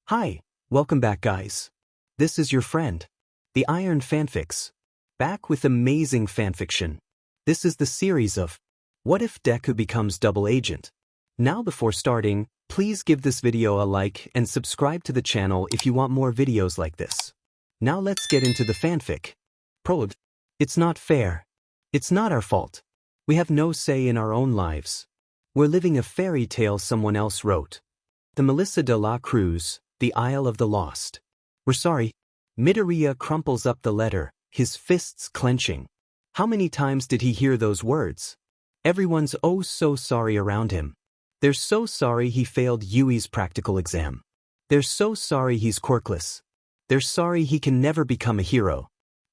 Hi, welcome back guys. This is your friend, the Iron Fanfics, back with amazing fanfiction. This is the series of What If Deku Becomes Double Agent? Now before starting, please give this video a like and subscribe to the channel if you want more videos like this. Now let's get into the fanfic. Prologue. It's not fair. It's not our fault. We have no say in our own lives. We're living a fairy tale someone else wrote. The Melissa de la Cruz, The Isle of the Lost. We're sorry. Midoriya crumples up the letter, his fists clenching. How many times did he hear those words? Everyone's oh so sorry around him. They're so sorry he failed Yui's practical exam. They're so sorry he's quirkless. They're sorry he can never become a hero.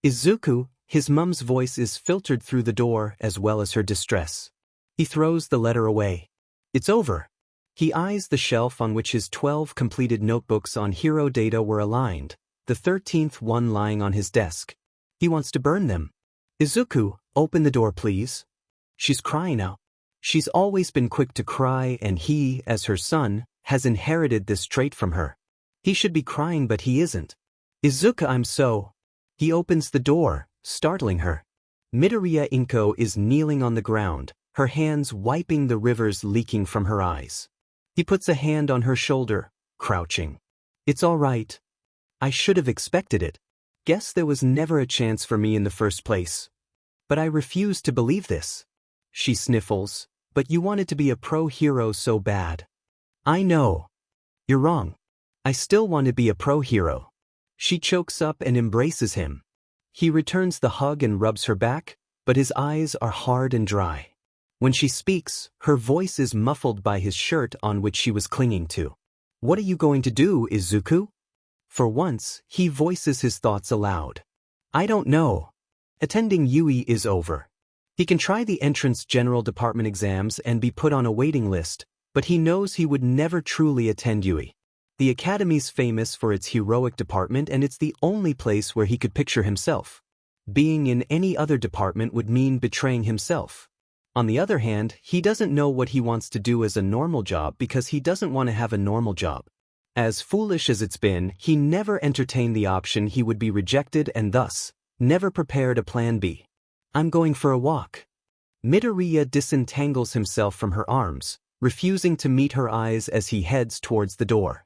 Izuku, his mum's voice is filtered through the door as well as her distress. He throws the letter away. It's over. He eyes the shelf on which his 12 completed notebooks on hero data were aligned, the 13th one lying on his desk. He wants to burn them. Izuku, open the door please. She's crying now. She's always been quick to cry and he, as her son, has inherited this trait from her. He should be crying but he isn't. Izuku, I'm so. He opens the door, startling her. Midoriya Inko is kneeling on the ground, her hands wiping the rivers leaking from her eyes. He puts a hand on her shoulder, crouching. It's all right. I should have expected it. Guess there was never a chance for me in the first place. But I refuse to believe this. She sniffles, but you wanted to be a pro-hero so bad. I know. You're wrong. I still want to be a pro-hero. She chokes up and embraces him. He returns the hug and rubs her back, but his eyes are hard and dry. When she speaks, her voice is muffled by his shirt on which she was clinging to. What are you going to do, Izuku? For once, he voices his thoughts aloud. I don't know. Attending Yui is over. He can try the entrance general department exams and be put on a waiting list, but he knows he would never truly attend Yui. The academy's famous for its heroic department and it's the only place where he could picture himself. Being in any other department would mean betraying himself. On the other hand, he doesn't know what he wants to do as a normal job because he doesn't want to have a normal job. As foolish as it's been, he never entertained the option he would be rejected and thus, never prepared a plan B. I'm going for a walk. Midoriya disentangles himself from her arms, refusing to meet her eyes as he heads towards the door.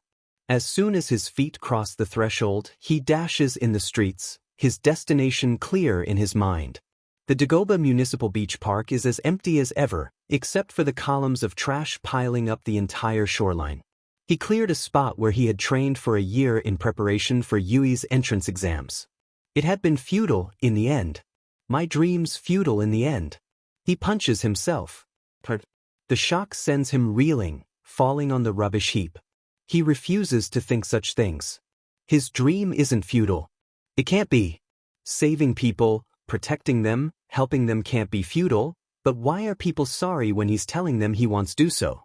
As soon as his feet cross the threshold, he dashes in the streets, his destination clear in his mind. The Dagoba Municipal Beach Park is as empty as ever, except for the columns of trash piling up the entire shoreline. He cleared a spot where he had trained for a year in preparation for Yui's entrance exams. It had been futile in the end. My dreams futile in the end. He punches himself. The shock sends him reeling, falling on the rubbish heap. He refuses to think such things. His dream isn't futile. It can't be. Saving people, protecting them, helping them can't be futile, but why are people sorry when he's telling them he wants to do so?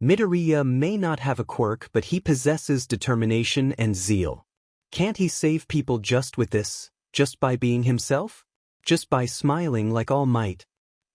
Midoriya may not have a quirk but he possesses determination and zeal. Can't he save people just with this, just by being himself? Just by smiling like All Might?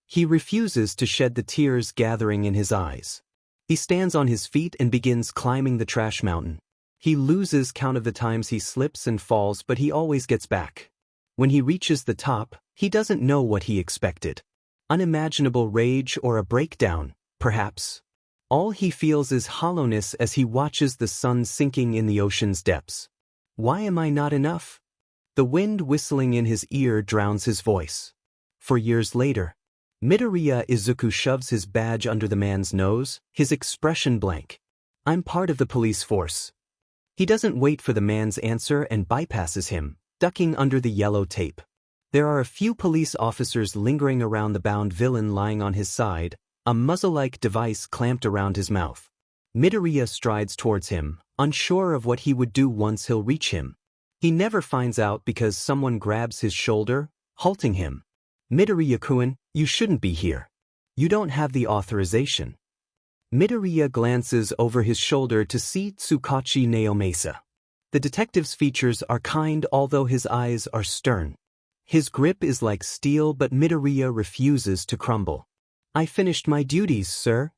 He refuses to shed the tears gathering in his eyes. He stands on his feet and begins climbing the trash mountain. He loses count of the times he slips and falls but he always gets back. When he reaches the top, he doesn't know what he expected. Unimaginable rage or a breakdown, perhaps. All he feels is hollowness as he watches the sun sinking in the ocean's depths. Why am I not enough? The wind whistling in his ear drowns his voice. For years later, Midoriya Izuku shoves his badge under the man's nose, his expression blank. I'm part of the police force. He doesn't wait for the man's answer and bypasses him, ducking under the yellow tape. There are a few police officers lingering around the bound villain lying on his side, a muzzle-like device clamped around his mouth. Midoriya strides towards him, unsure of what he would do once he'll reach him. He never finds out because someone grabs his shoulder, halting him. Midoriya-kun, you shouldn't be here. You don't have the authorization. Midoriya glances over his shoulder to see Tsukachi Naomasa. The detective's features are kind although his eyes are stern. His grip is like steel but Midoriya refuses to crumble. I finished my duties, sir.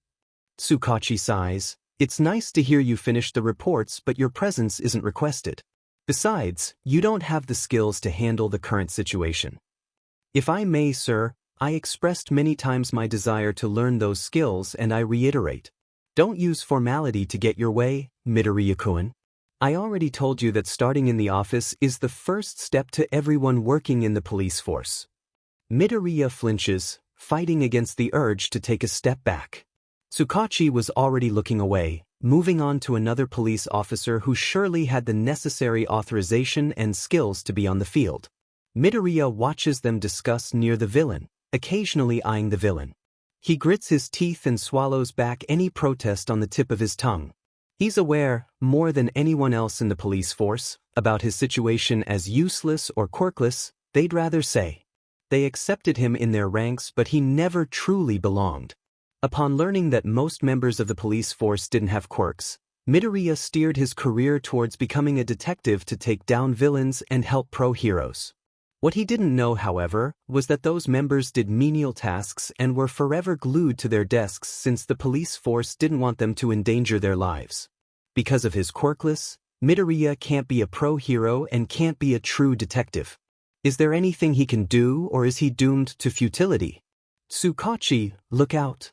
Tsukachi sighs, It's nice to hear you finished the reports, but your presence isn't requested. Besides, you don't have the skills to handle the current situation. If I may, sir, I expressed many times my desire to learn those skills, and I reiterate. Don't use formality to get your way, Midoriya-kun. I already told you that starting in the office is the first step to everyone working in the police force. Midoriya flinches, fighting against the urge to take a step back. Tsukachi was already looking away, moving on to another police officer who surely had the necessary authorization and skills to be on the field. Midoriya watches them discuss near the villain, occasionally eyeing the villain. He grits his teeth and swallows back any protest on the tip of his tongue. He's aware, more than anyone else in the police force, about his situation as useless or quirkless, they'd rather say. They accepted him in their ranks, but he never truly belonged. Upon learning that most members of the police force didn't have quirks, Midoriya steered his career towards becoming a detective to take down villains and help pro-heroes. What he didn't know, however, was that those members did menial tasks and were forever glued to their desks since the police force didn't want them to endanger their lives. Because of his quirkless, Midoriya can't be a pro-hero and can't be a true detective. Is there anything he can do, or is he doomed to futility? Tsukachi, look out.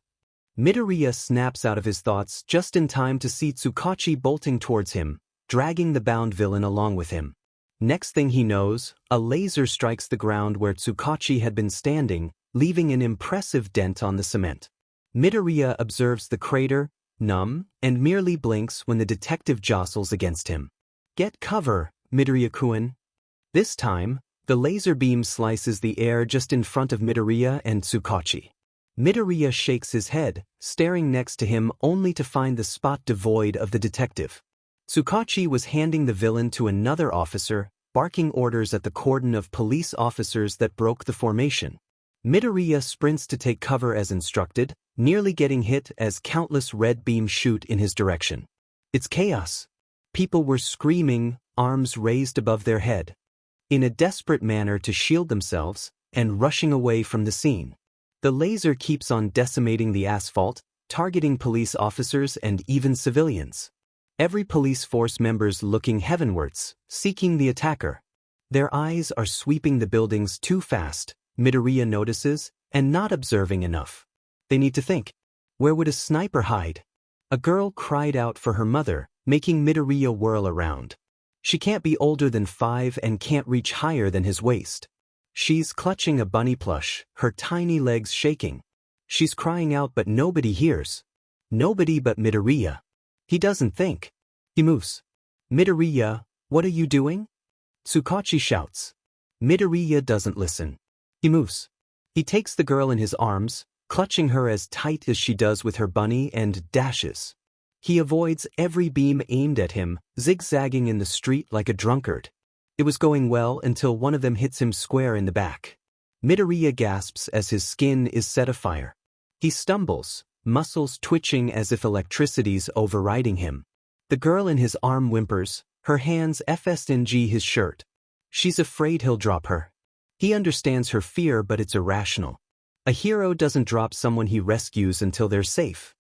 Midoriya snaps out of his thoughts just in time to see Tsukachi bolting towards him, dragging the bound villain along with him. Next thing he knows, a laser strikes the ground where Tsukachi had been standing, leaving an impressive dent on the cement. Midoriya observes the crater, numb, and merely blinks when the detective jostles against him. Get cover, Midoriya-kun. This time, the laser beam slices the air just in front of Midoriya and Tsukachi. Midoriya shakes his head, staring next to him only to find the spot devoid of the detective. Tsukachi was handing the villain to another officer, barking orders at the cordon of police officers that broke the formation. Midoriya sprints to take cover as instructed, nearly getting hit as countless red beams shoot in his direction. It's chaos. People were screaming, arms raised above their head, in a desperate manner to shield themselves, and rushing away from the scene. The laser keeps on decimating the asphalt, targeting police officers and even civilians. Every police force member's looking heavenwards, seeking the attacker. Their eyes are sweeping the buildings too fast, Midoriya notices, and not observing enough. They need to think. Where would a sniper hide? A girl cried out for her mother, making Midoriya whirl around. She can't be older than 5 and can't reach higher than his waist. She's clutching a bunny plush, her tiny legs shaking. She's crying out, but nobody hears. Nobody but Midoriya. He doesn't think. He moves. Midoriya, what are you doing? Tsukachi shouts. Midoriya doesn't listen. He moves. He takes the girl in his arms, clutching her as tight as she does with her bunny, and dashes. He avoids every beam aimed at him, zigzagging in the street like a drunkard. It was going well until one of them hits him square in the back. Midoriya gasps as his skin is set afire. He stumbles, muscles twitching as if electricity's overriding him. The girl in his arm whimpers, her hands FSNG his shirt. She's afraid he'll drop her. He understands her fear, but it's irrational. A hero doesn't drop someone he rescues until they're safe.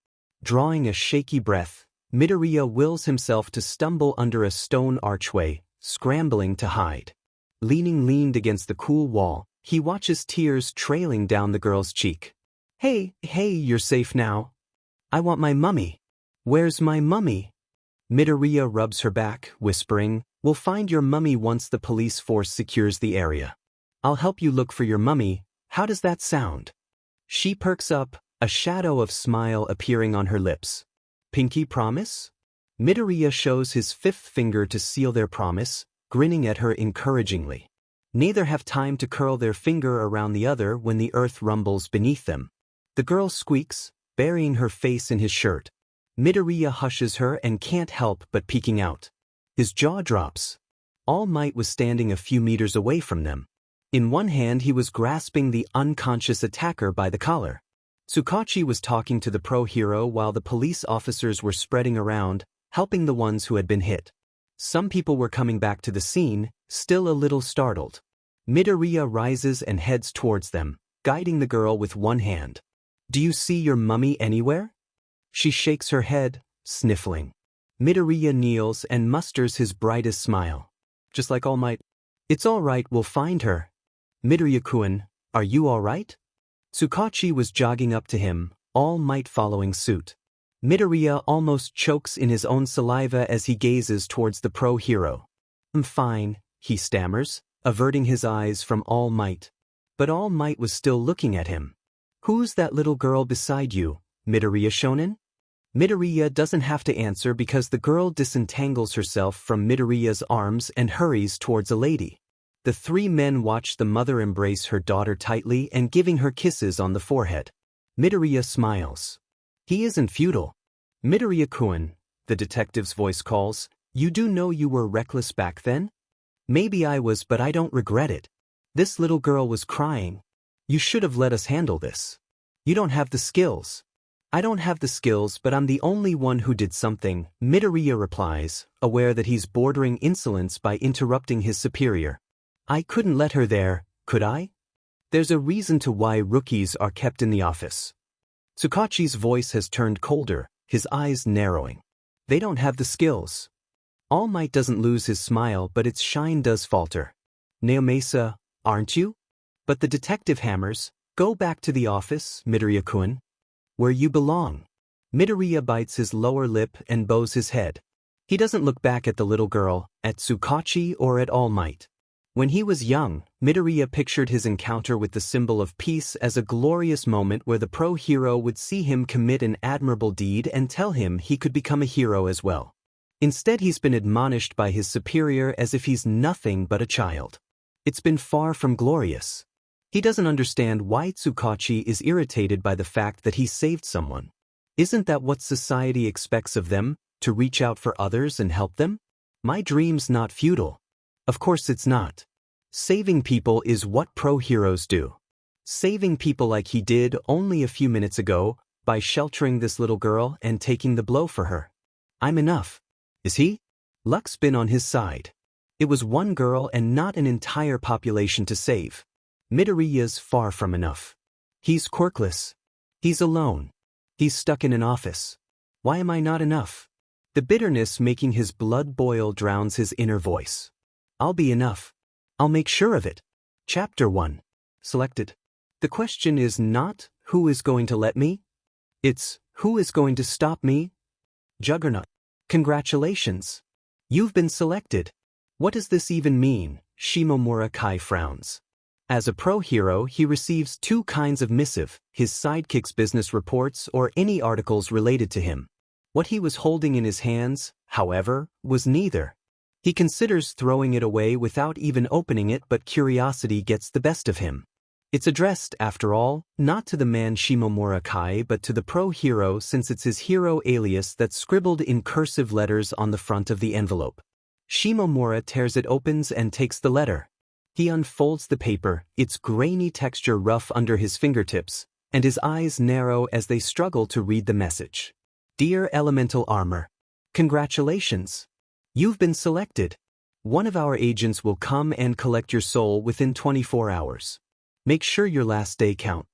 Drawing a shaky breath, Midoriya wills himself to stumble under a stone archway, scrambling to hide. Leaned against the cool wall, he watches tears trailing down the girl's cheek. Hey, you're safe now. I want my mummy. Where's my mummy? Midoriya rubs her back, whispering, We'll find your mummy once the police force secures the area. I'll help you look for your mummy. How does that sound? She perks up, a shadow of smile appearing on her lips. Pinky promise? Midoriya shows his 5th finger to seal their promise, grinning at her encouragingly. Neither have time to curl their finger around the other when the earth rumbles beneath them. The girl squeaks, burying her face in his shirt. Midoriya hushes her and can't help but peeking out. His jaw drops. All Might was standing a few meters away from them. In one hand he was grasping the unconscious attacker by the collar. Tsukachi was talking to the pro-hero while the police officers were spreading around, helping the ones who had been hit. Some people were coming back to the scene, still a little startled. Midoriya rises and heads towards them, guiding the girl with one hand. Do you see your mummy anywhere? She shakes her head, sniffling. Midoriya kneels and musters his brightest smile. Just like All Might. It's all right, we'll find her. Midoriya-kun, are you all right? Tsukachi was jogging up to him, All Might following suit. Midoriya almost chokes in his own saliva as he gazes towards the pro-hero. I'm fine, he stammers, averting his eyes from All Might. But All Might was still looking at him. Who's that little girl beside you, Midoriya Shonen? Midoriya doesn't have to answer because the girl disentangles herself from Midoriya's arms and hurries towards a lady. The three men watch the mother embrace her daughter tightly and giving her kisses on the forehead. Midoriya smiles. He isn't futile. Midoriya-kun, the detective's voice calls, you do know you were reckless back then? Maybe I was, but I don't regret it. This little girl was crying. You should have let us handle this. You don't have the skills. I don't have the skills, but I'm the only one who did something, Midoriya replies, aware that he's bordering insolence by interrupting his superior. I couldn't let her there, could I? There's a reason to why rookies are kept in the office. Tsukachi's voice has turned colder, his eyes narrowing. They don't have the skills. All Might doesn't lose his smile, but its shine does falter. Naomasa, aren't you? But the detective hammers, go back to the office, Midoriya-kun. Where you belong. Midoriya bites his lower lip and bows his head. He doesn't look back at the little girl, at Tsukachi or at All Might. When he was young, Midoriya pictured his encounter with the symbol of peace as a glorious moment where the pro-hero would see him commit an admirable deed and tell him he could become a hero as well. Instead, he's been admonished by his superior as if he's nothing but a child. It's been far from glorious. He doesn't understand why Tsukachi is irritated by the fact that he saved someone. Isn't that what society expects of them, to reach out for others and help them? My dream's not futile. Of course it's not. Saving people is what pro-heroes do. Saving people like he did only a few minutes ago, by sheltering this little girl and taking the blow for her. I'm enough. Is he? Luck's been on his side. It was one girl and not an entire population to save. Midoriya's far from enough. He's quirkless. He's alone. He's stuck in an office. Why am I not enough? The bitterness making his blood boil drowns his inner voice. I'll be enough. I'll make sure of it. Chapter 1. Selected. The question is not, who is going to let me? It's, who is going to stop me? Juggernaut. Congratulations. You've been selected. What does this even mean? Shimomura Kai frowns. As a pro-hero, he receives two kinds of missive, his sidekick's business reports or any articles related to him. What he was holding in his hands, however, was neither. He considers throwing it away without even opening it, but curiosity gets the best of him. It's addressed, after all, not to the man Shimomura Kai but to the pro-hero since it's his hero alias that's scribbled in cursive letters on the front of the envelope. Shimomura tears it open and takes the letter. He unfolds the paper, its grainy texture rough under his fingertips, and his eyes narrow as they struggle to read the message. Dear Elemental Armor, congratulations. You've been selected. One of our agents will come and collect your soul within 24 hours. Make sure your last day count.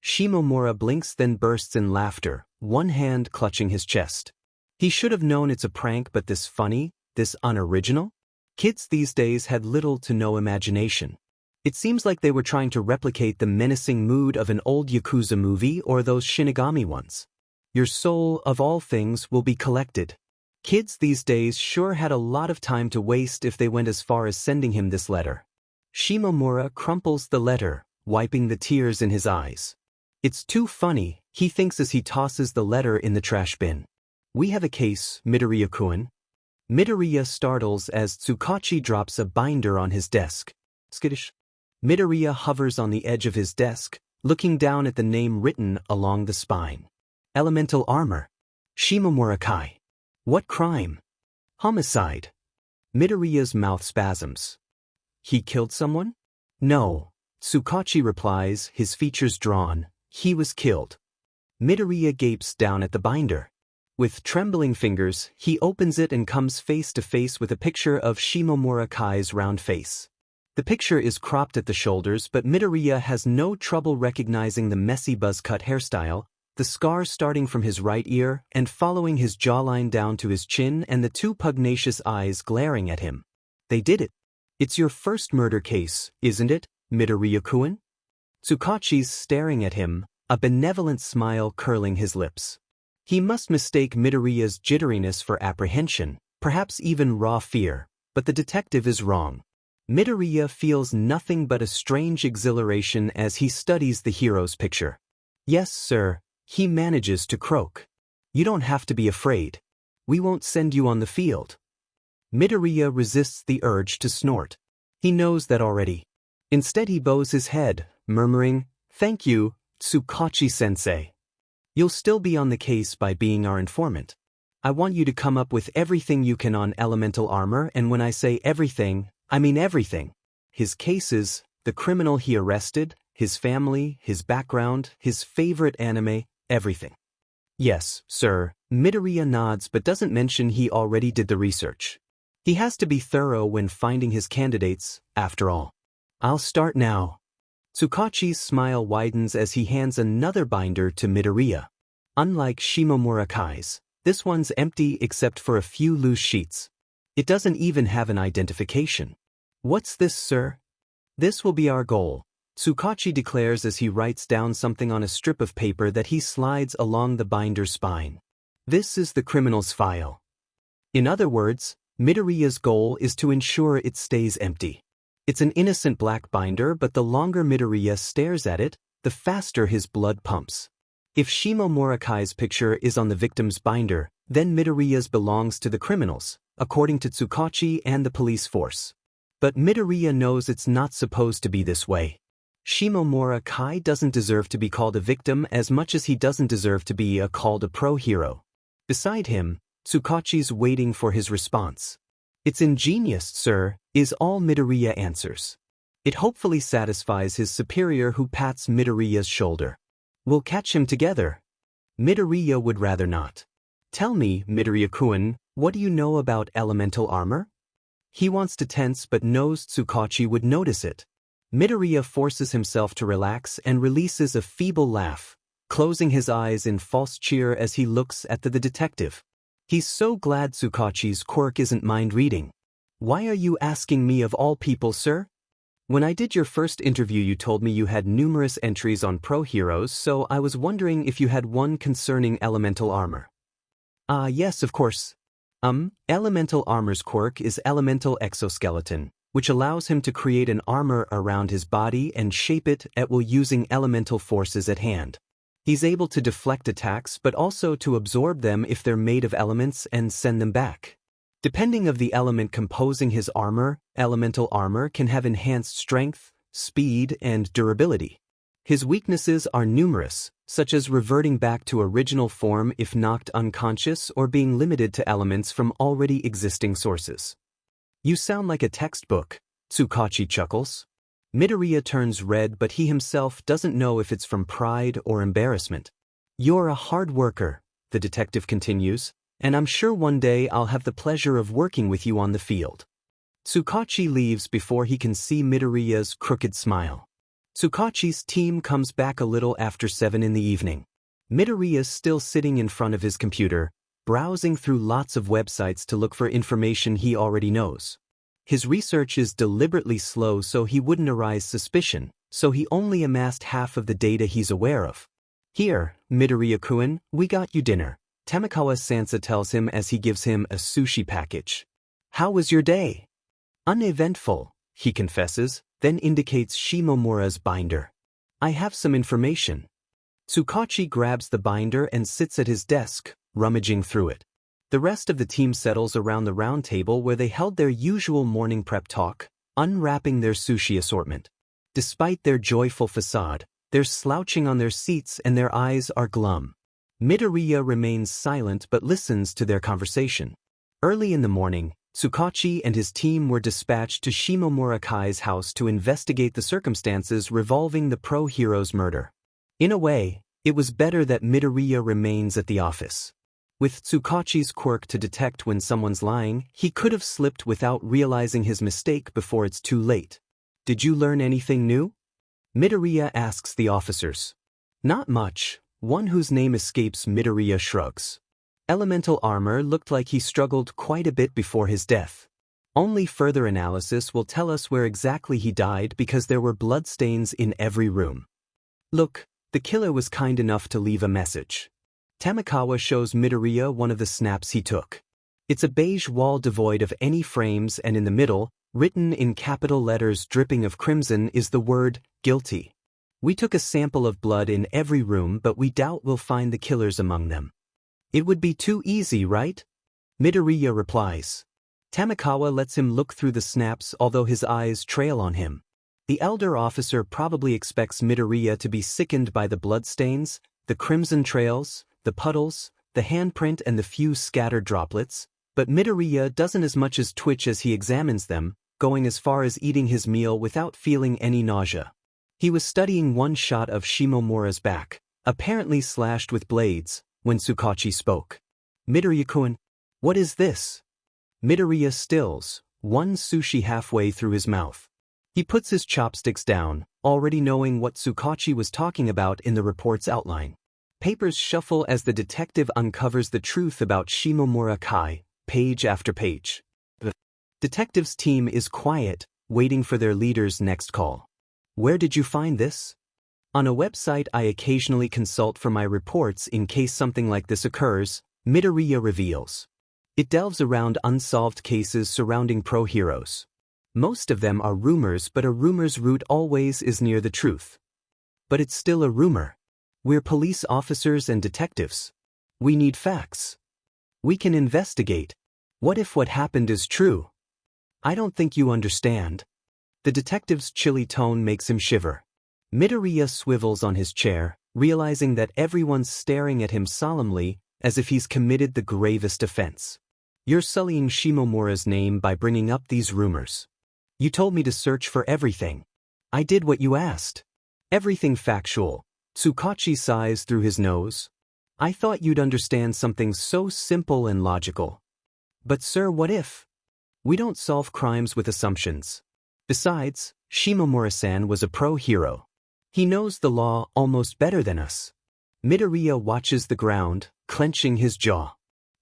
Shimomura blinks then bursts in laughter, one hand clutching his chest. He should have known it's a prank, but this funny, this unoriginal? Kids these days had little to no imagination. It seems like they were trying to replicate the menacing mood of an old Yakuza movie or those Shinigami ones. Your soul, of all things, will be collected. Kids these days sure had a lot of time to waste if they went as far as sending him this letter. Shimomura crumples the letter, wiping the tears in his eyes. It's too funny, he thinks as he tosses the letter in the trash bin. We have a case, Midoriya-kun. Midoriya startles as Tsukachi drops a binder on his desk. Skittish. Midoriya hovers on the edge of his desk, looking down at the name written along the spine. Elemental Armor. Shimomura Kai. What crime? Homicide. Midoriya's mouth spasms. He killed someone? No. Tsukachi replies, his features drawn. He was killed. Midoriya gapes down at the binder. With trembling fingers, he opens it and comes face to face with a picture of Shimomura Kai's round face. The picture is cropped at the shoulders, but Midoriya has no trouble recognizing the messy buzz-cut hairstyle, the scar starting from his right ear and following his jawline down to his chin and the two pugnacious eyes glaring at him. They did it. It's your first murder case, isn't it, Midoriya-kun? Tsukachi's staring at him, a benevolent smile curling his lips. He must mistake Midoriya's jitteriness for apprehension, perhaps even raw fear, but the detective is wrong. Midoriya feels nothing but a strange exhilaration as he studies the hero's picture. Yes, sir, he manages to croak. You don't have to be afraid. We won't send you on the field. Midoriya resists the urge to snort. He knows that already. Instead he bows his head, murmuring, "Thank you, Tsukachi-sensei. You'll still be on the case by being our informant. I want you to come up with everything you can on elemental armor, and when I say everything, I mean everything. His cases, the criminal he arrested, his family, his background, his favorite anime, everything." Yes, sir, Midoriya nods but doesn't mention he already did the research. He has to be thorough when finding his candidates, after all. I'll start now. Tsukachi's smile widens as he hands another binder to Midoriya. Unlike Shimomura-kai's, this one's empty except for a few loose sheets. It doesn't even have an identification. What's this, sir? This will be our goal, Tsukachi declares as he writes down something on a strip of paper that he slides along the binder's spine. This is the criminal's file. In other words, Midoriya's goal is to ensure it stays empty. It's an innocent black binder, but the longer Midoriya stares at it, the faster his blood pumps. If Shimomura-kai's picture is on the victim's binder, then Midoriya's belongs to the criminals, according to Tsukachi and the police force. But Midoriya knows it's not supposed to be this way. Shimomura-kai doesn't deserve to be called a victim as much as he doesn't deserve to be called a pro-hero. Beside him, Tsukachi's waiting for his response. "It's ingenious, sir," is all Midoriya answers. It hopefully satisfies his superior, who pats Midoriya's shoulder. "We'll catch him together." Midoriya would rather not. "Tell me, Midoriya-kun, what do you know about elemental armor?" He wants to tense but knows Tsukachi would notice it. Midoriya forces himself to relax and releases a feeble laugh, closing his eyes in false cheer as he looks at the detective. He's so glad Tsukachi's quirk isn't mind-reading. "Why are you asking me of all people, sir? When I did your first interview you told me you had numerous entries on pro-heroes, so I was wondering if you had one concerning elemental armor." Yes, of course. Elemental armor's quirk is elemental exoskeleton, which allows him to create an armor around his body and shape it at will using elemental forces at hand. He's able to deflect attacks but also to absorb them if they're made of elements and send them back. Depending of the element composing his armor, elemental armor can have enhanced strength, speed, and durability. His weaknesses are numerous, such as reverting back to original form if knocked unconscious or being limited to elements from already existing sources. "You sound like a textbook," Tsukachi chuckles. Midoriya turns red, but he himself doesn't know if it's from pride or embarrassment. "You're a hard worker," the detective continues, "and I'm sure one day I'll have the pleasure of working with you on the field." Tsukachi leaves before he can see Midoriya's crooked smile. Tsukachi's team comes back a little after 7 in the evening. Midoriya's still sitting in front of his computer, browsing through lots of websites to look for information he already knows. His research is deliberately slow so he wouldn't arouse suspicion, so he only amassed half of the data he's aware of. "Here, Midoriya-kun, we got you dinner," Tamakawa-sansa tells him as he gives him a sushi package. "How was your day?" "Uneventful," he confesses, then indicates Shimomura's binder. "I have some information." Tsukachi grabs the binder and sits at his desk, rummaging through it. The rest of the team settles around the round table where they held their usual morning prep talk, unwrapping their sushi assortment. Despite their joyful facade, they're slouching on their seats and their eyes are glum. Midoriya remains silent but listens to their conversation. Early in the morning, Tsukachi and his team were dispatched to Shimomura-kai's house to investigate the circumstances revolving the pro-hero's murder. In a way, it was better that Midoriya remains at the office. With Tsukachi's quirk to detect when someone's lying, he could have slipped without realizing his mistake before it's too late. "Did you learn anything new?" Midoriya asks the officers. "Not much, One whose name escapes Midoriya shrugs. Elemental armor looked like he struggled quite a bit before his death. Only further analysis will tell us where exactly he died because there were bloodstains in every room. Look, the killer was kind enough to leave a message. Tamakawa shows Midoriya one of the snaps he took. It's a beige wall devoid of any frames, and in the middle, written in capital letters dripping of crimson, is the word, guilty. We took a sample of blood in every room, but we doubt we'll find the killers among them. It would be too easy, right? Midoriya replies. Tamakawa lets him look through the snaps, although his eyes trail on him. The elder officer probably expects Midoriya to be sickened by the bloodstains, the crimson trails, the puddles, the handprint and the few scattered droplets, but Midoriya doesn't as much as twitch as he examines them, going as far as eating his meal without feeling any nausea. He was studying one shot of Shimomura's back, apparently slashed with blades, when Tsukachi spoke. Midoriya-kun, what is this? Midoriya stills, one sushi halfway through his mouth. He puts his chopsticks down, already knowing what Tsukachi was talking about in the report's outline. Papers shuffle as the detective uncovers the truth about Shimomura Kai, page after page. The detective's team is quiet, waiting for their leader's next call. Where did you find this? On a website I occasionally consult for my reports in case something like this occurs, Midoriya reveals. It delves around unsolved cases surrounding pro-heroes. Most of them are rumors, but a rumor's root always is near the truth. But it's still a rumor. We're police officers and detectives. We need facts. We can investigate. What if what happened is true? I don't think you understand. The detective's chilly tone makes him shiver. Midoriya swivels on his chair, realizing that everyone's staring at him solemnly, as if he's committed the gravest offense. You're sullying Shimomura's name by bringing up these rumors. You told me to search for everything. I did what you asked. Everything factual. Tsukachi sighs through his nose. I thought you'd understand something so simple and logical. But sir, what if? We don't solve crimes with assumptions. Besides, Shimomura-san was a pro-hero. He knows the law almost better than us. Midoriya watches the ground, clenching his jaw.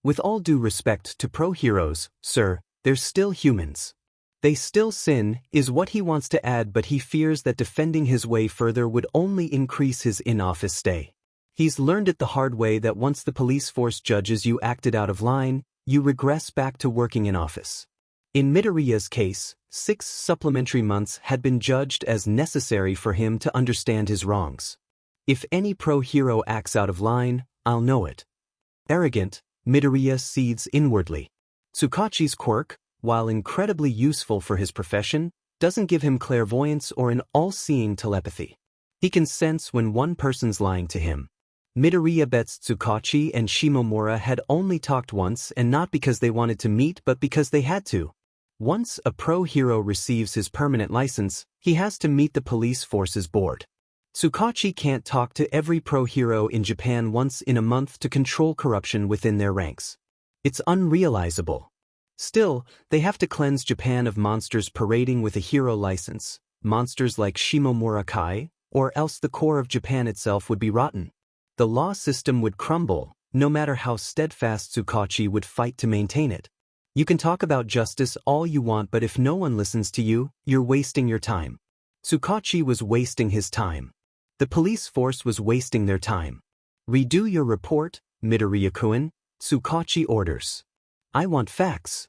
With all due respect to pro-heroes, sir, they're still humans. They still sin, is what he wants to add, but he fears that defending his way further would only increase his in-office stay. He's learned it the hard way that once the police force judges you acted out of line, you regress back to working in office. In Midoriya's case, 6 supplementary months had been judged as necessary for him to understand his wrongs. If any pro-hero acts out of line, I'll know it. Arrogant, Midoriya seethes inwardly. Tsukachi's quirk, while incredibly useful for his profession, doesn't give him clairvoyance or an all-seeing telepathy. He can sense when one person's lying to him. Midoriya bets Tsukachi and Shimomura had only talked once, and not because they wanted to meet but because they had to. Once a pro-hero receives his permanent license, he has to meet the police force's board. Tsukachi can't talk to every pro-hero in Japan once in a month to control corruption within their ranks. It's unrealizable. Still, they have to cleanse Japan of monsters parading with a hero license, monsters like Shimomura Kai, or else the core of Japan itself would be rotten. The law system would crumble, no matter how steadfast Tsukachi would fight to maintain it. You can talk about justice all you want, but if no one listens to you, you're wasting your time. Tsukachi was wasting his time. The police force was wasting their time. Redo your report, Midoriya-kun, Tsukachi orders. I want facts.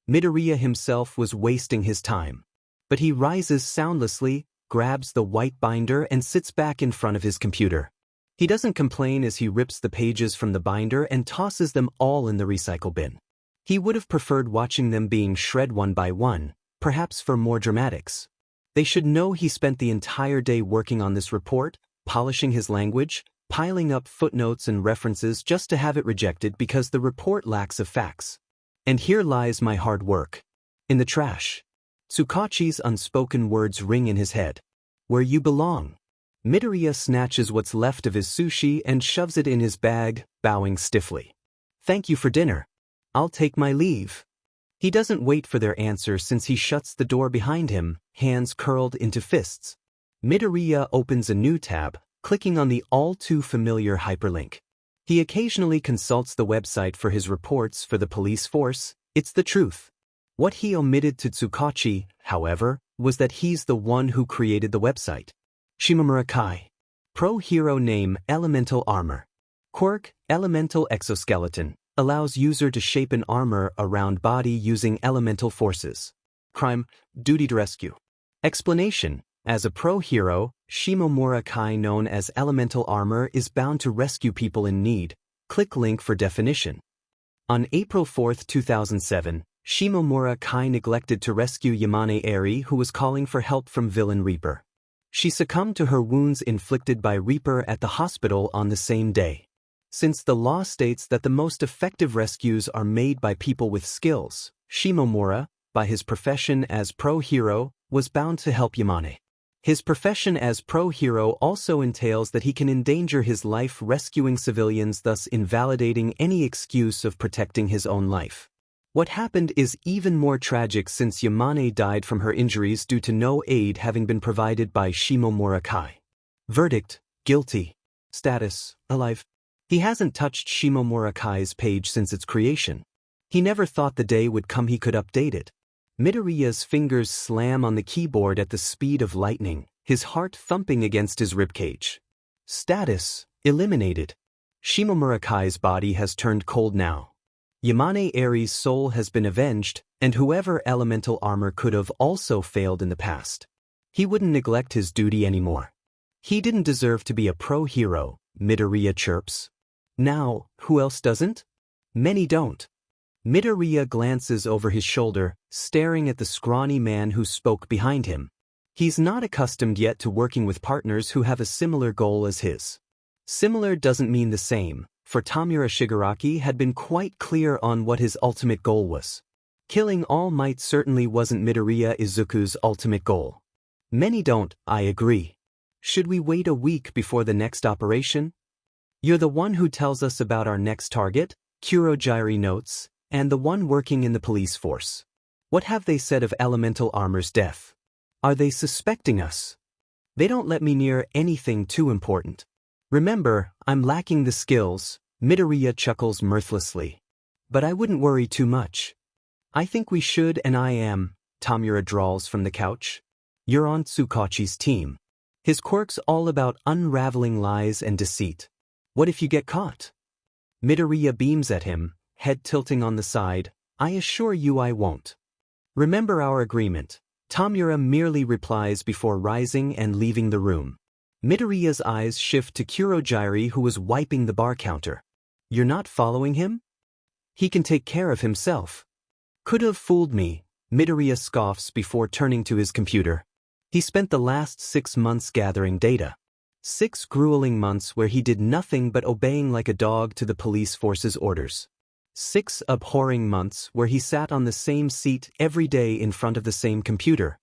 Midoriya himself was wasting his time. But he rises soundlessly, grabs the white binder and sits back in front of his computer. He doesn't complain as he rips the pages from the binder and tosses them all in the recycle bin. He would have preferred watching them being shred one by one, perhaps for more dramatics. They should know he spent the entire day working on this report, polishing his language, piling up footnotes and references just to have it rejected because the report lacks of facts. And here lies my hard work. In the trash. Tsukachi's unspoken words ring in his head. Where you belong. Midoriya snatches what's left of his sushi and shoves it in his bag, bowing stiffly. Thank you for dinner. I'll take my leave. He doesn't wait for their answer since he shuts the door behind him, hands curled into fists. Midoriya opens a new tab, clicking on the all-too-familiar hyperlink. He occasionally consults the website for his reports for the police force. It's the truth. What he omitted to Tsukachi, however, was that he's the one who created the website. Shimomura Kai. Pro-hero name Elemental Armor. Quirk, Elemental Exoskeleton, allows user to shape an armor around body using elemental forces. Crime, duty to rescue. Explanation. As a pro-hero, Shimomura Kai known as Elemental Armor is bound to rescue people in need. Click link for definition. On April 4, 2007, Shimomura Kai neglected to rescue Yamane Eri who was calling for help from villain Reaper. She succumbed to her wounds inflicted by Reaper at the hospital on the same day. Since the law states that the most effective rescues are made by people with skills, Shimomura, by his profession as pro-hero, was bound to help Yamane. His profession as pro-hero also entails that he can endanger his life rescuing civilians, thus invalidating any excuse of protecting his own life. What happened is even more tragic since Yamane died from her injuries due to no aid having been provided by Shimomura Kai. Verdict: guilty. Status: alive. He hasn't touched Shimomura Kai's page since its creation. He never thought the day would come he could update it. Midoriya's fingers slam on the keyboard at the speed of lightning, his heart thumping against his ribcage. Status: eliminated. Shimomura Kai's body has turned cold now. Yamane Eri's soul has been avenged, and whoever elemental armor could have also failed in the past. He wouldn't neglect his duty anymore. He didn't deserve to be a pro-hero, Midoriya chirps. Now, who else doesn't? Many don't. Midoriya glances over his shoulder, staring at the scrawny man who spoke behind him. He's not accustomed yet to working with partners who have a similar goal as his. Similar doesn't mean the same, for Tamura Shigaraki had been quite clear on what his ultimate goal was. Killing All Might certainly wasn't Midoriya Izuku's ultimate goal. Many don't, I agree. Should we wait a week before the next operation? You're the one who tells us about our next target, Kurogyari notes, and the one working in the police force. What have they said of Elemental Armor's death? Are they suspecting us? They don't let me near anything too important. Remember, I'm lacking the skills, Midoriya chuckles mirthlessly. But I wouldn't worry too much. I think we should, and I am, Tamura drawls from the couch. You're on Tsukachi's team. His quirk's all about unraveling lies and deceit. What if you get caught? Midoriya beams at him, head tilting on the side. I assure you I won't. Remember our agreement. Tamura merely replies before rising and leaving the room. Midoriya's eyes shift to Kurogyari who was wiping the bar counter. You're not following him? He can take care of himself. Could have fooled me, Midoriya scoffs before turning to his computer. He spent the last 6 months gathering data. 6 grueling months where he did nothing but obeying like a dog to the police force's orders. 6 abhorring months where he sat on the same seat every day in front of the same computer.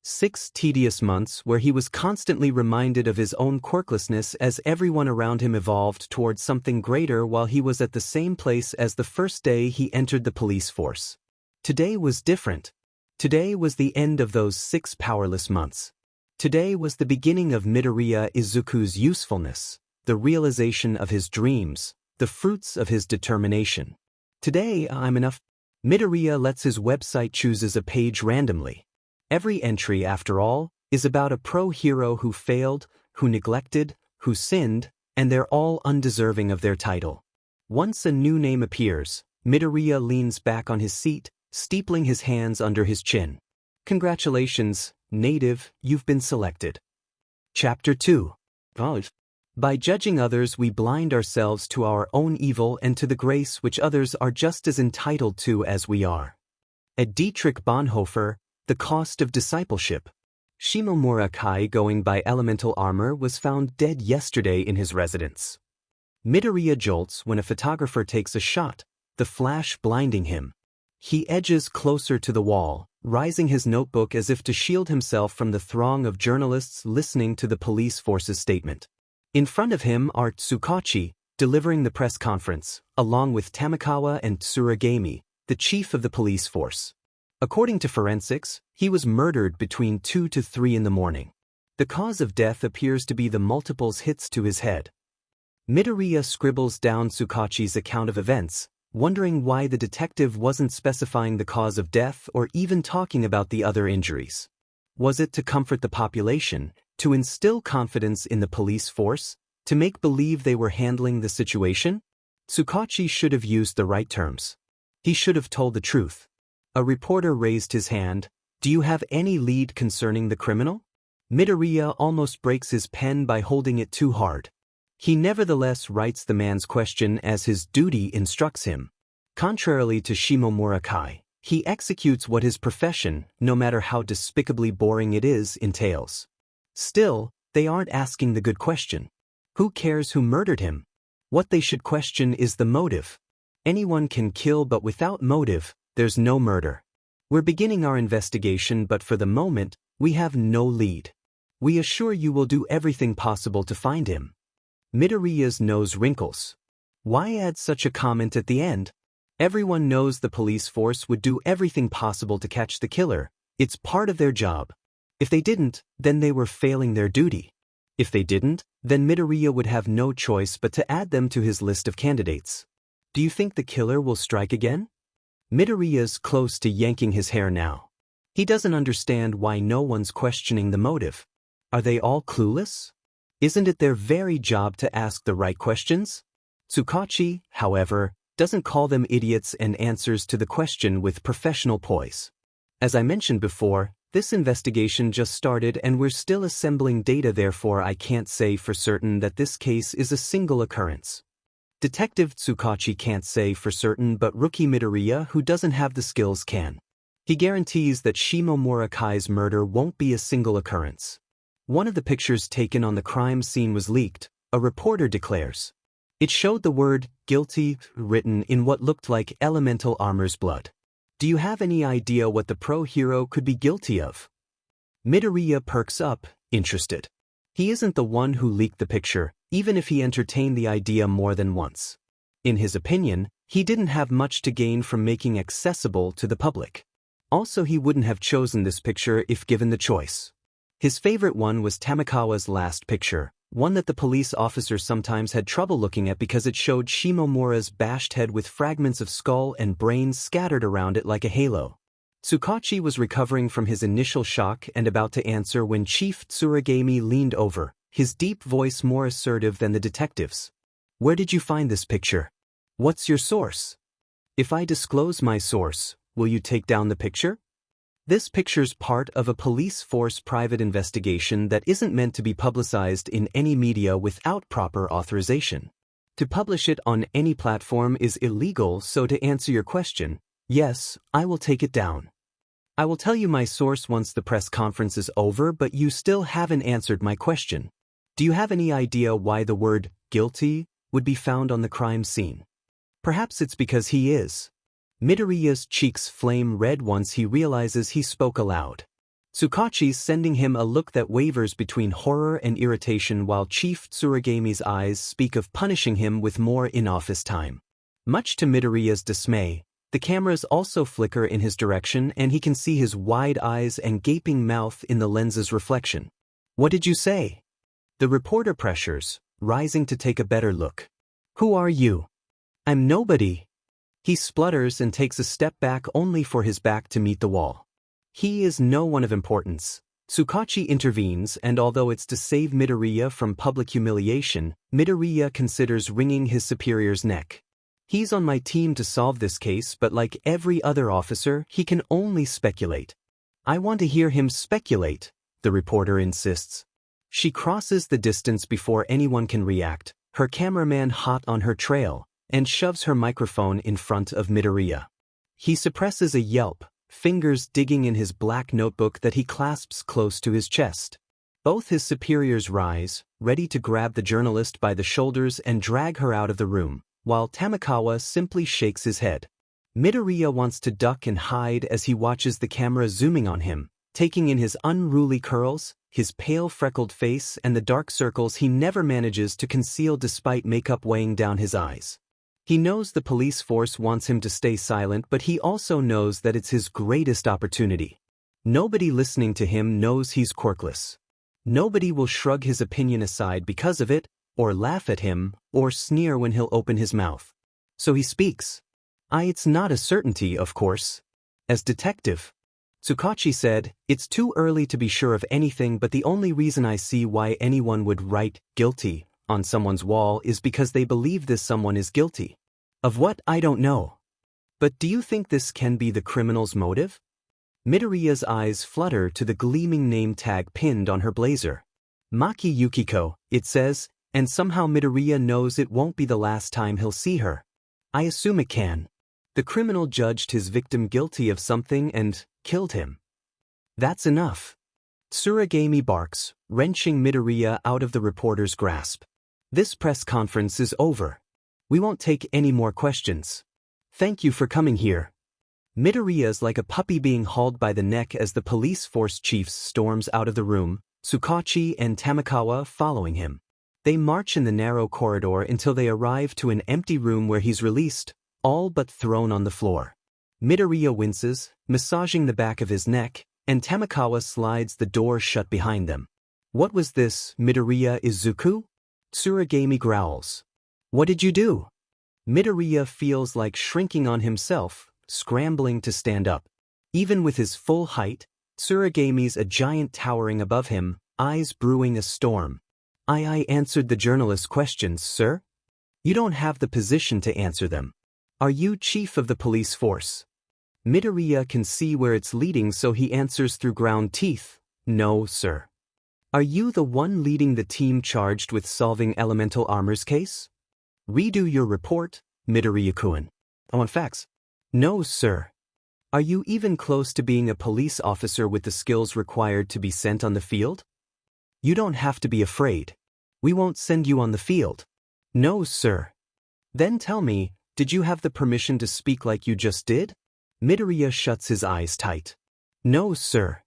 6 tedious months where he was constantly reminded of his own quirklessness as everyone around him evolved towards something greater while he was at the same place as the first day he entered the police force. Today was different. Today was the end of those 6 powerless months. Today was the beginning of Midoriya Izuku's usefulness, the realization of his dreams, the fruits of his determination. Today I'm enough. Midoriya lets his website chooses a page randomly. Every entry, after all, is about a pro-hero who failed, who neglected, who sinned, and they're all undeserving of their title. Once a new name appears, Midoriya leans back on his seat, steepling his hands under his chin. Congratulations, native, you've been selected. Chapter 2. By judging others we blind ourselves to our own evil and to the grace which others are just as entitled to as we are. At Dietrich Bonhoeffer, The Cost of Discipleship. Shimomura Kai, going by Elemental Armor, was found dead yesterday in his residence. Midoriya jolts when a photographer takes a shot, the flash blinding him. He edges closer to the wall, rising his notebook as if to shield himself from the throng of journalists listening to the police force's statement. In front of him are Tsukachi, delivering the press conference, along with Tamikawa and Tsuragami, the chief of the police force. According to forensics, he was murdered between 2 to 3 in the morning. The cause of death appears to be the multiple hits to his head. Midoriya scribbles down Tsukachi's account of events, wondering why the detective wasn't specifying the cause of death or even talking about the other injuries. Was it to comfort the population, to instill confidence in the police force, to make believe they were handling the situation? Tsukachi should have used the right terms. He should have told the truth. A reporter raised his hand. Do you have any lead concerning the criminal? Midoriya almost breaks his pen by holding it too hard. He nevertheless writes the man's question as his duty instructs him. Contrarily to Shimomura Kai, he executes what his profession, no matter how despicably boring it is, entails. Still, they aren't asking the good question. Who cares who murdered him? What they should question is the motive. Anyone can kill, but without motive, there's no murder. We're beginning our investigation, but for the moment, we have no lead. We assure you we'll do everything possible to find him. Midoriya's nose wrinkles. Why add such a comment at the end? Everyone knows the police force would do everything possible to catch the killer. It's part of their job. If they didn't, then they were failing their duty. If they didn't, then Midoriya would have no choice but to add them to his list of candidates. Do you think the killer will strike again? Midoriya's close to yanking his hair now. He doesn't understand why no one's questioning the motive. Are they all clueless? Isn't it their very job to ask the right questions? Tsukachi, however, doesn't call them idiots and answers to the question with professional poise. As I mentioned before, this investigation just started and we're still assembling data, therefore I can't say for certain that this case is a single occurrence. Detective Tsukachi can't say for certain, but rookie Midoriya, who doesn't have the skills, can. He guarantees that Shimomura Kai's murder won't be a single occurrence. One of the pictures taken on the crime scene was leaked, a reporter declares. It showed the word guilty written in what looked like elemental armor's blood. Do you have any idea what the pro-hero could be guilty of? Midoriya perks up, interested. He isn't the one who leaked the picture, even if he entertained the idea more than once. In his opinion, he didn't have much to gain from making accessible to the public. Also, he wouldn't have chosen this picture if given the choice. His favorite one was Tamikawa's last picture, one that the police officer sometimes had trouble looking at because it showed Shimomura's bashed head with fragments of skull and brains scattered around it like a halo. Tsukachi was recovering from his initial shock and about to answer when Chief Tsuragami leaned over, his deep voice more assertive than the detective's. Where did you find this picture? What's your source? If I disclose my source, will you take down the picture? This picture's part of a police force private investigation that isn't meant to be publicized in any media without proper authorization. To publish it on any platform is illegal, so to answer your question, yes, I will take it down. I will tell you my source once the press conference is over, but you still haven't answered my question. Do you have any idea why the word guilty would be found on the crime scene? Perhaps it's because he is. Midoriya's cheeks flame red once he realizes he spoke aloud. Tsukachi's sending him a look that wavers between horror and irritation, while Chief Tsuragami's eyes speak of punishing him with more in-office time. Much to Midoriya's dismay, the cameras also flicker in his direction and he can see his wide eyes and gaping mouth in the lens's reflection. What did you say? The reporter pressures, rising to take a better look. Who are you? I'm nobody. He splutters and takes a step back only for his back to meet the wall. He is no one of importance. Tsukachi intervenes, and although it's to save Midoriya from public humiliation, Midoriya considers wringing his superior's neck. He's on my team to solve this case, but like every other officer, he can only speculate. I want to hear him speculate, the reporter insists. She crosses the distance before anyone can react, her cameraman hot on her trail, and shoves her microphone in front of Midoriya. He suppresses a yelp, fingers digging in his black notebook that he clasps close to his chest. Both his superiors rise, ready to grab the journalist by the shoulders and drag her out of the room, while Tamikawa simply shakes his head. Midoriya wants to duck and hide as he watches the camera zooming on him, taking in his unruly curls, his pale freckled face, and the dark circles he never manages to conceal despite makeup weighing down his eyes. He knows the police force wants him to stay silent, but he also knows that it's his greatest opportunity. Nobody listening to him knows he's quirkless. Nobody will shrug his opinion aside because of it, or laugh at him, or sneer when he'll open his mouth. So he speaks. It's not a certainty, of course. As detective, Tsukachi said, it's too early to be sure of anything, but the only reason I see why anyone would write guilty on someone's wall is because they believe this someone is guilty. Of what, I don't know. But do you think this can be the criminal's motive? Midoriya's eyes flutter to the gleaming name tag pinned on her blazer. Maki Yukiko, it says, and somehow Midoriya knows it won't be the last time he'll see her. I assume it can. The criminal judged his victim guilty of something and killed him. That's enough. Tsuragami barks, wrenching Midoriya out of the reporter's grasp. This press conference is over. We won't take any more questions. Thank you for coming here. Midoriya's like a puppy being hauled by the neck as the police force chief storms out of the room, Tsukachi and Tamakawa following him. They march in the narrow corridor until they arrive to an empty room where he's released, all but thrown on the floor. Midoriya winces, massaging the back of his neck, and Tamakawa slides the door shut behind them. What was this, Midoriya Izuku? Tsuragami growls. What did you do? Midoriya feels like shrinking on himself, scrambling to stand up. Even with his full height, Tsuragami's a giant towering above him, eyes brewing a storm. I answered the journalist's questions, sir. You don't have the position to answer them. Are you chief of the police force? Midoriya can see where it's leading, so he answers through ground teeth. No, sir. Are you the one leading the team charged with solving Elemental Armor's case? Redo your report, Midoriya-kun. On facts. No, sir. Are you even close to being a police officer with the skills required to be sent on the field? You don't have to be afraid. We won't send you on the field. No, sir. Then tell me, did you have the permission to speak like you just did? Midoriya shuts his eyes tight. No, sir.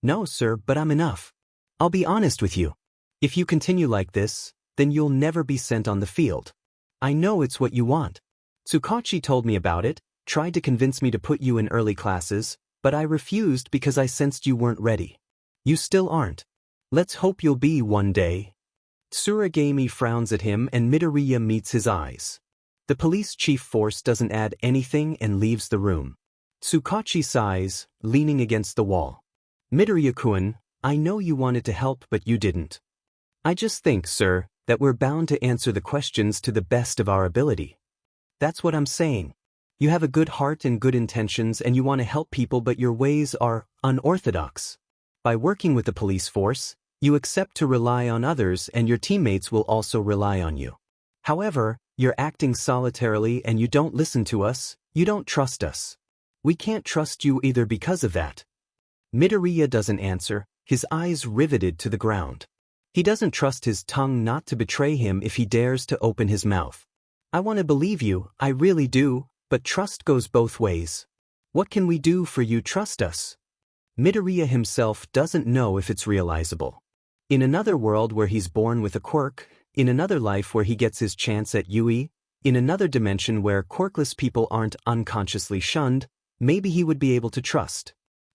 No, sir, but I'm enough. I'll be honest with you. If you continue like this, then you'll never be sent on the field. I know it's what you want. Tsukachi told me about it, tried to convince me to put you in early classes, but I refused because I sensed you weren't ready. You still aren't. Let's hope you'll be one day. Tsuragami frowns at him and Midoriya meets his eyes. The police chief force doesn't add anything and leaves the room. Tsukachi sighs, leaning against the wall. Midoriya-kun, I know you wanted to help but you didn't. I just think, sir, that we're bound to answer the questions to the best of our ability. That's what I'm saying. You have a good heart and good intentions and you want to help people, but your ways are unorthodox. By working with the police force, you accept to rely on others and your teammates will also rely on you. However, you're acting solitarily and you don't listen to us, you don't trust us. We can't trust you either because of that. Midoriya doesn't answer, his eyes riveted to the ground. He doesn't trust his tongue not to betray him if he dares to open his mouth. I want to believe you, I really do, but trust goes both ways. What can we do for you? Trust us. Midoriya himself doesn't know if it's realizable. In another world where he's born with a quirk, in another life where he gets his chance at Yui, in another dimension where quirkless people aren't unconsciously shunned, maybe he would be able to trust.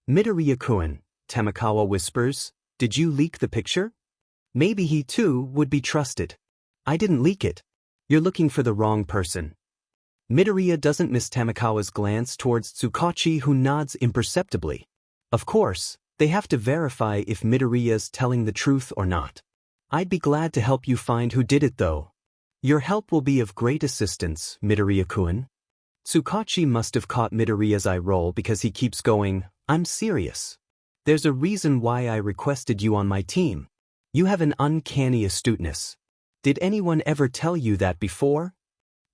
Midoriya-kun, Tamakawa whispers, did you leak the picture? Maybe he too would be trusted. I didn't leak it. You're looking for the wrong person. Midoriya doesn't miss Tamakawa's glance towards Tsukachi, who nods imperceptibly. Of course, they have to verify if Midoriya's telling the truth or not. I'd be glad to help you find who did it though. Your help will be of great assistance, Midoriya-kun. Tsukachi must have caught Midoriya's eye roll because he keeps going, I'm serious. There's a reason why I requested you on my team. You have an uncanny astuteness. Did anyone ever tell you that before?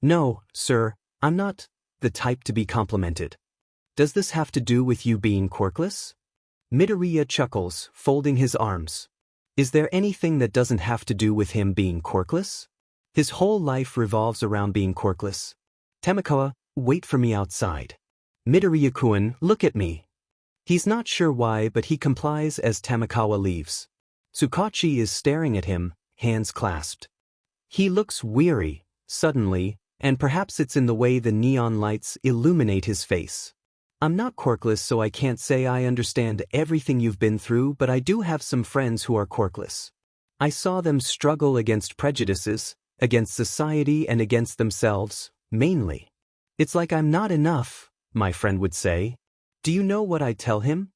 No, sir, I'm not the type to be complimented. Does this have to do with you being quirkless? Midoriya chuckles, folding his arms. Is there anything that doesn't have to do with him being quirkless? His whole life revolves around being quirkless. Tamakawa, wait for me outside. Midoriya-kun, look at me. He's not sure why, but he complies as Tamakawa leaves. Tsukachi is staring at him, hands clasped. He looks weary, suddenly, and perhaps it's in the way the neon lights illuminate his face. I'm not quirkless, so I can't say I understand everything you've been through, but I do have some friends who are quirkless. I saw them struggle against prejudices, against society and against themselves, mainly. It's like I'm not enough, my friend would say. Do you know what I tell him?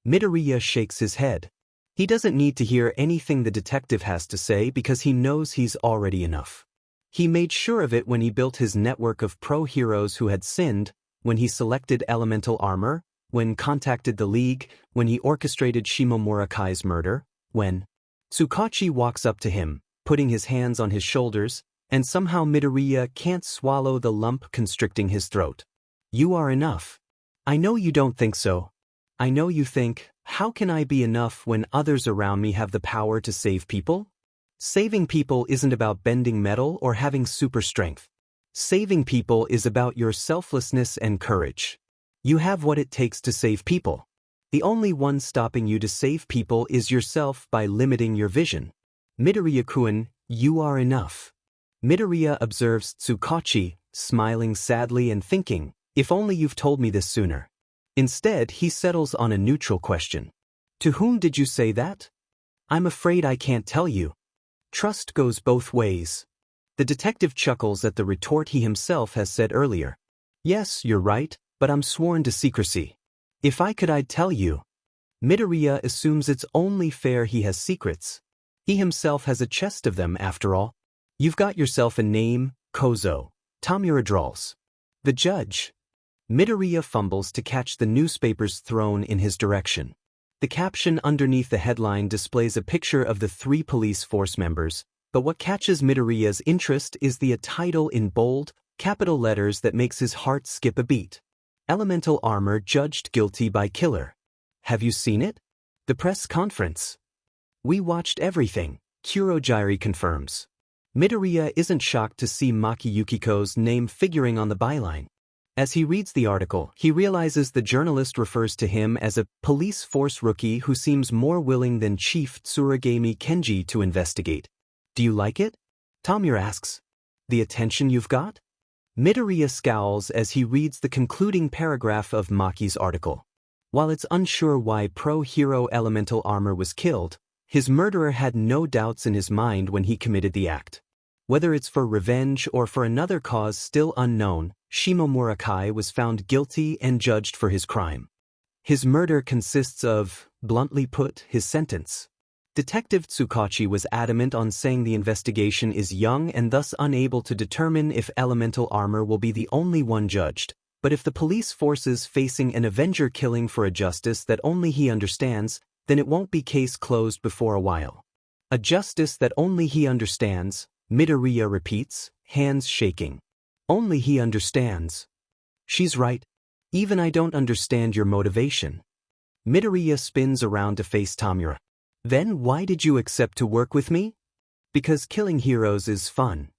Midoriya shakes his head. He doesn't need to hear anything the detective has to say because he knows he's already enough. He made sure of it when he built his network of pro-heroes who had sinned, when he selected elemental armor, when contacted the League, when he orchestrated Shimomura Kai's murder, when Tsukachi walks up to him, putting his hands on his shoulders, and somehow Midoriya can't swallow the lump constricting his throat. You are enough. I know you don't think so. I know you think, how can I be enough when others around me have the power to save people? Saving people isn't about bending metal or having super strength. Saving people is about your selflessness and courage. You have what it takes to save people. The only one stopping you to save people is yourself by limiting your vision. Midoriya-kun, you are enough. Midoriya observes Tsukachi, smiling sadly and thinking, if only you've told me this sooner. Instead, he settles on a neutral question. To whom did you say that? I'm afraid I can't tell you. Trust goes both ways. The detective chuckles at the retort he himself has said earlier. Yes, you're right, but I'm sworn to secrecy. If I could, I'd tell you. Midoriya assumes it's only fair he has secrets. He himself has a chest of them, after all. You've got yourself a name, Kozo. Tamura drawls. The judge. Midoriya fumbles to catch the newspapers thrown in his direction. The caption underneath the headline displays a picture of the 3 police force members, but what catches Midoriya's interest is the title in bold, capital letters that makes his heart skip a beat. Elemental armor judged guilty by killer. Have you seen it? The press conference. We watched everything, Kurogyari confirms. Midoriya isn't shocked to see Maki Yukiko's name figuring on the byline. As he reads the article, he realizes the journalist refers to him as a police force rookie who seems more willing than Chief Tsuragami Kenji to investigate. Do you like it? Tamura asks. The attention you've got? Midoriya scowls as he reads the concluding paragraph of Maki's article. While it's unsure why pro-hero elemental armor was killed, his murderer had no doubts in his mind when he committed the act. Whether it's for revenge or for another cause still unknown, Shimomura Kai was found guilty and judged for his crime. His murder consists of, bluntly put, his sentence. Detective Tsukachi was adamant on saying the investigation is young and thus unable to determine if elemental armor will be the only one judged, but if the police force is facing an avenger killing for a justice that only he understands, then it won't be case closed before a while. A justice that only he understands, Midoriya repeats, hands shaking. Only he understands. She's right. Even I don't understand your motivation. Midoriya spins around to face Tamura. Then why did you accept to work with me? Because killing heroes is fun.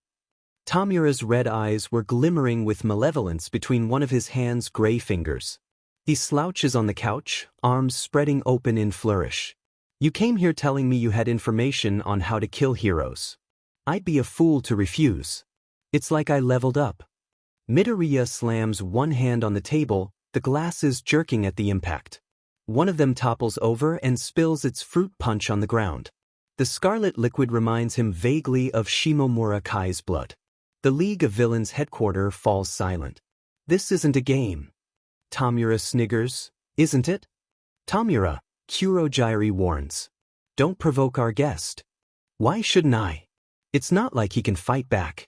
Tamura's red eyes were glimmering with malevolence between one of his hand's gray fingers. He slouches on the couch, arms spreading open in flourish. You came here telling me you had information on how to kill heroes. I'd be a fool to refuse. It's like I leveled up. Midoriya slams one hand on the table, the glasses jerking at the impact. One of them topples over and spills its fruit punch on the ground. The scarlet liquid reminds him vaguely of Shimomura Kai's blood. The League of Villains headquarters falls silent. This isn't a game. Tamura sniggers, isn't it? Tamura, Kurogyari warns. Don't provoke our guest. Why shouldn't I? It's not like he can fight back.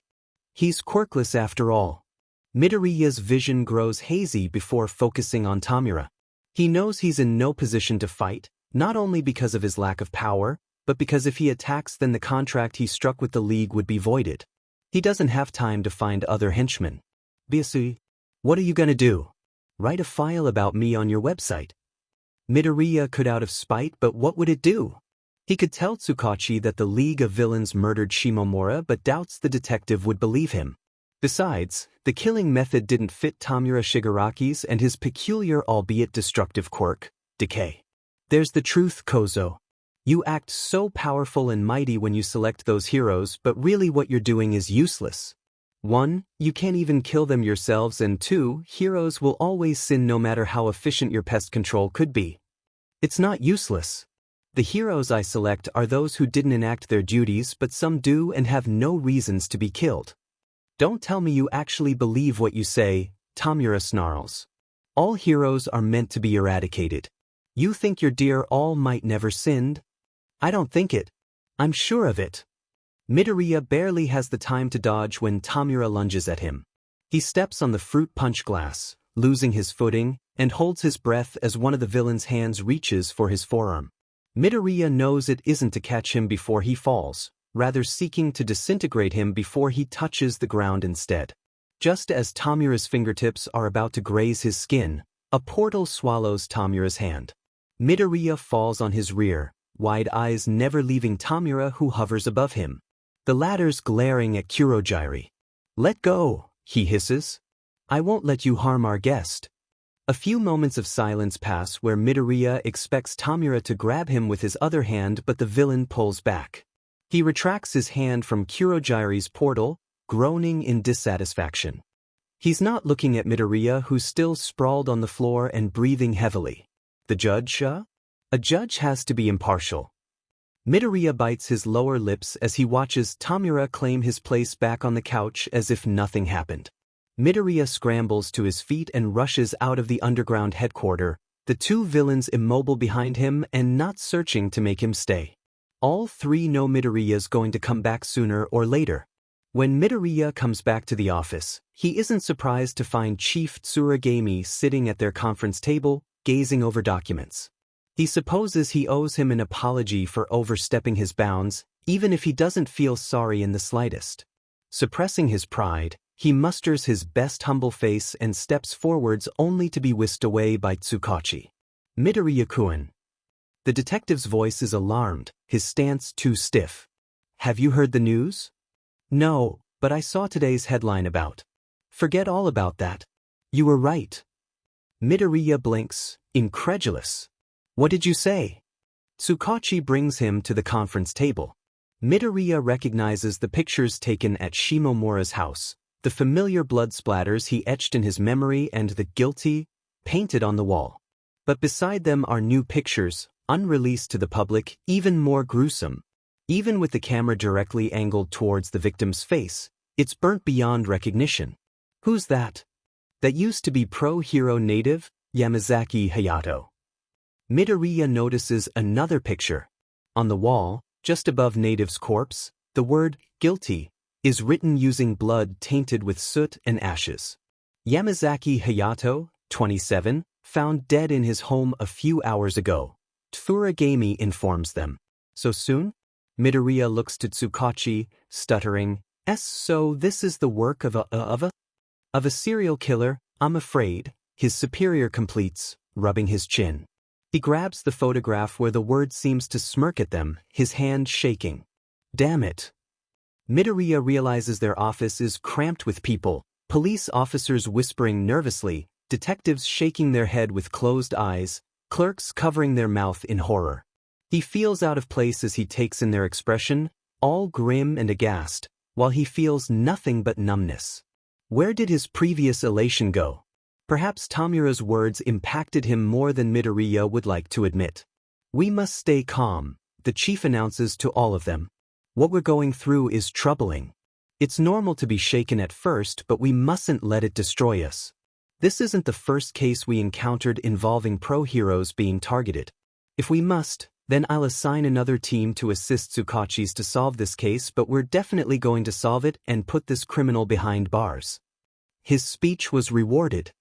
He's quirkless after all. Midoriya's vision grows hazy before focusing on Tamura. He knows he's in no position to fight, not only because of his lack of power, but because if he attacks then the contract he struck with the League would be voided. He doesn't have time to find other henchmen. Biasu, what are you gonna do? Write a file about me on your website. Midoriya could out of spite, but what would it do? He could tell Tsukachi that the League of Villains murdered Shimomura but doubts the detective would believe him. Besides, the killing method didn't fit Tamura Shigaraki's and his peculiar albeit destructive quirk, decay. There's the truth, Kozo. You act so powerful and mighty when you select those heroes, but really what you're doing is useless. 1. You can't even kill them yourselves, and 2. Heroes will always sin no matter how efficient your pest control could be. It's not useless. The heroes I select are those who didn't enact their duties, but some do and have no reasons to be killed. Don't tell me you actually believe what you say, Tamura snarls. All heroes are meant to be eradicated. You think your dear All Might never sinned? I don't think it. I'm sure of it. Midoriya barely has the time to dodge when Tamura lunges at him. He steps on the fruit punch glass, losing his footing, and holds his breath as one of the villain's hands reaches for his forearm. Midoriya knows it isn't to catch him before he falls, rather seeking to disintegrate him before he touches the ground instead. Just as Tamura's fingertips are about to graze his skin, a portal swallows Tamura's hand. Midoriya falls on his rear, wide eyes never leaving Tamura, who hovers above him. The latter's glaring at Kurogiri. "Let go," he hisses. "I won't let you harm our guest." A few moments of silence pass where Midoriya expects Tamura to grab him with his other hand, but the villain pulls back. He retracts his hand from Kurogiri's portal, groaning in dissatisfaction. He's not looking at Midoriya, who's still sprawled on the floor and breathing heavily. The judge, A judge has to be impartial. Midoriya bites his lower lips as he watches Tamura claim his place back on the couch as if nothing happened. Midoriya scrambles to his feet and rushes out of the underground headquarters, the two villains immobile behind him and not searching to make him stay. All three know Midoriya's going to come back sooner or later. When Midoriya comes back to the office, he isn't surprised to find Chief Tsuragami sitting at their conference table, gazing over documents. He supposes he owes him an apology for overstepping his bounds, even if he doesn't feel sorry in the slightest. Suppressing his pride, he musters his best humble face and steps forwards only to be whisked away by Tsukachi. Midoriya-kun. The detective's voice is alarmed, his stance too stiff. "Have you heard the news?" "No, but I saw today's headline about." "Forget all about that. You were right." Midoriya blinks, incredulous. "What did you say?" Tsukachi brings him to the conference table. Midoriya recognizes the pictures taken at Shimomura's house, the familiar blood splatters he etched in his memory and the guilty painted on the wall. But beside them are new pictures, unreleased to the public, even more gruesome. Even with the camera directly angled towards the victim's face, it's burnt beyond recognition. Who's that? That used to be pro-hero native, Yamazaki Hayato. Midoriya notices another picture. On the wall, just above Native's corpse, the word guilty is written using blood tainted with soot and ashes. Yamazaki Hayato, 27, found dead in his home a few hours ago. Tsuragami informs them. "So soon?" Midoriya looks to Tsukachi, stuttering, "So this is the work of a serial killer, I'm afraid," his superior completes, rubbing his chin. He grabs the photograph where the word seems to smirk at them, his hand shaking. "Damn it." Midoriya realizes their office is cramped with people, police officers whispering nervously, detectives shaking their head with closed eyes, clerks covering their mouth in horror. He feels out of place as he takes in their expression, all grim and aghast, while he feels nothing but numbness. Where did his previous elation go? Perhaps Tamura's words impacted him more than Midoriya would like to admit. "We must stay calm," the chief announces to all of them. "What we're going through is troubling. It's normal to be shaken at first, but we mustn't let it destroy us. This isn't the first case we encountered involving pro-heroes being targeted. If we must, then I'll assign another team to assist Tsukachi's to solve this case, but we're definitely going to solve it and put this criminal behind bars." His speech was rewarded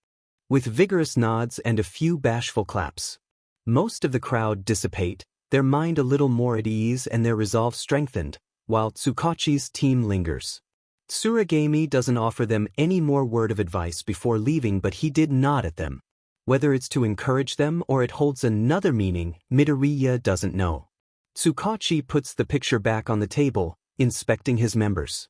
with vigorous nods and a few bashful claps. Most of the crowd dissipate, their mind a little more at ease and their resolve strengthened, while Tsukachi's team lingers. Tsuragami doesn't offer them any more word of advice before leaving, but he did nod at them. Whether it's to encourage them or it holds another meaning, Midoriya doesn't know. Tsukachi puts the picture back on the table, inspecting his members.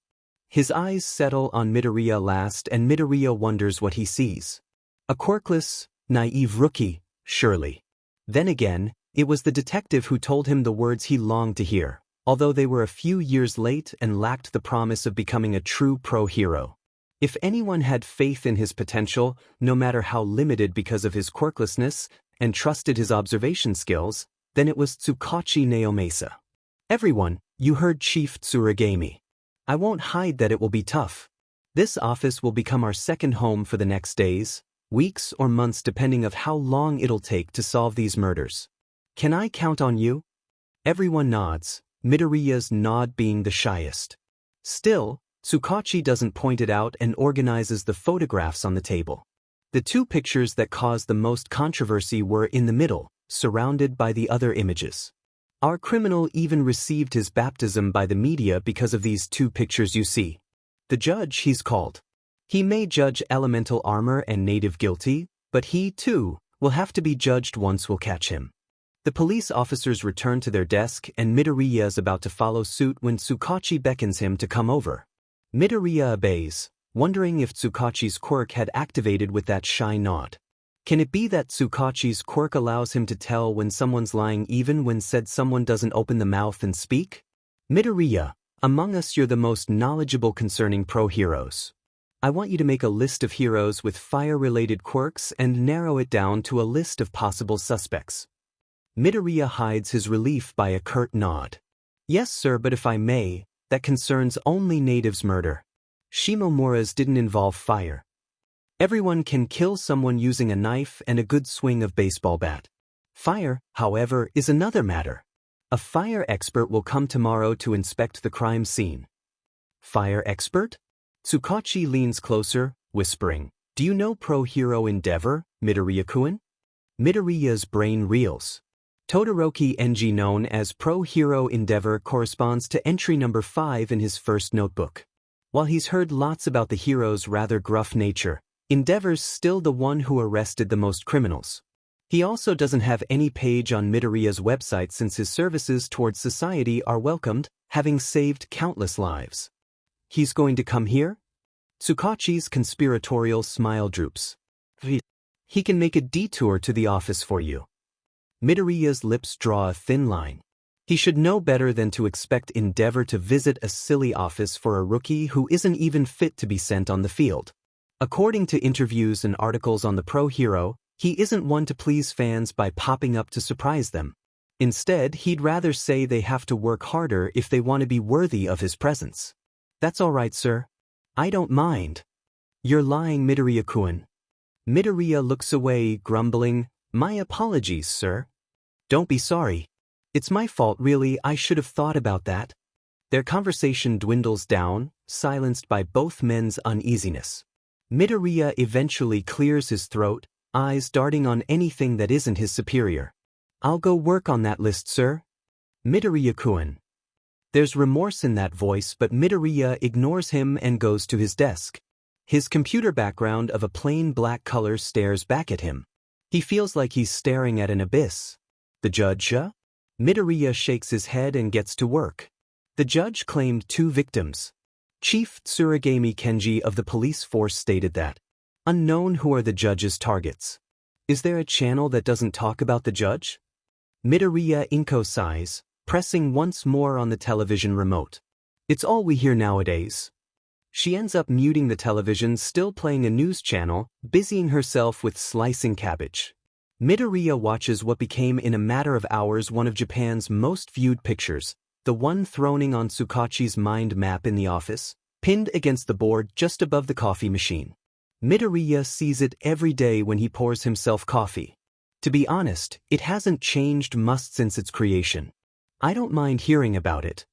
His eyes settle on Midoriya last, and Midoriya wonders what he sees. A quirkless, naive rookie, surely. Then again, it was the detective who told him the words he longed to hear, although they were a few years late and lacked the promise of becoming a true pro-hero. If anyone had faith in his potential, no matter how limited because of his quirklessness, and trusted his observation skills, then it was Tsukachi Naomasa. Everyone, you heard Chief Tsuragami. I won't hide that it will be tough. This office will become our second home for the next days, weeks or months depending of how long it'll take to solve these murders. Can I count on you? Everyone nods, Midoriya's nod being the shyest. Still, Tsukachi doesn't point it out and organizes the photographs on the table. The two pictures that caused the most controversy were in the middle, surrounded by the other images. Our criminal even received his baptism by the media because of these two pictures you see. The judge he's called. He may judge elemental armor and native guilty, but he, too, will have to be judged once we'll catch him. The police officers return to their desk and Midoriya is about to follow suit when Tsukachi beckons him to come over. Midoriya obeys, wondering if Tsukachi's quirk had activated with that shy nod. Can it be that Tsukachi's quirk allows him to tell when someone's lying even when said someone doesn't open the mouth and speak? Midoriya, among us you're the most knowledgeable concerning pro-heroes. I want you to make a list of heroes with fire-related quirks and narrow it down to a list of possible suspects. Midoriya hides his relief by a curt nod. Yes sir, but if I may, that concerns only natives' murder. Shimomura's didn't involve fire. Everyone can kill someone using a knife and a good swing of baseball bat. Fire, however, is another matter. A fire expert will come tomorrow to inspect the crime scene. Fire expert? Tsukachi leans closer, whispering, Do you know pro-hero Endeavor, Midoriya-kun? Midoriya's brain reels. Todoroki Enji, known as Pro-Hero Endeavor, corresponds to entry number 5 in his first notebook. While he's heard lots about the hero's rather gruff nature, Endeavor's still the one who arrested the most criminals. He also doesn't have any page on Midoriya's website since his services towards society are welcomed, having saved countless lives. He's going to come here? Tsukachi's conspiratorial smile droops. He can make a detour to the office for you. Midoriya's lips draw a thin line. He should know better than to expect Endeavor to visit a silly office for a rookie who isn't even fit to be sent on the field. According to interviews and articles on the pro-hero, he isn't one to please fans by popping up to surprise them. Instead, he'd rather say they have to work harder if they want to be worthy of his presence. That's all right, sir. I don't mind. You're lying, Midoriya-kun. Midoriya looks away, grumbling, My apologies, sir. Don't be sorry. It's my fault, really. I should have thought about that. Their conversation dwindles down, silenced by both men's uneasiness. Midoriya eventually clears his throat, eyes darting on anything that isn't his superior. I'll go work on that list, sir. Midoriya-kun. There's remorse in that voice, but Midoriya ignores him and goes to his desk. His computer background of a plain black color stares back at him. He feels like he's staring at an abyss. The judge? Midoriya shakes his head and gets to work. The judge claimed 2 victims. Chief Tsuragami Kenji of the police force stated that. Unknown who are the judge's targets. Is there a channel that doesn't talk about the judge? Midoriya Inko sighs, pressing once more on the television remote. It's all we hear nowadays. She ends up muting the television, still playing a news channel, busying herself with slicing cabbage. Midoriya watches what became in a matter of hours one of Japan's most viewed pictures, the one throning on Tsukachi's mind map in the office, pinned against the board just above the coffee machine. Midoriya sees it every day when he pours himself coffee. To be honest, it hasn't changed much since its creation. I don't mind hearing about it.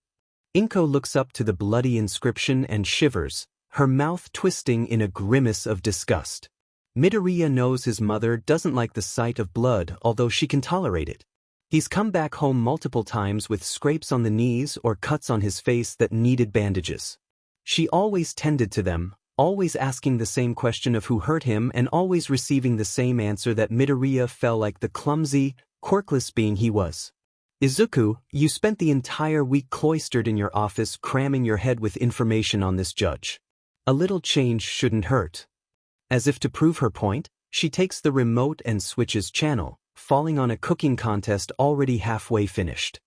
Inko looks up to the bloody inscription and shivers, her mouth twisting in a grimace of disgust. Midoriya knows his mother doesn't like the sight of blood, although she can tolerate it. He's come back home multiple times with scrapes on the knees or cuts on his face that needed bandages. She always tended to them, always asking the same question of who hurt him and always receiving the same answer that Midoriya felt like the clumsy, quirkless being he was. Izuku, you spent the entire week cloistered in your office cramming your head with information on this judge. A little change shouldn't hurt. As if to prove her point, she takes the remote and switches channel, falling on a cooking contest already halfway finished.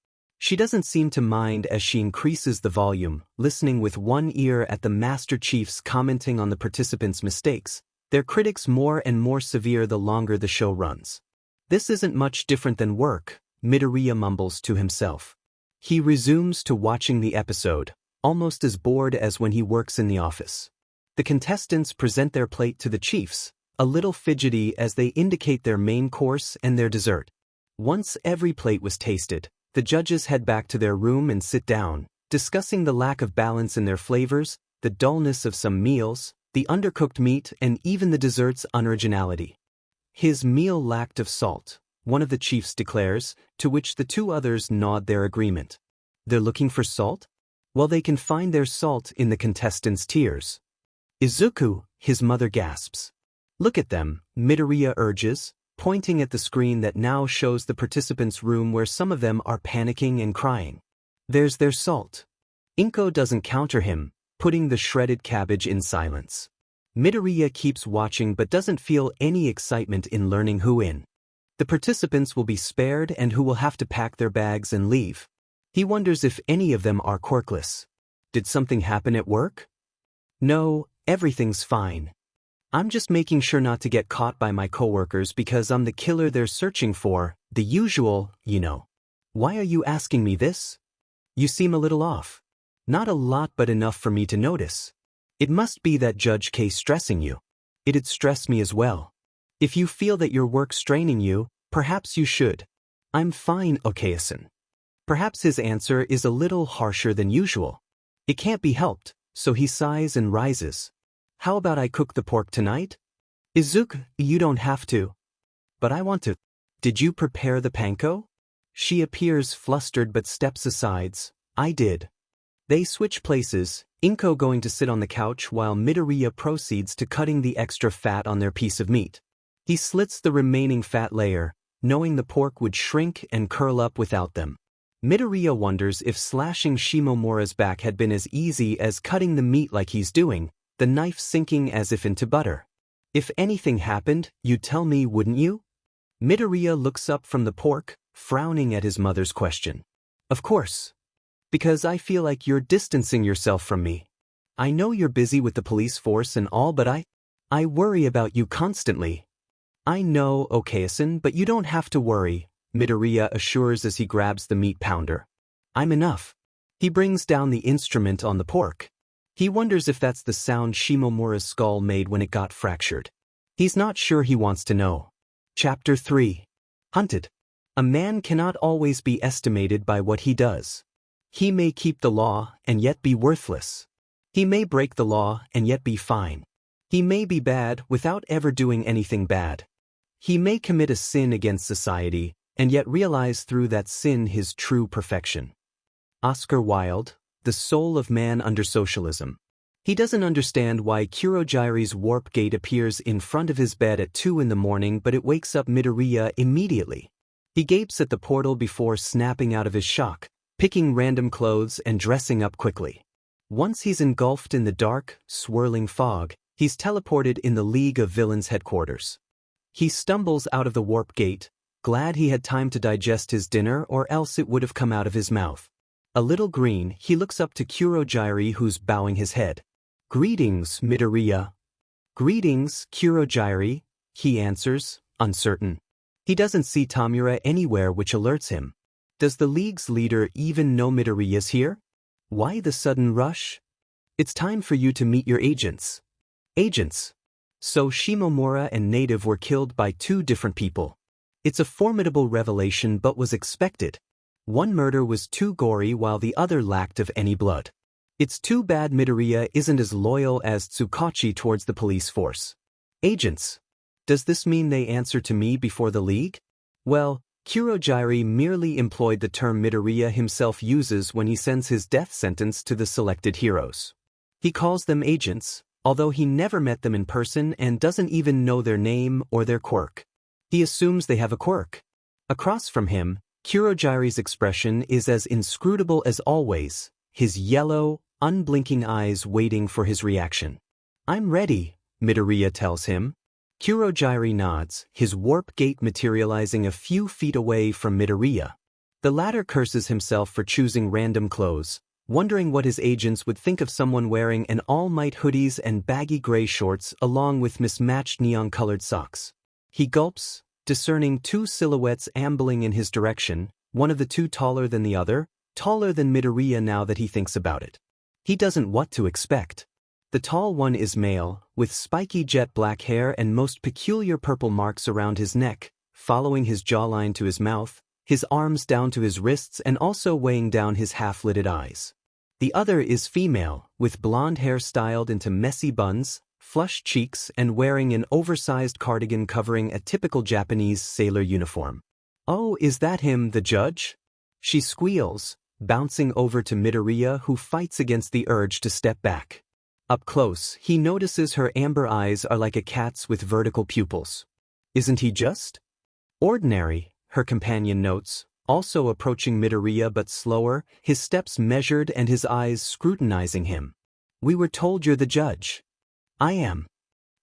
She doesn't seem to mind as she increases the volume, listening with one ear at the Master Chiefs commenting on the participants' mistakes, their critics more and more severe the longer the show runs. This isn't much different than work, Midoriya mumbles to himself. He resumes to watching the episode, almost as bored as when he works in the office. The contestants present their plate to the chiefs, a little fidgety as they indicate their main course and their dessert. Once every plate was tasted, the judges head back to their room and sit down, discussing the lack of balance in their flavors, the dullness of some meals, the undercooked meat, and even the dessert's unoriginality. His meal lacked of salt, one of the chiefs declares, to which the two others nod their agreement. They're looking for salt? Well, they can find their salt in the contestants' tears. Izuku, his mother gasps. Look at them, Midoriya urges, pointing at the screen that now shows the participants' room where some of them are panicking and crying. There's their salt. Inko doesn't counter him, putting the shredded cabbage in silence. Midoriya keeps watching but doesn't feel any excitement in learning who in. The participants will be spared and who will have to pack their bags and leave. He wonders if any of them are quirkless. Did something happen at work? No, everything's fine. I'm just making sure not to get caught by my coworkers because I'm the killer they're searching for, the usual, you know. Why are you asking me this? You seem a little off. Not a lot but enough for me to notice. It must be that Judge K stressing you. It'd stress me as well. If you feel that your work's straining you, perhaps you should. I'm fine, Okayasan. Perhaps his answer is a little harsher than usual. It can't be helped, so he sighs and rises. How about I cook the pork tonight? Izuku, you don't have to. But I want to. Did you prepare the panko? She appears flustered but steps aside. I did. They switch places, Inko going to sit on the couch while Midoriya proceeds to cutting the extra fat on their piece of meat. He slits the remaining fat layer, knowing the pork would shrink and curl up without them. Midoriya wonders if slashing Shimomura's back had been as easy as cutting the meat like he's doing, the knife sinking as if into butter. If anything happened, you'd tell me, wouldn't you? Midoriya looks up from the pork, frowning at his mother's question. Of course. Because I feel like you're distancing yourself from me. I know you're busy with the police force and all, but I worry about you constantly. I know, Okayasan, but you don't have to worry, Midoriya assures as he grabs the meat pounder. I'm enough. He brings down the instrument on the pork. He wonders if that's the sound Shimomura's skull made when it got fractured. He's not sure he wants to know. Chapter 3. Hunted. A man cannot always be estimated by what he does. He may keep the law and yet be worthless. He may break the law and yet be fine. He may be bad without ever doing anything bad. He may commit a sin against society and yet realize through that sin his true perfection. Oscar Wilde, The Soul of Man Under Socialism. He doesn't understand why Kurogiri's warp gate appears in front of his bed at 2 a.m, but it wakes up Midoriya immediately. He gapes at the portal before snapping out of his shock, picking random clothes and dressing up quickly. Once he's engulfed in the dark, swirling fog, he's teleported in the League of Villains headquarters. He stumbles out of the warp gate, glad he had time to digest his dinner or else it would have come out of his mouth. A little green, he looks up to Kurogiri who's bowing his head. Greetings, Midoriya. Greetings, Kurogiri, he answers, uncertain. He doesn't see Tamura anywhere, which alerts him. Does the League's leader even know Midoriya's here? Why the sudden rush? It's time for you to meet your agents. Agents. So Shimomura and Native were killed by 2 different people. It's a formidable revelation but was expected. One murder was too gory while the other lacked of any blood. It's too bad Midoriya isn't as loyal as Tsukachi towards the police force. Agents. Does this mean they answer to me before the League? Well, Kurogiri merely employed the term Midoriya himself uses when he sends his death sentence to the selected heroes. He calls them agents, although he never met them in person and doesn't even know their name or their quirk. He assumes they have a quirk. Across from him, Kurogiri's expression is as inscrutable as always, his yellow, unblinking eyes waiting for his reaction. I'm ready, Midoriya tells him. Kurogiri nods, his warp gate materializing a few feet away from Midoriya. The latter curses himself for choosing random clothes, wondering what his agents would think of someone wearing an all-might hoodies and baggy gray shorts along with mismatched neon-colored socks. He gulps, discerning two silhouettes ambling in his direction, one of the two taller than the other, taller than Midoriya now that he thinks about it. He doesn't what to expect. The tall one is male, with spiky jet black hair and most peculiar purple marks around his neck, following his jawline to his mouth, his arms down to his wrists and also weighing down his half-lidded eyes. The other is female, with blonde hair styled into messy buns, flushed cheeks and wearing an oversized cardigan covering a typical Japanese sailor uniform. "Oh, is that him, the judge?" She squeals, bouncing over to Midoriya who fights against the urge to step back. Up close, he notices her amber eyes are like a cat's with vertical pupils. "Isn't he just ordinary?" her companion notes, also approaching Midoriya but slower, his steps measured and his eyes scrutinizing him. "We were told you're the judge." "I am."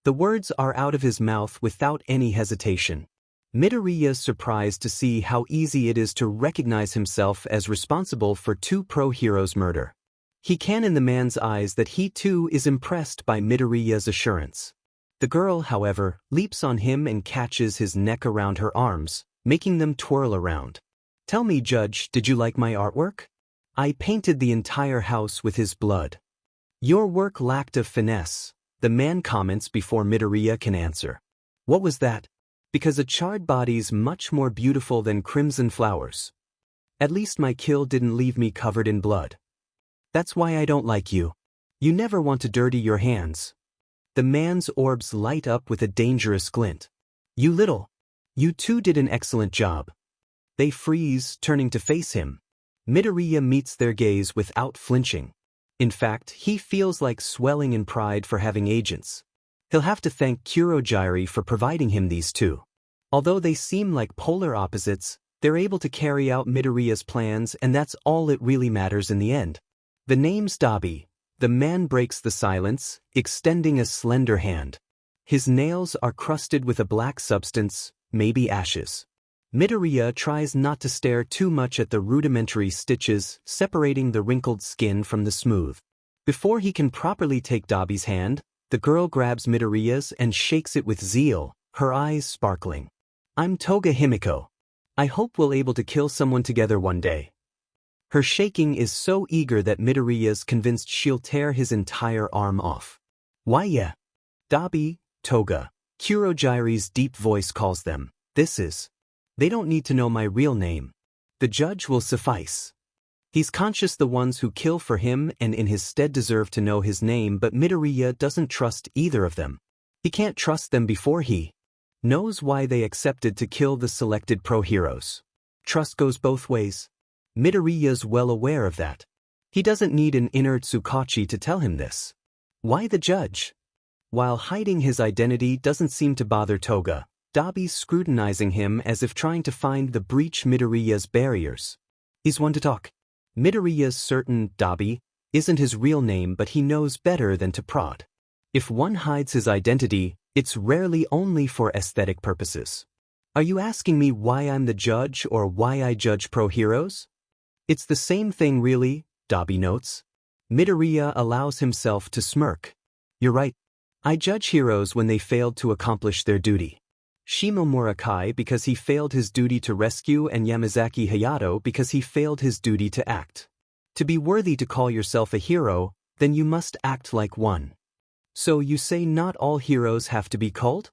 The words are out of his mouth without any hesitation. Midoriya's surprised to see how easy it is to recognize himself as responsible for two pro-heroes' murder. He can in the man's eyes that he too is impressed by Midoriya's assurance. The girl, however, leaps on him and catches his neck around her arms, making them twirl around. "Tell me, Judge, did you like my artwork? I painted the entire house with his blood." "Your work lacked of finesse," the man comments before Midoriya can answer. "What was that?" "Because a charred body's much more beautiful than crimson flowers. At least my kill didn't leave me covered in blood. That's why I don't like you. You never want to dirty your hands." The man's orbs light up with a dangerous glint. You two did an excellent job." They freeze, turning to face him. Midoriya meets their gaze without flinching. In fact, he feels like swelling in pride for having agents. He'll have to thank Kurogyari for providing him these two. Although they seem like polar opposites, they're able to carry out Midoriya's plans and that's all it really matters in the end. "The name's Dabi." The man breaks the silence, extending a slender hand. His nails are crusted with a black substance, maybe ashes. Midoriya tries not to stare too much at the rudimentary stitches separating the wrinkled skin from the smooth. Before he can properly take Dabi's hand, the girl grabs Midoriya's and shakes it with zeal, her eyes sparkling. "I'm Toga Himiko. I hope we'll able to kill someone together one day." Her shaking is so eager that Midoriya's convinced she'll tear his entire arm off. "Why yeah. Dabi, Toga," Kurogyari's deep voice calls them. They don't need to know my real name. The judge will suffice." He's conscious the ones who kill for him and in his stead deserve to know his name, but Midoriya doesn't trust either of them. He can't trust them before he knows why they accepted to kill the selected pro-heroes. Trust goes both ways. Midoriya's well aware of that. He doesn't need an inner Tsukachi to tell him this. Why the judge? While hiding his identity doesn't seem to bother Toga, Dabi's scrutinizing him as if trying to find the breach Midoriya's barriers. He's one to talk. Midoriya's certain Dabi isn't his real name, but he knows better than to prod. If one hides his identity, it's rarely only for aesthetic purposes. "Are you asking me why I'm the judge or why I judge pro-heroes?" "It's the same thing really," Dabi notes. Midoriya allows himself to smirk. "You're right. I judge heroes when they failed to accomplish their duty. Shimo Murakai because he failed his duty to rescue and Yamazaki Hayato because he failed his duty to act. To be worthy to call yourself a hero, then you must act like one." "So you say not all heroes have to be cult?"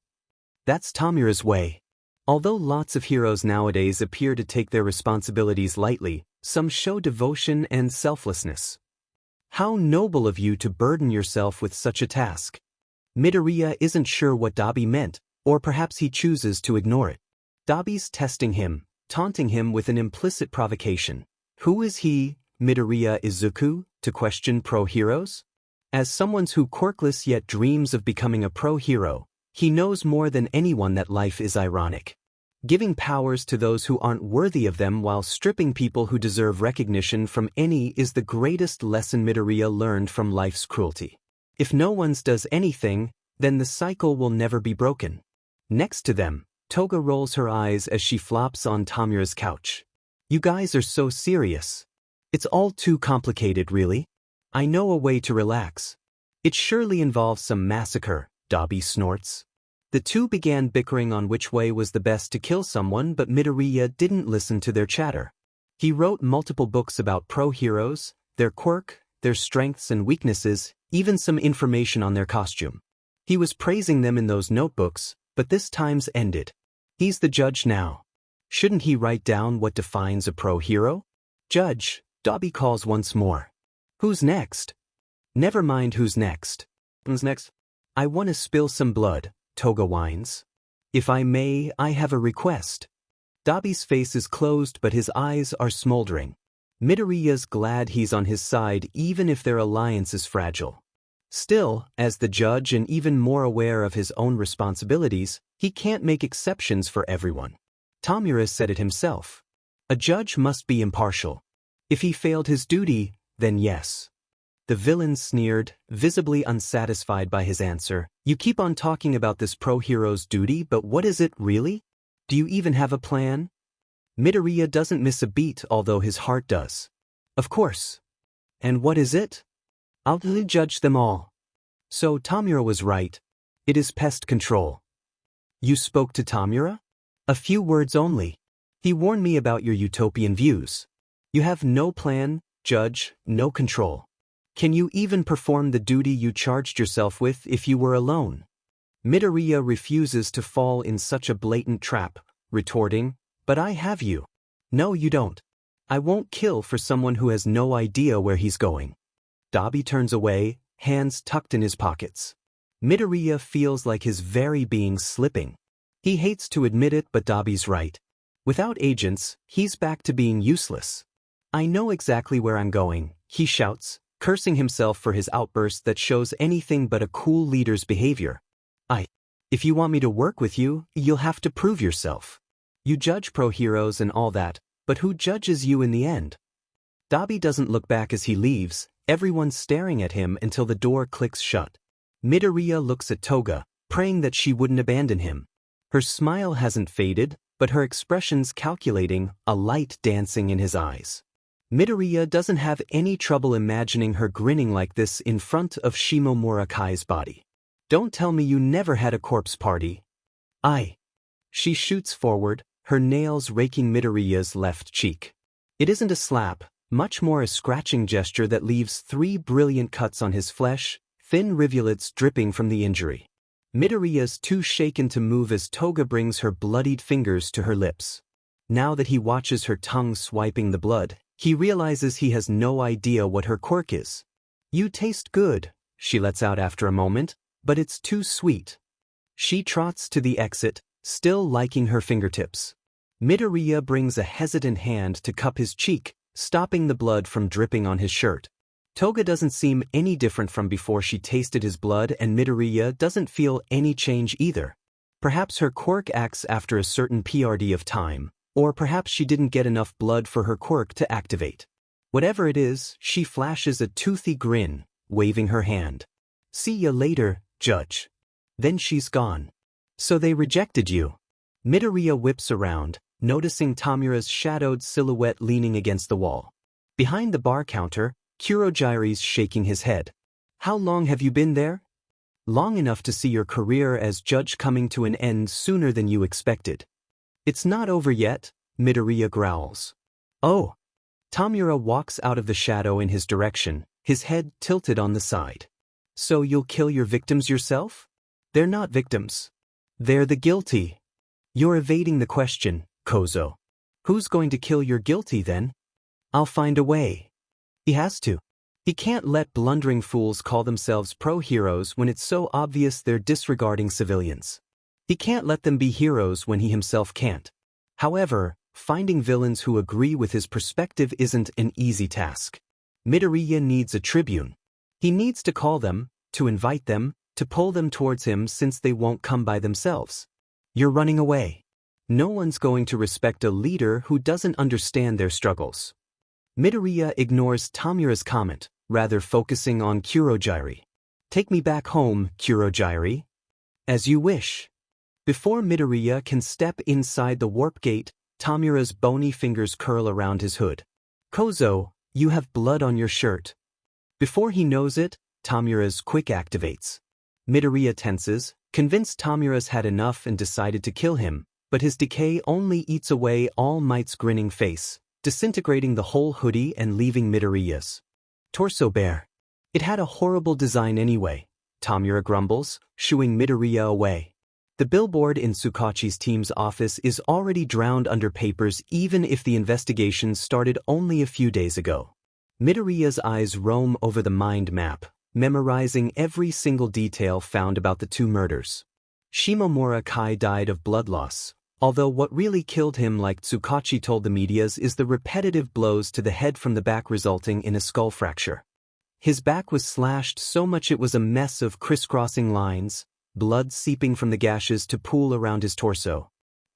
"That's Tamura's way." Although lots of heroes nowadays appear to take their responsibilities lightly, some show devotion and selflessness. How noble of you to burden yourself with such a task. Midoriya isn't sure what Dabi meant, or perhaps he chooses to ignore it. Dabi's testing him, taunting him with an implicit provocation. Who is he, Midoriya Izuku, to question pro-heroes? As someone who quirkless yet dreams of becoming a pro-hero, he knows more than anyone that life is ironic. Giving powers to those who aren't worthy of them while stripping people who deserve recognition from any is the greatest lesson Midoriya learned from life's cruelty. If no one does anything, then the cycle will never be broken. Next to them, Toga rolls her eyes as she flops on Tamura's couch. You guys are so serious. It's all too complicated, really. I know a way to relax. It surely involves some massacre, Dobby snorts. The two began bickering on which way was the best to kill someone, but Midoriya didn't listen to their chatter. He wrote multiple books about pro-heroes, their quirk, their strengths and weaknesses, even some information on their costume. He was praising them in those notebooks, but this time's ended. He's the judge now. Shouldn't he write down what defines a pro-hero? Judge, Dobby calls once more. Who's next? Never mind who's next. Who's next? I want to spill some blood, Toga whines. If I may, I have a request. Dobby's face is closed but his eyes are smoldering. Midoriya's glad he's on his side even if their alliance is fragile. Still, as the judge and even more aware of his own responsibilities, he can't make exceptions for everyone. Tamura said it himself. A judge must be impartial. If he failed his duty, then yes. The villain sneered, visibly unsatisfied by his answer. You keep on talking about this pro-hero's duty, but what is it really? Do you even have a plan? Midoriya doesn't miss a beat, although his heart does. Of course. And what is it? I'll judge them all. So Tamura was right. It is pest control. You spoke to Tamura? A few words only. He warned me about your utopian views. You have no plan, judge, no control. Can you even perform the duty you charged yourself with if you were alone? Midoriya refuses to fall in such a blatant trap, retorting, but I have you. No, you don't. I won't kill for someone who has no idea where he's going. Dobby turns away, hands tucked in his pockets. Midoriya feels like his very being slipping. He hates to admit it, but Dobby's right. Without agents, he's back to being useless. I know exactly where I'm going, he shouts, cursing himself for his outburst that shows anything but a cool leader's behavior. If you want me to work with you, you'll have to prove yourself. You judge pro-heroes and all that, but who judges you in the end? Dobby doesn't look back as he leaves, everyone's staring at him until the door clicks shut. Midoriya looks at Toga, praying that she wouldn't abandon him. Her smile hasn't faded, but her expression's calculating, a light dancing in his eyes. Midoriya doesn't have any trouble imagining her grinning like this in front of Shimomura Kai's body. Don't tell me you never had a corpse party. She shoots forward, her nails raking Midoriya's left cheek. It isn't a slap, much more a scratching gesture that leaves 3 brilliant cuts on his flesh, thin rivulets dripping from the injury. Midoriya's too shaken to move as Toga brings her bloodied fingers to her lips. Now that he watches her tongue swiping the blood, he realizes he has no idea what her quirk is. You taste good, she lets out after a moment, but it's too sweet. She trots to the exit, still liking her fingertips. Midoriya brings a hesitant hand to cup his cheek, stopping the blood from dripping on his shirt. Toga doesn't seem any different from before she tasted his blood, and Midoriya doesn't feel any change either. Perhaps her quirk acts after a certain PRD of time, or perhaps she didn't get enough blood for her quirk to activate. Whatever it is, she flashes a toothy grin, waving her hand. See ya later, Judge. Then she's gone. So they rejected you. Midoriya whips around, noticing Tamura's shadowed silhouette leaning against the wall. Behind the bar counter, Kurojire's shaking his head. How long have you been there? Long enough to see your career as judge coming to an end sooner than you expected. It's not over yet, Midoriya growls. Oh. Tamura walks out of the shadow in his direction, his head tilted on the side. So you'll kill your victims yourself? They're not victims. They're the guilty. You're evading the question, Kozo. Who's going to kill your guilty then? I'll find a way. He has to. He can't let blundering fools call themselves pro-heroes when it's so obvious they're disregarding civilians. He can't let them be heroes when he himself can't. However, finding villains who agree with his perspective isn't an easy task. Midoriya needs a tribune. He needs to call them, to invite them, to pull them towards him since they won't come by themselves. You're running away. No one's going to respect a leader who doesn't understand their struggles. Midoriya ignores Tamura's comment, rather focusing on Kurojire. Take me back home, Kurojire. As you wish. Before Midoriya can step inside the warp gate, Tamura's bony fingers curl around his hood. Kozo, you have blood on your shirt. Before he knows it, Tamura's quick activates. Midoriya tenses, convinced Tamura's had enough and decided to kill him, but his decay only eats away All Might's grinning face, disintegrating the whole hoodie and leaving Midoriya's torso bare. It had a horrible design anyway, Tamura grumbles, shooing Midoriya away. The billboard in Tsukachi's team's office is already drowned under papers even if the investigation started only a few days ago. Midoriya's eyes roam over the mind map, memorizing every single detail found about the two murders. Shimomura Kai died of blood loss, although what really killed him, like Tsukachi told the medias, is the repetitive blows to the head from the back resulting in a skull fracture. His back was slashed so much it was a mess of crisscrossing lines, blood seeping from the gashes to pool around his torso.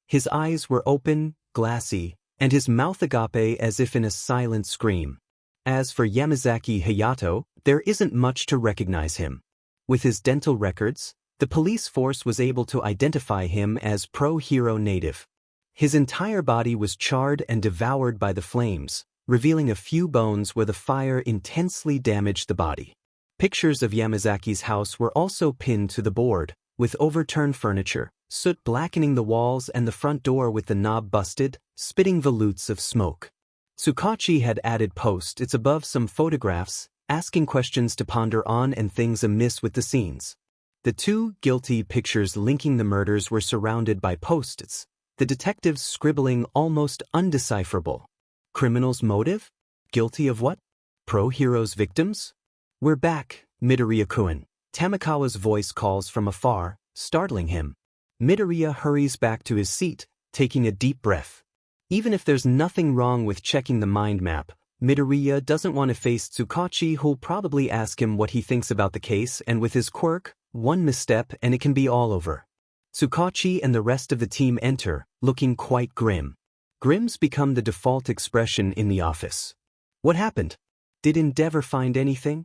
His eyes were open, glassy, and his mouth agape as if in a silent scream. As for Yamazaki Hayato, there isn't much to recognize him. With his dental records, the police force was able to identify him as pro-hero native. His entire body was charred and devoured by the flames, revealing a few bones where the fire intensely damaged the body. Pictures of Yamazaki's house were also pinned to the board, with overturned furniture, soot blackening the walls and the front door with the knob busted, spitting volutes of smoke. Tsukachi had added post-its above some photographs, asking questions to ponder on and things amiss with the scenes. The two guilty pictures linking the murders were surrounded by post-its, the detectives scribbling almost undecipherable. Criminal's motive? Guilty of what? Pro-hero's victims? We're back, Midoriya-kun. Tamikawa's voice calls from afar, startling him. Midoriya hurries back to his seat, taking a deep breath. Even if there's nothing wrong with checking the mind map, Midoriya doesn't want to face Tsukachi, who'll probably ask him what he thinks about the case, and with his quirk, one misstep and it can be all over. Tsukachi and the rest of the team enter, looking quite grim. Grim's become the default expression in the office. What happened? Did Endeavor find anything?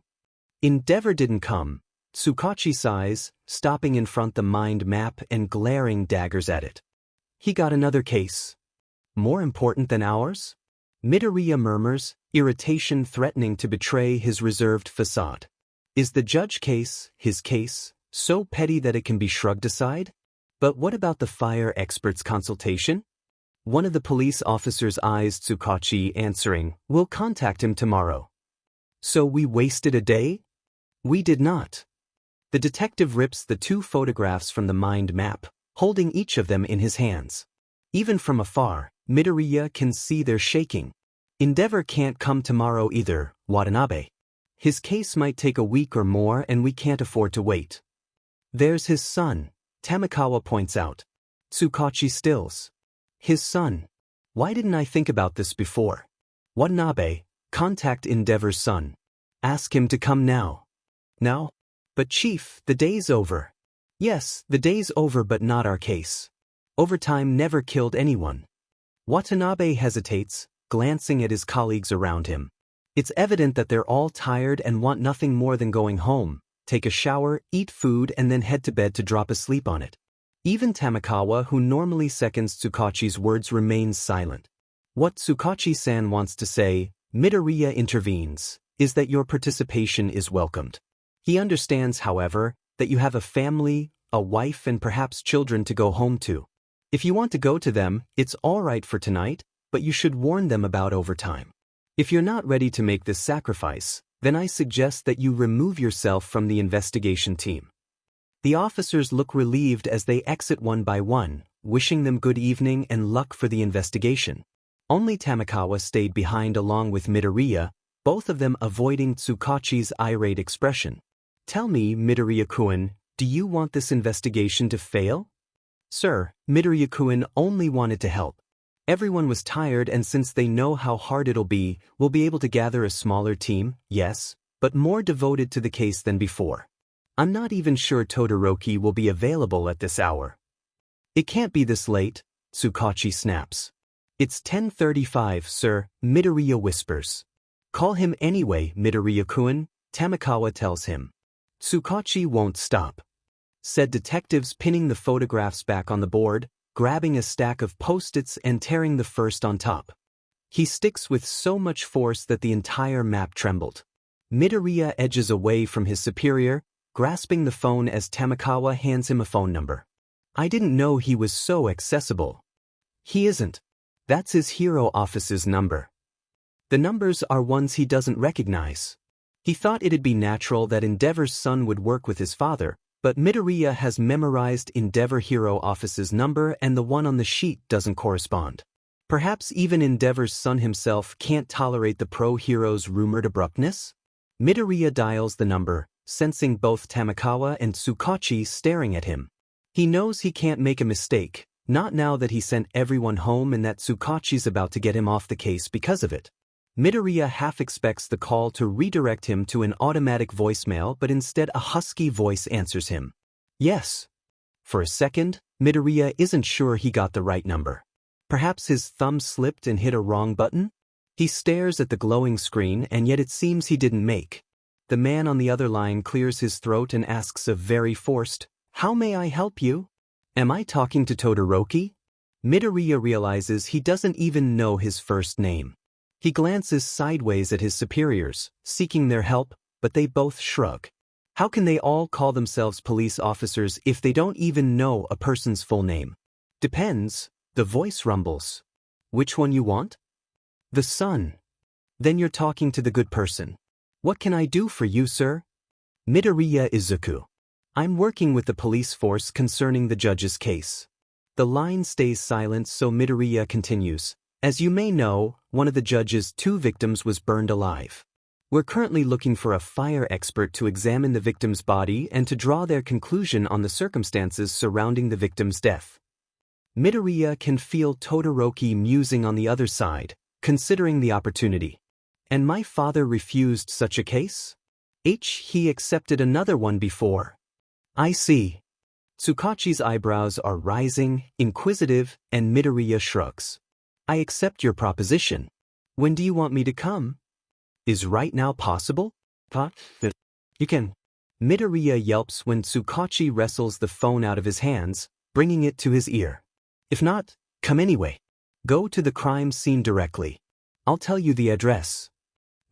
Endeavor didn't come. Tsukachi sighs, stopping in front the mind map and glaring daggers at it. He got another case. More important than ours? Midoriya murmurs, irritation threatening to betray his reserved facade. Is the judge case, his case, so petty that it can be shrugged aside? But what about the fire expert's consultation? One of the police officers eyes Tsukachi, answering, "We'll contact him tomorrow." So we wasted a day? We did not. The detective rips the two photographs from the mind map, holding each of them in his hands. Even from afar, Midoriya can see they're shaking. Endeavor can't come tomorrow either, Watanabe. His case might take a week or more and we can't afford to wait. There's his son, Tamikawa points out. Tsukachi stills. His son. Why didn't I think about this before? Watanabe, contact Endeavor's son. Ask him to come now. Now? But Chief, the day's over. Yes, the day's over, but not our case. Overtime never killed anyone. Watanabe hesitates, glancing at his colleagues around him. It's evident that they're all tired and want nothing more than going home, take a shower, eat food, and then head to bed to drop asleep on it. Even Tamikawa, who normally seconds Tsukachi's words, remains silent. What Tsukachi-san wants to say, Midoriya intervenes, is that your participation is welcomed. He understands, however, that you have a family, a wife, and perhaps children to go home to. If you want to go to them, it's all right for tonight, but you should warn them about overtime. If you're not ready to make this sacrifice, then I suggest that you remove yourself from the investigation team. The officers look relieved as they exit one by one, wishing them good evening and luck for the investigation. Only Tamikawa stayed behind along with Midoriya, both of them avoiding Tsukachi's irate expression. Tell me, Midoriya-kun, do you want this investigation to fail? Sir, Midoriya-kun only wanted to help. Everyone was tired, and since they know how hard it'll be, we'll be able to gather a smaller team, yes, but more devoted to the case than before. I'm not even sure Todoroki will be available at this hour. It can't be this late, Tsukachi snaps. It's 10:35, sir, Midoriya whispers. Call him anyway, Midoriya-kun, Tamikawa tells him. Tsukachi won't stop. Said detectives pinning the photographs back on the board, grabbing a stack of post-its and tearing the first on top. He sticks with so much force that the entire map trembled. Midoriya edges away from his superior, grasping the phone as Tamakawa hands him a phone number. I didn't know he was so accessible. He isn't. That's his hero office's number. The numbers are ones he doesn't recognize. He thought it'd be natural that Endeavor's son would work with his father, but Midoriya has memorized Endeavor Hero Office's number and the one on the sheet doesn't correspond. Perhaps even Endeavor's son himself can't tolerate the pro-hero's rumored abruptness? Midoriya dials the number, sensing both Tamakawa and Tsukachi staring at him. He knows he can't make a mistake, not now that he sent everyone home and that Tsukachi's about to get him off the case because of it. Midoriya half expects the call to redirect him to an automatic voicemail, but instead a husky voice answers him. Yes. For a second, Midoriya isn't sure he got the right number. Perhaps his thumb slipped and hit a wrong button? He stares at the glowing screen and yet it seems he didn't make. The man on the other line clears his throat and asks a very forced, "How may I help you? Am I talking to Todoroki?" Midoriya realizes he doesn't even know his first name. He glances sideways at his superiors, seeking their help, but they both shrug. How can they all call themselves police officers if they don't even know a person's full name? Depends, the voice rumbles. Which one you want? The son. Then you're talking to the good person. What can I do for you, sir? Midoriya Izuku. I'm working with the police force concerning the judge's case. The line stays silent so Midoriya continues. As you may know, one of the judge's 2 victims was burned alive. We're currently looking for a fire expert to examine the victim's body and to draw their conclusion on the circumstances surrounding the victim's death. Midoriya can feel Todoroki musing on the other side, considering the opportunity. And my father refused such a case? He accepted another one before. I see. Tsukachi's eyebrows are rising, inquisitive, and Midoriya shrugs. I accept your proposition. When do you want me to come? Is right now possible? You can. Midoriya yelps when Tsukachi wrestles the phone out of his hands, bringing it to his ear. If not, come anyway. Go to the crime scene directly. I'll tell you the address.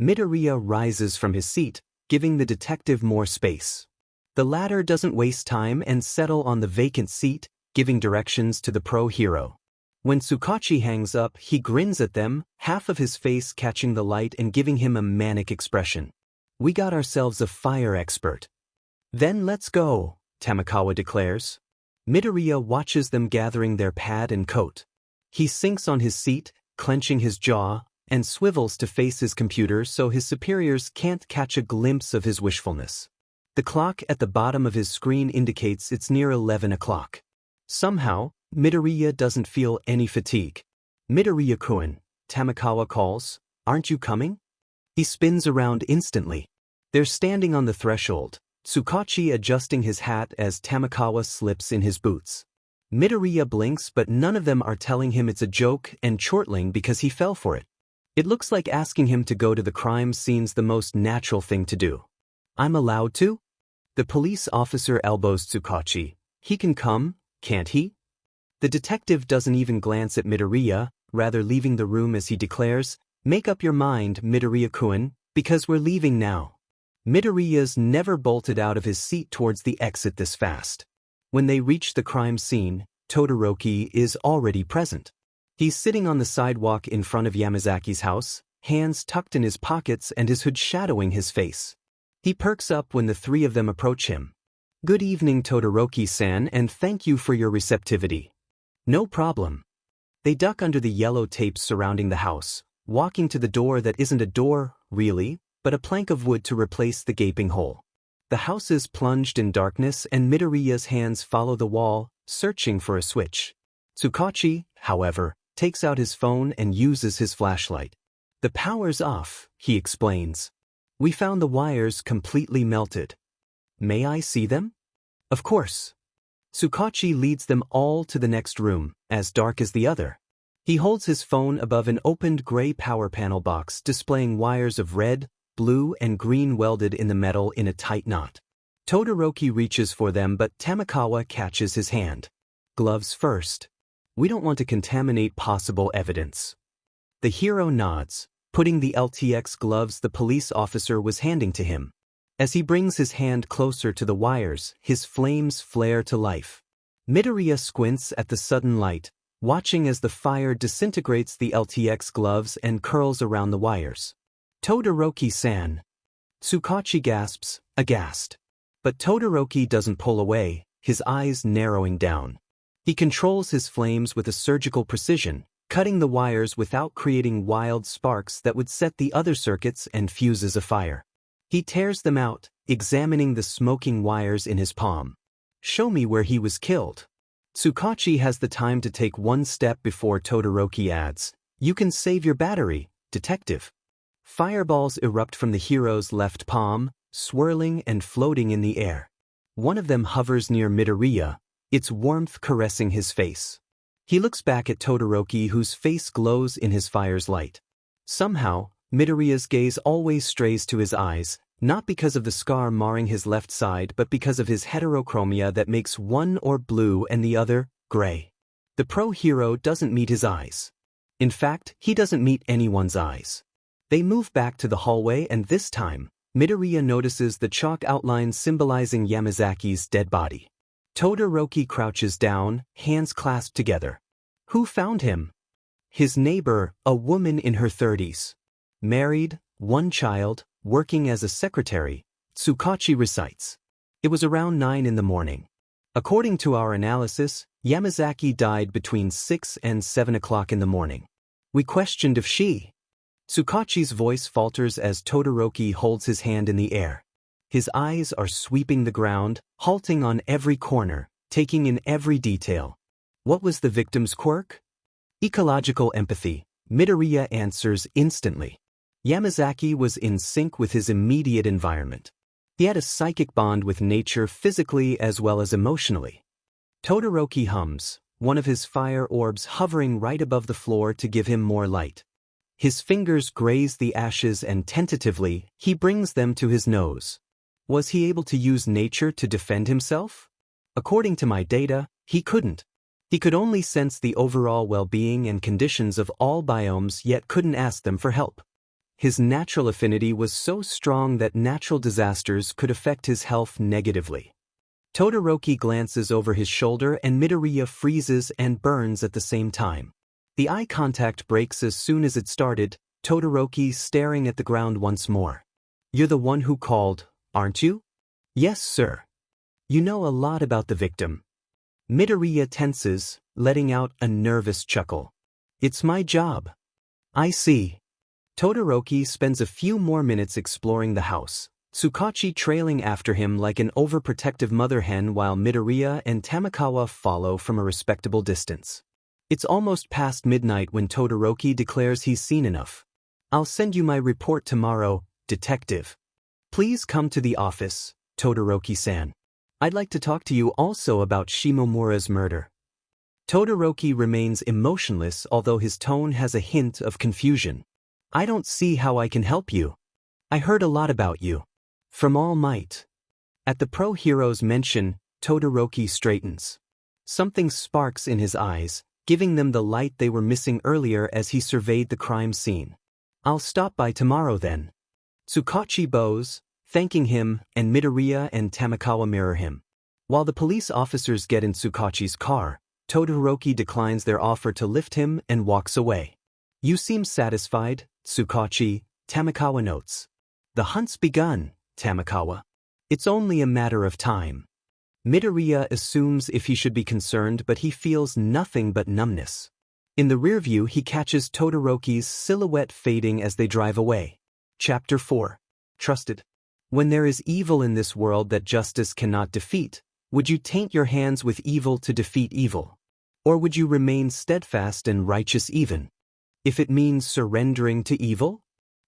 Midoriya rises from his seat, giving the detective more space. The latter doesn't waste time and settle on the vacant seat, giving directions to the pro-hero. When Tsukachi hangs up, he grins at them, half of his face catching the light and giving him a manic expression. We got ourselves a fire expert. Then let's go, Tamakawa declares. Midoriya watches them gathering their pad and coat. He sinks on his seat, clenching his jaw, and swivels to face his computer so his superiors can't catch a glimpse of his wishfulness. The clock at the bottom of his screen indicates it's near 11 o'clock. Somehow, Midoriya doesn't feel any fatigue. Midoriya-kun, Tamakawa calls, aren't you coming? He spins around instantly. They're standing on the threshold, Tsukachi adjusting his hat as Tamakawa slips in his boots. Midoriya blinks but none of them are telling him it's a joke and chortling because he fell for it. It looks like asking him to go to the crime scene's the most natural thing to do. I'm allowed to? The police officer elbows Tsukachi. He can come, can't he? The detective doesn't even glance at Midoriya, rather leaving the room as he declares, make up your mind, Midoriya-kun, because we're leaving now. Midoriya's never bolted out of his seat towards the exit this fast. When they reach the crime scene, Todoroki is already present. He's sitting on the sidewalk in front of Yamazaki's house, hands tucked in his pockets and his hood shadowing his face. He perks up when the 3 of them approach him. Good evening, Todoroki-san, and thank you for your receptivity. No problem. They duck under the yellow tape surrounding the house, walking to the door that isn't a door, really, but a plank of wood to replace the gaping hole. The house is plunged in darkness and Midoriya's hands follow the wall, searching for a switch. Tsukachi, however, takes out his phone and uses his flashlight. The power's off, he explains. We found the wires completely melted. May I see them? Of course. Tsukachi leads them all to the next room, as dark as the other. He holds his phone above an opened gray power panel box displaying wires of red, blue, and green welded in the metal in a tight knot. Todoroki reaches for them but Tamakawa catches his hand. Gloves first. We don't want to contaminate possible evidence. The hero nods, putting the LTX gloves the police officer was handing to him. As he brings his hand closer to the wires, his flames flare to life. Midoriya squints at the sudden light, watching as the fire disintegrates the LTX gloves and curls around the wires. Todoroki-san. Tsukachi gasps, aghast. But Todoroki doesn't pull away, his eyes narrowing down. He controls his flames with a surgical precision, cutting the wires without creating wild sparks that would set the other circuits and fuses afire. He tears them out, examining the smoking wires in his palm. Show me where he was killed. Tsukachi has the time to take one step before Todoroki adds, "You can save your battery, detective." Fireballs erupt from the hero's left palm, swirling and floating in the air. One of them hovers near Midoriya, its warmth caressing his face. He looks back at Todoroki, whose face glows in his fire's light. Somehow, Midoriya's gaze always strays to his eyes, not because of the scar marring his left side but because of his heterochromia that makes one or blue and the other gray. The pro-hero doesn't meet his eyes. In fact, he doesn't meet anyone's eyes. They move back to the hallway, and this time, Midoriya notices the chalk outline symbolizing Yamazaki's dead body. Todoroki crouches down, hands clasped together. Who found him? His neighbor, a woman in her 30s. Married, one child, working as a secretary, Tsukachi recites. It was around 9 in the morning. According to our analysis, Yamazaki died between 6 and 7 o'clock in the morning. We questioned if she... Tsukachi's voice falters as Todoroki holds his hand in the air. His eyes are sweeping the ground, halting on every corner, taking in every detail. What was the victim's quirk? Ecological empathy, Midoriya answers instantly. Yamazaki was in sync with his immediate environment. He had a psychic bond with nature physically as well as emotionally. Todoroki hums, one of his fire orbs hovering right above the floor to give him more light. His fingers graze the ashes and tentatively, he brings them to his nose. Was he able to use nature to defend himself? According to my data, he couldn't. He could only sense the overall well-being and conditions of all biomes, yet couldn't ask them for help. His natural affinity was so strong that natural disasters could affect his health negatively. Todoroki glances over his shoulder and Midoriya freezes and burns at the same time. The eye contact breaks as soon as it started, Todoroki staring at the ground once more. You're the one who called, aren't you? Yes, sir. You know a lot about the victim. Midoriya tenses, letting out a nervous chuckle. It's my job. I see. Todoroki spends a few more minutes exploring the house, Tsukachi trailing after him like an overprotective mother hen while Midoriya and Tamakawa follow from a respectable distance. It's almost past midnight when Todoroki declares he's seen enough. I'll send you my report tomorrow, detective. Please come to the office, Todoroki-san. I'd like to talk to you also about Shimomura's murder. Todoroki remains emotionless, although his tone has a hint of confusion. I don't see how I can help you. I heard a lot about you. From All Might. At the pro-hero's mention, Todoroki straightens. Something sparks in his eyes, giving them the light they were missing earlier as he surveyed the crime scene. I'll stop by tomorrow then. Tsukachi bows, thanking him, and Midoriya and Tamakawa mirror him. While the police officers get in Tsukachi's car, Todoroki declines their offer to lift him and walks away. You seem satisfied, Tsukachi, Tamakawa notes. The hunt's begun, Tamakawa. It's only a matter of time. Midoriya assumes if he should be concerned, but he feels nothing but numbness. In the rearview, he catches Todoroki's silhouette fading as they drive away. Chapter 4. Trusted. When there is evil in this world that justice cannot defeat, would you taint your hands with evil to defeat evil? Or would you remain steadfast and righteous even if it means surrendering to evil?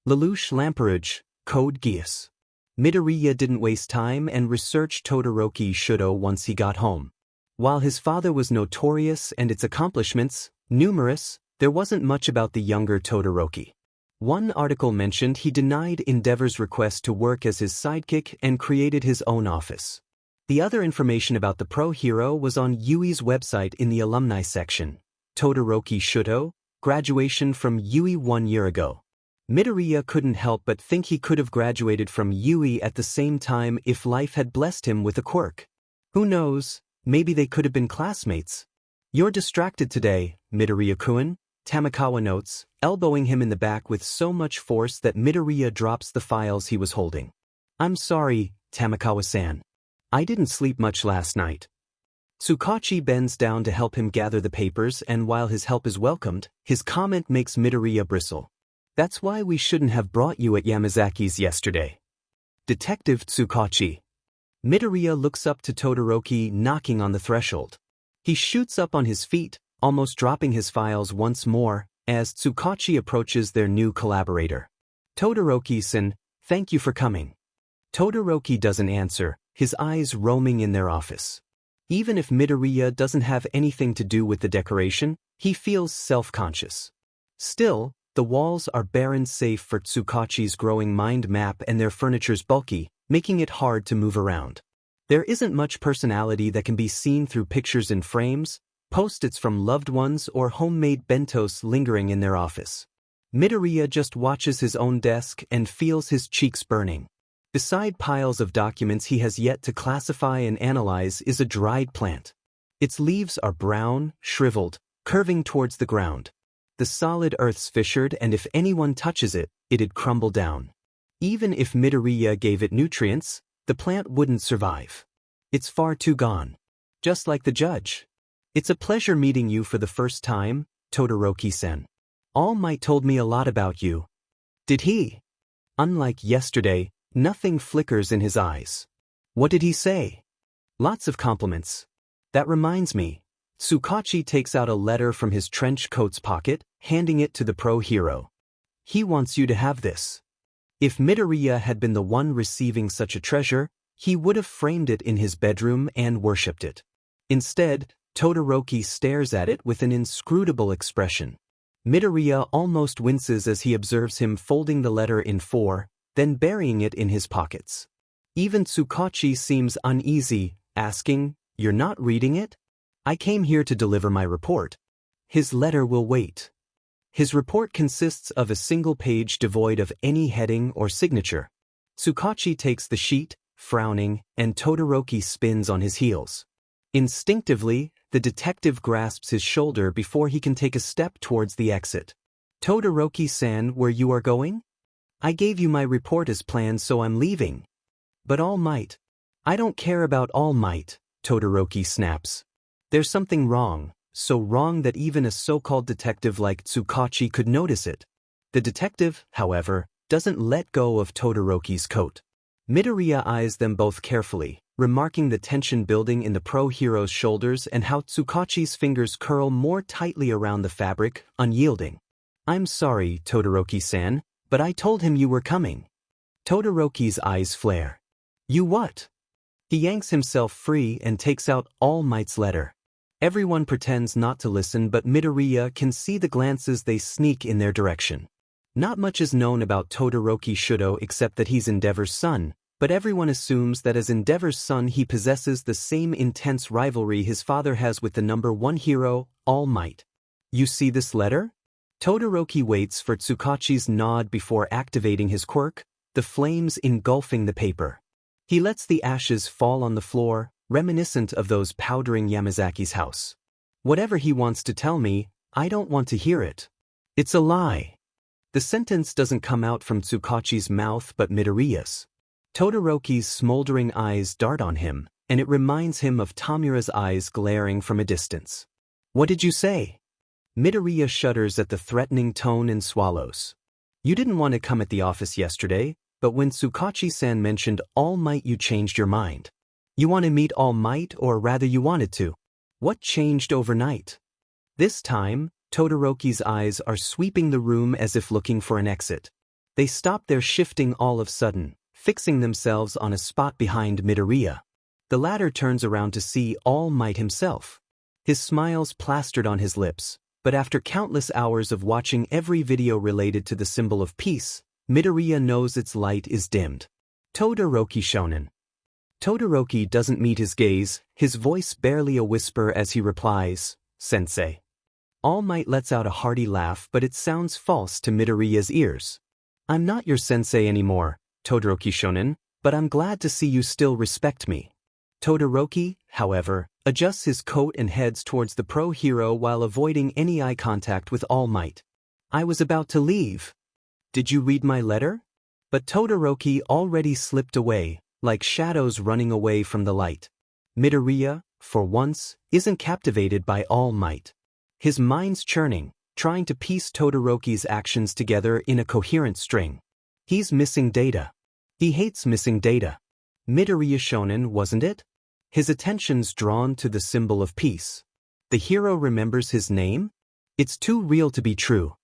Lelouch Lamperouge, Code Geass. Midoriya didn't waste time and researched Todoroki Shudo once he got home. While his father was notorious and its accomplishments numerous, there wasn't much about the younger Todoroki. One article mentioned he denied Endeavor's request to work as his sidekick and created his own office. The other information about the pro-hero was on Yui's website in the alumni section. Todoroki Shuto, graduation from Yui 1 year ago. Midoriya couldn't help but think he could have graduated from Yui at the same time if life had blessed him with a quirk. Who knows, maybe they could have been classmates. You're distracted today, Midoriya-kun, Tamakawa notes, elbowing him in the back with so much force that Midoriya drops the files he was holding. I'm sorry, Tamakawa-san. I didn't sleep much last night. Tsukachi bends down to help him gather the papers, and while his help is welcomed, his comment makes Midoriya bristle. That's why we shouldn't have brought you at Yamazaki's yesterday. Detective Tsukachi. Midoriya looks up to Todoroki knocking on the threshold. He shoots up on his feet, almost dropping his files once more, as Tsukachi approaches their new collaborator. Todoroki-san, thank you for coming. Todoroki doesn't answer, his eyes roaming in their office. Even if Midoriya doesn't have anything to do with the decoration, he feels self-conscious. Still, the walls are barren save for Tsukachi's growing mind map, and their furniture's bulky, making it hard to move around. There isn't much personality that can be seen through pictures in frames, post-its from loved ones, or homemade bentos lingering in their office. Midoriya just watches his own desk and feels his cheeks burning. Beside piles of documents he has yet to classify and analyze is a dried plant. Its leaves are brown, shriveled, curving towards the ground. The solid earth's fissured, and if anyone touches it, it'd crumble down. Even if Midoriya gave it nutrients, the plant wouldn't survive. It's far too gone. Just like the judge. It's a pleasure meeting you for the first time, Todoroki-san. All Might told me a lot about you. Did he? Unlike yesterday, nothing flickers in his eyes. What did he say? Lots of compliments. That reminds me. Tsukachi takes out a letter from his trench coat's pocket, handing it to the pro hero. He wants you to have this. If Midoriya had been the one receiving such a treasure, he would have framed it in his bedroom and worshipped it. Instead, Todoroki stares at it with an inscrutable expression. Midoriya almost winces as he observes him folding the letter in four, then burying it in his pockets. Even Tsukachi seems uneasy, asking, "You're not reading it?" "I came here to deliver my report." His letter will wait. His report consists of a single page devoid of any heading or signature. Tsukachi takes the sheet, frowning, and Todoroki spins on his heels. Instinctively, the detective grasps his shoulder before he can take a step towards the exit. "Todoroki-san, where you are going?" "I gave you my report as planned, so I'm leaving." "But All Might." "I don't care about All Might," Todoroki snaps. There's something wrong, so wrong that even a so-called detective like Tsukachi could notice it. The detective, however, doesn't let go of Todoroki's coat. Midoriya eyes them both carefully, remarking the tension building in the pro-hero's shoulders and how Tsukachi's fingers curl more tightly around the fabric, unyielding. "I'm sorry, Todoroki-san, but I told him you were coming." Todoroki's eyes flare. "You what?" He yanks himself free and takes out All Might's letter. Everyone pretends not to listen, but Midoriya can see the glances they sneak in their direction. Not much is known about Todoroki Shuto except that he's Endeavor's son, but everyone assumes that as Endeavor's son he possesses the same intense rivalry his father has with the number one hero, All Might. "You see this letter?" Todoroki waits for Tsukachi's nod before activating his quirk, the flames engulfing the paper. He lets the ashes fall on the floor, reminiscent of those powdering Yamazaki's house. "Whatever he wants to tell me, I don't want to hear it. It's a lie." The sentence doesn't come out from Tsukachi's mouth but Midoriya's. Todoroki's smoldering eyes dart on him, and it reminds him of Tamura's eyes glaring from a distance. "What did you say?" Midoriya shudders at the threatening tone and swallows. "You didn't want to come at the office yesterday, but when Tsukachi-san mentioned All Might you changed your mind. You want to meet All Might, or rather you wanted to. What changed overnight?" This time, Todoroki's eyes are sweeping the room as if looking for an exit. They stop their shifting all of a sudden, fixing themselves on a spot behind Midoriya. The latter turns around to see All Might himself. His smile's plastered on his lips, but after countless hours of watching every video related to the symbol of peace, Midoriya knows its light is dimmed. "Todoroki Shonen." Todoroki doesn't meet his gaze, his voice barely a whisper as he replies, "Sensei." All Might lets out a hearty laugh, but it sounds false to Midoriya's ears. I'm not your sensei anymore, Todoroki Shonen, but I'm glad to see you still respect me. Todoroki, however, adjusts his coat and heads towards the pro-hero while avoiding any eye contact with All Might. I was about to leave. Did you read my letter? But Todoroki already slipped away, like shadows running away from the light. Midoriya, for once, isn't captivated by All Might. His mind's churning, trying to piece Todoroki's actions together in a coherent string. He's missing data. He hates missing data. Midoriya Shonen, wasn't it? His attention's drawn to the symbol of peace. The hero remembers his name? It's too real to be true.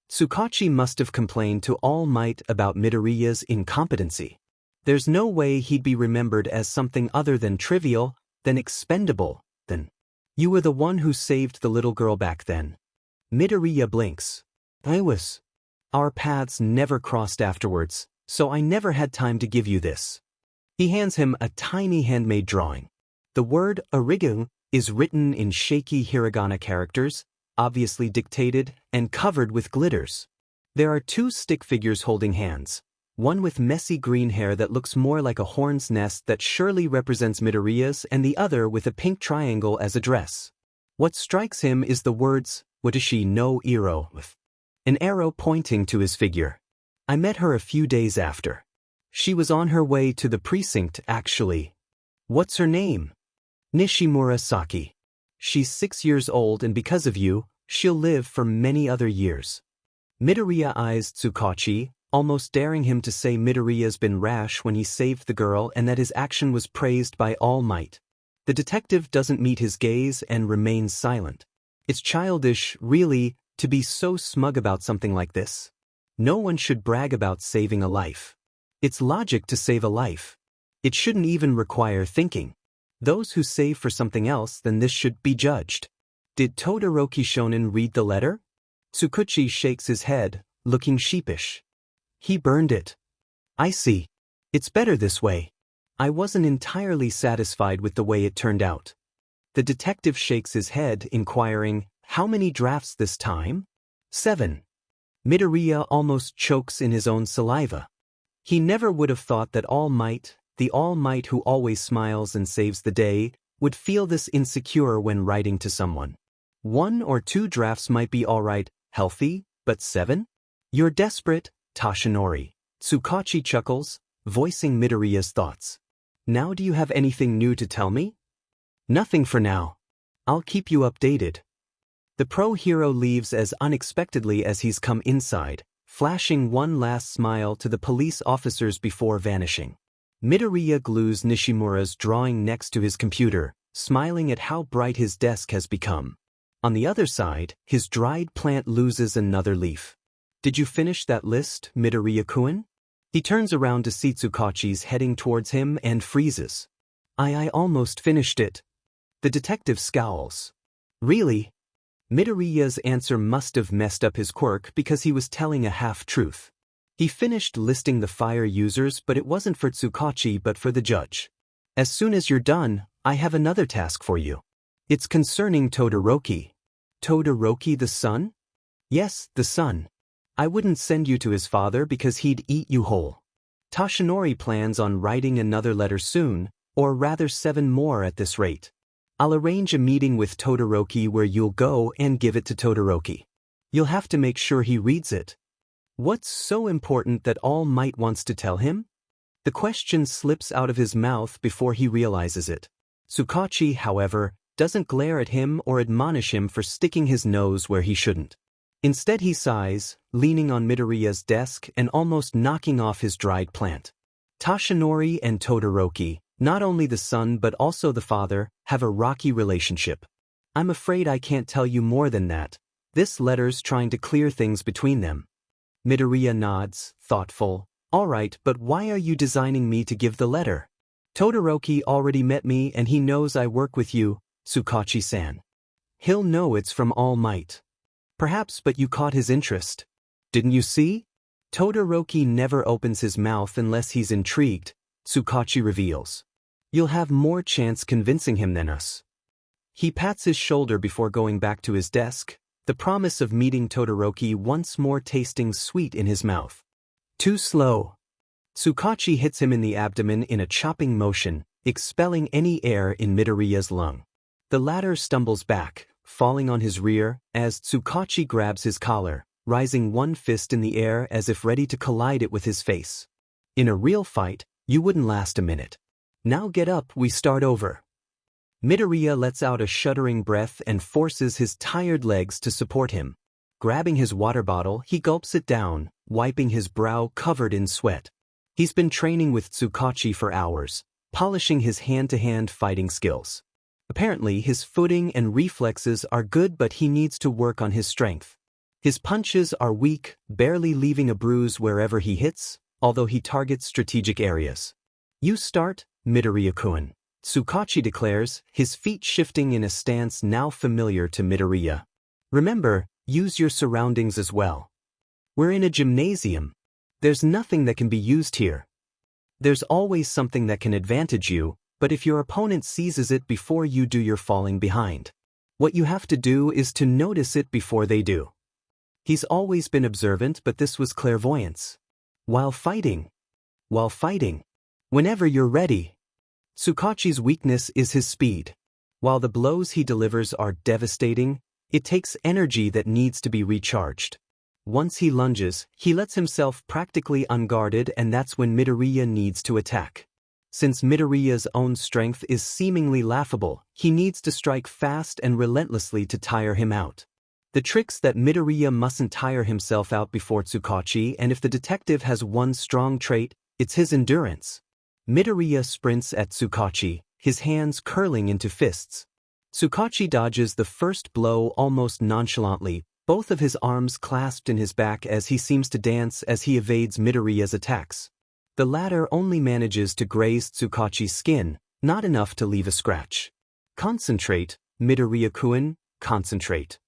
Tsukachi must have complained to All Might about Midoriya's incompetency. There's no way he'd be remembered as something other than trivial, than expendable, than... You were the one who saved the little girl back then. Midoriya blinks. I was. Our paths never crossed afterwards, so I never had time to give you this. He hands him a tiny handmade drawing. The word arigato is written in shaky hiragana characters, obviously dictated and covered with glitters. There are two stick figures holding hands, one with messy green hair that looks more like a hornet's nest that surely represents Midoriya's, and the other with a pink triangle as a dress. What strikes him is the words, Watashi no iro, with an arrow pointing to his figure. I met her a few days after. She was on her way to the precinct, actually. What's her name? Nishimura Saki. She's 6 years old, and because of you, she'll live for many other years. Midoriya eyes Tsukachi, almost daring him to say Midoriya's been rash when he saved the girl and that his action was praised by All Might. The detective doesn't meet his gaze and remains silent. It's childish, really, to be so smug about something like this. No one should brag about saving a life. It's logic to save a life. It shouldn't even require thinking. Those who save for something else, then this should be judged. Did Todoroki Shonen read the letter? Tsukuchi shakes his head, looking sheepish. He burned it. I see. It's better this way. I wasn't entirely satisfied with the way it turned out. The detective shakes his head, inquiring, how many drafts this time? 7. Midoriya almost chokes in his own saliva. He never would have thought that All Might, the All Might who always smiles and saves the day, would feel this insecure when writing to someone. 1 or 2 drafts might be alright, healthy, but 7? You're desperate, Tashinori. Tsukachi chuckles, voicing Midoriya's thoughts. Now do you have anything new to tell me? Nothing for now. I'll keep you updated. The pro-hero leaves as unexpectedly as he's come inside, flashing one last smile to the police officers before vanishing. Midoriya glues Nishimura's drawing next to his computer, smiling at how bright his desk has become. On the other side, his dried plant loses another leaf. Did you finish that list, Midoriya-kun? He turns around to see Tsukachi's heading towards him and freezes. I almost finished it. The detective scowls. Really? Midoriya's answer must have messed up his quirk because he was telling a half-truth. He finished listing the fire users, but it wasn't for Tsukachi but for the judge. As soon as you're done, I have another task for you. It's concerning Todoroki. Todoroki the son? Yes, the son. I wouldn't send you to his father because he'd eat you whole. Tashinori plans on writing another letter soon, or rather 7 more at this rate. I'll arrange a meeting with Todoroki where you'll go and give it to Todoroki. You'll have to make sure he reads it. What's so important that All Might wants to tell him? The question slips out of his mouth before he realizes it. Tsukachi, however, doesn't glare at him or admonish him for sticking his nose where he shouldn't. Instead he sighs, leaning on Midoriya's desk and almost knocking off his dried plant. Tashinori and Todoroki, not only the son but also the father, have a rocky relationship. I'm afraid I can't tell you more than that. This letter's trying to clear things between them. Midoriya nods, thoughtful. All right, but why are you designing me to give the letter? Todoroki already met me and he knows I work with you, Tsukachi-san. He'll know it's from All Might. Perhaps, but you caught his interest. Didn't you see? Todoroki never opens his mouth unless he's intrigued, Tsukachi reveals. You'll have more chance convincing him than us. He pats his shoulder before going back to his desk. the promise of meeting Todoroki once more tasting sweet in his mouth. Too slow. Tsukachi hits him in the abdomen in a chopping motion, expelling any air in Midoriya's lung. The latter stumbles back, falling on his rear, as Tsukachi grabs his collar, rising one fist in the air as if ready to collide it with his face. In a real fight, you wouldn't last a minute. Now get up, we start over. Midoriya lets out a shuddering breath and forces his tired legs to support him. Grabbing his water bottle, he gulps it down, wiping his brow covered in sweat. He's been training with Tsukachi for hours, polishing his hand-to-hand fighting skills. Apparently, his footing and reflexes are good, but he needs to work on his strength. His punches are weak, barely leaving a bruise wherever he hits, although he targets strategic areas. You start, Midoriya-kun, Tsukachi declares, his feet shifting in a stance now familiar to Midoriya. Remember, use your surroundings as well. We're in a gymnasium. There's nothing that can be used here. There's always something that can advantage you, but if your opponent seizes it before you do, you're falling behind. What you have to do is to notice it before they do. He's always been observant, but this was clairvoyance. While fighting. Whenever you're ready. Tsukachi's weakness is his speed. While the blows he delivers are devastating, it takes energy that needs to be recharged. Once he lunges, he lets himself practically unguarded, and that's when Midoriya needs to attack. Since Midoriya's own strength is seemingly laughable, he needs to strike fast and relentlessly to tire him out. The trick's that Midoriya mustn't tire himself out before Tsukachi, and if the detective has one strong trait, it's his endurance. Midoriya sprints at Tsukachi, his hands curling into fists. Tsukachi dodges the first blow almost nonchalantly, both of his arms clasped in his back as he seems to dance as he evades Midoriya's attacks. The latter only manages to graze Tsukachi's skin, not enough to leave a scratch. Concentrate, Midoriya-kun, concentrate.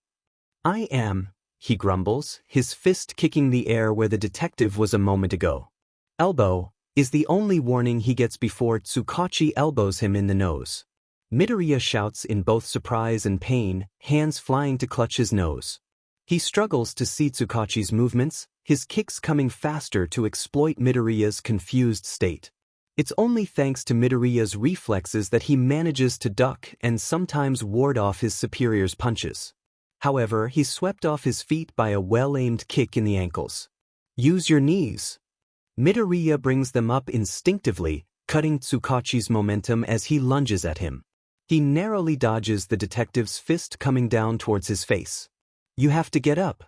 I am, he grumbles, his fist kicking the air where the detective was a moment ago. Elbow, is the only warning he gets before Tsukachi elbows him in the nose. Midoriya shouts in both surprise and pain, hands flying to clutch his nose. He struggles to see Tsukachi's movements, his kicks coming faster to exploit Midoriya's confused state. It's only thanks to Midoriya's reflexes that he manages to duck and sometimes ward off his superior's punches. However, he's swept off his feet by a well-aimed kick in the ankles. Use your knees. Midoriya brings them up instinctively, cutting Tsukachi's momentum as he lunges at him. He narrowly dodges the detective's fist coming down towards his face. You have to get up.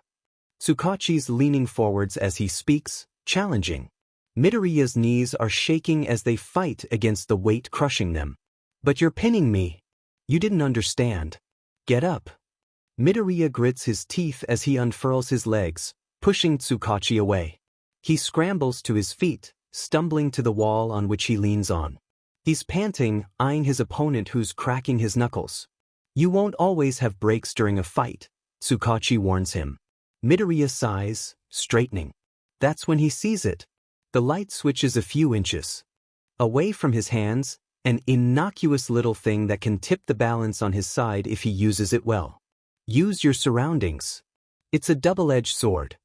Tsukachi's leaning forwards as he speaks, challenging. Midoriya's knees are shaking as they fight against the weight crushing them. But you're pinning me. You didn't understand. Get up. Midoriya grits his teeth as he unfurls his legs, pushing Tsukachi away. He scrambles to his feet, stumbling to the wall on which he leans on. He's panting, eyeing his opponent who's cracking his knuckles. You won't always have breaks during a fight, Tsukachi warns him. Midoriya sighs, straightening. That's when he sees it. The light switches a few inches away from his hands, an innocuous little thing that can tip the balance on his side if he uses it well. Use your surroundings. It's a double-edged sword.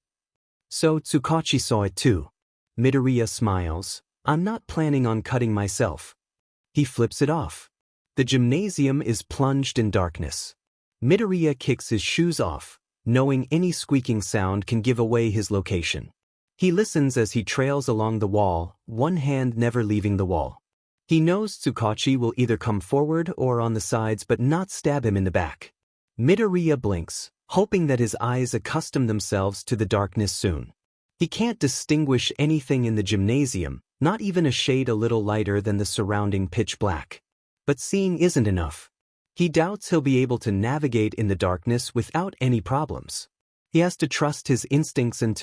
So Tsukachi saw it too. Midoriya smiles. I'm not planning on cutting myself. He flips it off. The gymnasium is plunged in darkness. Midoriya kicks his shoes off, knowing any squeaking sound can give away his location. He listens as he trails along the wall, one hand never leaving the wall. He knows Tsukachi will either come forward or on the sides but not stab him in the back. Midoriya blinks, hoping that his eyes accustom themselves to the darkness soon. He can't distinguish anything in the gymnasium, not even a shade a little lighter than the surrounding pitch black. But seeing isn't enough. He doubts he'll be able to navigate in the darkness without any problems. He has to trust his instincts and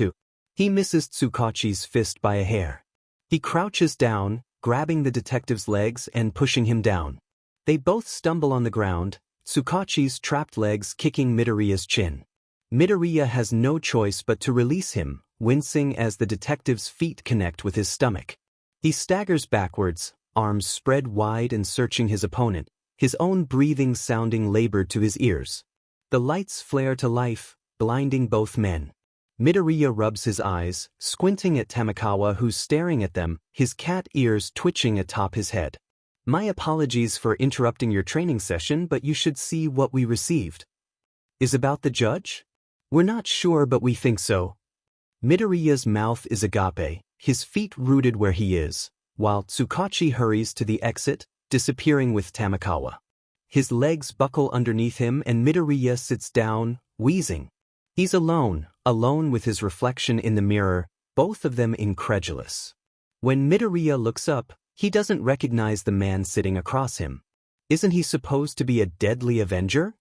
he misses Tsukachi's fist by a hair. He crouches down, grabbing the detective's legs and pushing him down. They both stumble on the ground, Tsukachi's trapped legs kicking Midoriya's chin. Midoriya has no choice but to release him, wincing as the detective's feet connect with his stomach. He staggers backwards, arms spread wide and searching his opponent, his own breathing sounding labored to his ears. The lights flare to life, blinding both men. Midoriya rubs his eyes, squinting at Tamakawa who's staring at them, his cat ears twitching atop his head. My apologies for interrupting your training session, but you should see what we received. Is about the judge? We're not sure, but we think so. Midoriya's mouth is agape, his feet rooted where he is, while Tsukachi hurries to the exit, disappearing with Tamakawa. His legs buckle underneath him and Midoriya sits down, wheezing. He's alone with his reflection in the mirror, both of them incredulous. When Midoriya looks up, he doesn't recognize the man sitting across him. Isn't he supposed to be a deadly avenger?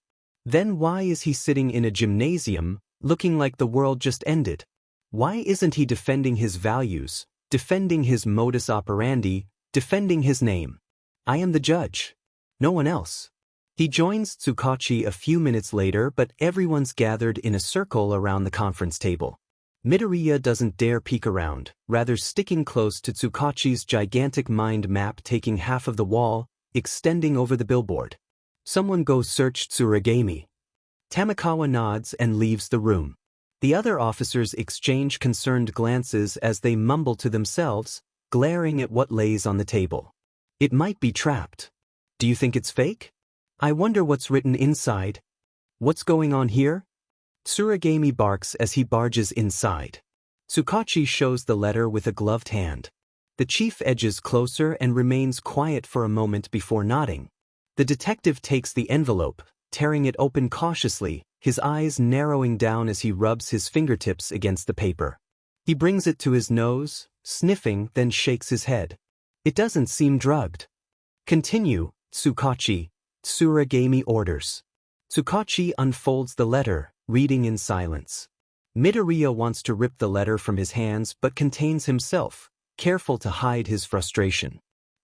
Then why is he sitting in a gymnasium, looking like the world just ended? Why isn't he defending his values, defending his modus operandi, defending his name? I am the judge. No one else. He joins Tsukachi a few minutes later, but everyone's gathered in a circle around the conference table. Midoriya doesn't dare peek around, rather sticking close to Tsukachi's gigantic mind map taking half of the wall, extending over the billboard. Someone go search Tsuragami. Tamakawa nods and leaves the room. The other officers exchange concerned glances as they mumble to themselves, glaring at what lays on the table. It might be trapped. Do you think it's fake? I wonder what's written inside. What's going on here? Tsuragami barks as he barges inside. Tsukachi shows the letter with a gloved hand. The chief edges closer and remains quiet for a moment before nodding. The detective takes the envelope, tearing it open cautiously, his eyes narrowing down as he rubs his fingertips against the paper. He brings it to his nose, sniffing, then shakes his head. It doesn't seem drugged. Continue, Tsukachi, Tsuragami orders. Tsukachi unfolds the letter, reading in silence. Midoriya wants to rip the letter from his hands but contains himself, careful to hide his frustration.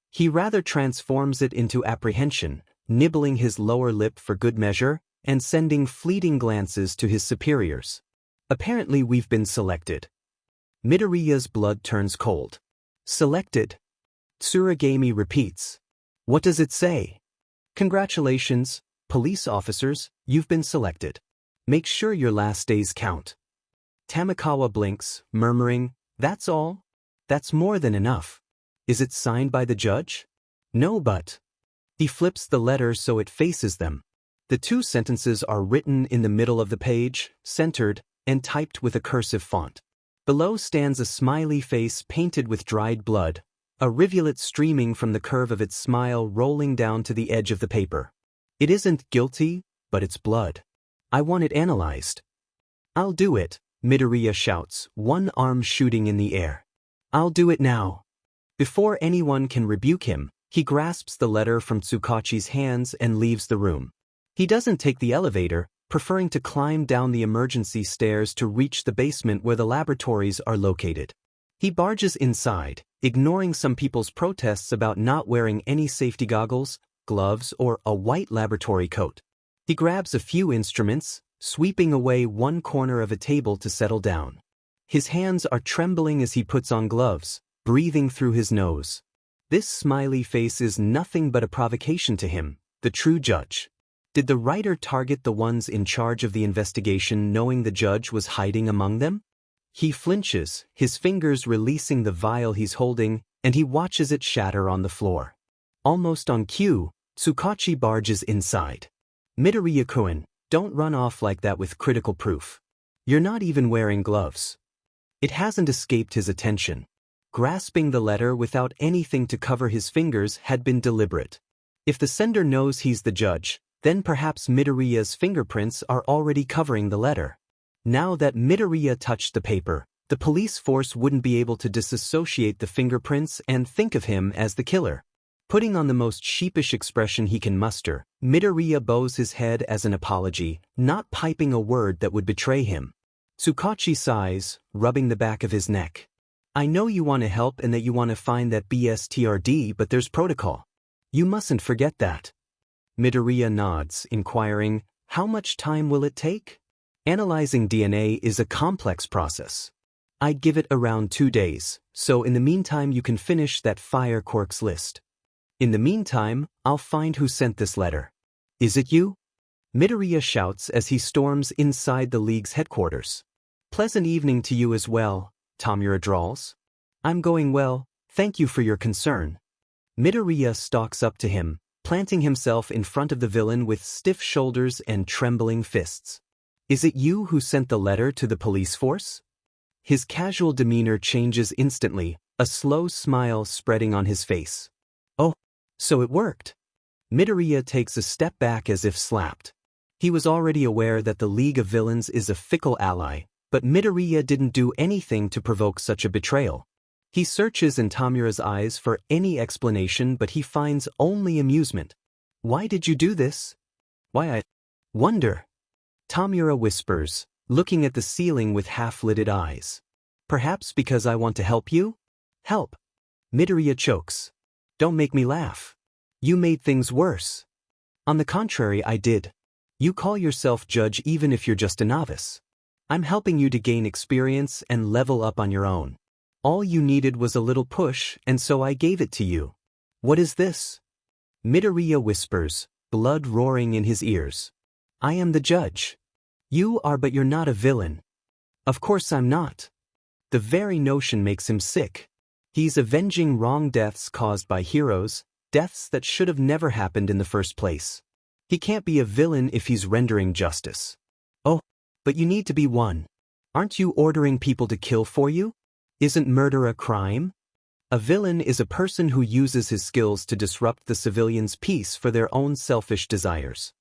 He rather transforms it into apprehension, nibbling his lower lip for good measure, and sending fleeting glances to his superiors. Apparently we've been selected. Midoriya's blood turns cold. Selected? Tsuragami repeats. What does it say? Congratulations, police officers, you've been selected. Make sure your last days count. Tamakawa blinks, murmuring, that's all? That's more than enough. Is it signed by the judge? No, but... He flips the letter so it faces them. The two sentences are written in the middle of the page, centered, and typed with a cursive font. Below stands a smiley face painted with dried blood, a rivulet streaming from the curve of its smile rolling down to the edge of the paper. It isn't guilty, but it's blood. I want it analyzed. I'll do it, Midoriya shouts, one arm shooting in the air. I'll do it now. Before anyone can rebuke him, he grasps the letter from Tsukachi's hands and leaves the room. He doesn't take the elevator, preferring to climb down the emergency stairs to reach the basement where the laboratories are located. He barges inside, ignoring some people's protests about not wearing any safety goggles, gloves, or a white laboratory coat. He grabs a few instruments, sweeping away one corner of a table to settle down. His hands are trembling as he puts on gloves, breathing through his nose. This smiley face is nothing but a provocation to him, the true judge. Did the writer target the ones in charge of the investigation knowing the judge was hiding among them? He flinches, his fingers releasing the vial he's holding, and he watches it shatter on the floor. Almost on cue, Tsukachi barges inside. Midoriya-kun, don't run off like that with critical proof. You're not even wearing gloves. It hasn't escaped his attention. Grasping the letter without anything to cover his fingers had been deliberate. If the sender knows he's the judge, then perhaps Midoriya's fingerprints are already covering the letter. Now that Midoriya touched the paper, the police force wouldn't be able to disassociate the fingerprints and think of him as the killer. Putting on the most sheepish expression he can muster, Midoriya bows his head as an apology, not piping a word that would betray him. Tsukachi sighs, rubbing the back of his neck. I know you want to help and that you want to find that BSTRD, but there's protocol. You mustn't forget that. Midoriya nods, inquiring, how much time will it take? Analyzing DNA is a complex process. I'd give it around 2 days, so in the meantime you can finish that fire quirks list. In the meantime, I'll find who sent this letter. Is it you? Midoriya shouts as he storms inside the league's headquarters. Pleasant evening to you as well, Tamura drawls. I'm going well, thank you for your concern. Midoriya stalks up to him, planting himself in front of the villain with stiff shoulders and trembling fists. Is it you who sent the letter to the police force? His casual demeanor changes instantly, a slow smile spreading on his face. Oh, so it worked. Midoriya takes a step back as if slapped. He was already aware that the League of Villains is a fickle ally, but Midoriya didn't do anything to provoke such a betrayal. He searches in Tamura's eyes for any explanation, but he finds only amusement. Why did you do this? Why, I wonder. Tamura whispers, looking at the ceiling with half-lidded eyes. Perhaps because I want to help you? Help. Midoriya chokes. Don't make me laugh. You made things worse. On the contrary, I did. You call yourself judge even if you're just a novice. I'm helping you to gain experience and level up on your own. All you needed was a little push, and so I gave it to you. What is this? Midoriya whispers, blood roaring in his ears. I am the judge. You are, but you're not a villain. Of course I'm not. The very notion makes him sick. He's avenging wrong deaths caused by heroes, deaths that should have never happened in the first place. He can't be a villain if he's rendering justice. Oh, but you need to be one. Aren't you ordering people to kill for you? Isn't murder a crime? A villain is a person who uses his skills to disrupt the civilians' peace for their own selfish desires.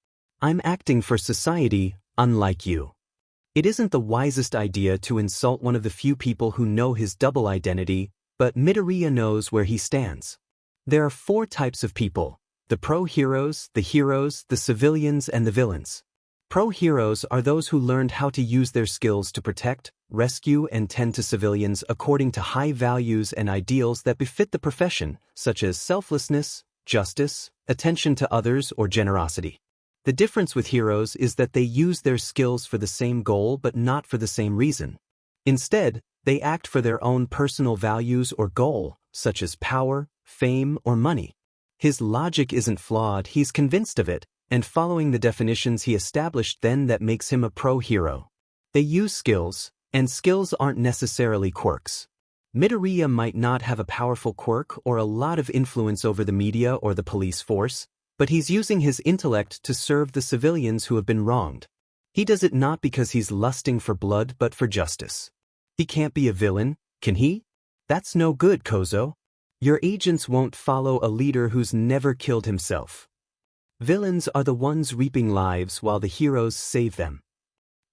I'm acting for society, unlike you. It isn't the wisest idea to insult one of the few people who know his double identity, but Midoriya knows where he stands. There are 4 types of people: the pro-heroes, the civilians, and the villains. Pro-heroes are those who learned how to use their skills to protect, rescue, and tend to civilians according to high values and ideals that befit the profession, such as selflessness, justice, attention to others, or generosity. The difference with heroes is that they use their skills for the same goal but not for the same reason. Instead, they act for their own personal values or goal, such as power, fame, or money. His logic isn't flawed, he's convinced of it, and following the definitions he established then that makes him a pro-hero. They use skills, and skills aren't necessarily quirks. Midoriya might not have a powerful quirk or a lot of influence over the media or the police force, but he's using his intellect to serve the civilians who have been wronged. He does it not because he's lusting for blood but for justice. He can't be a villain, can he? That's no good, Kozo. Your agents won't follow a leader who's never killed himself. Villains are the ones reaping lives while the heroes save them.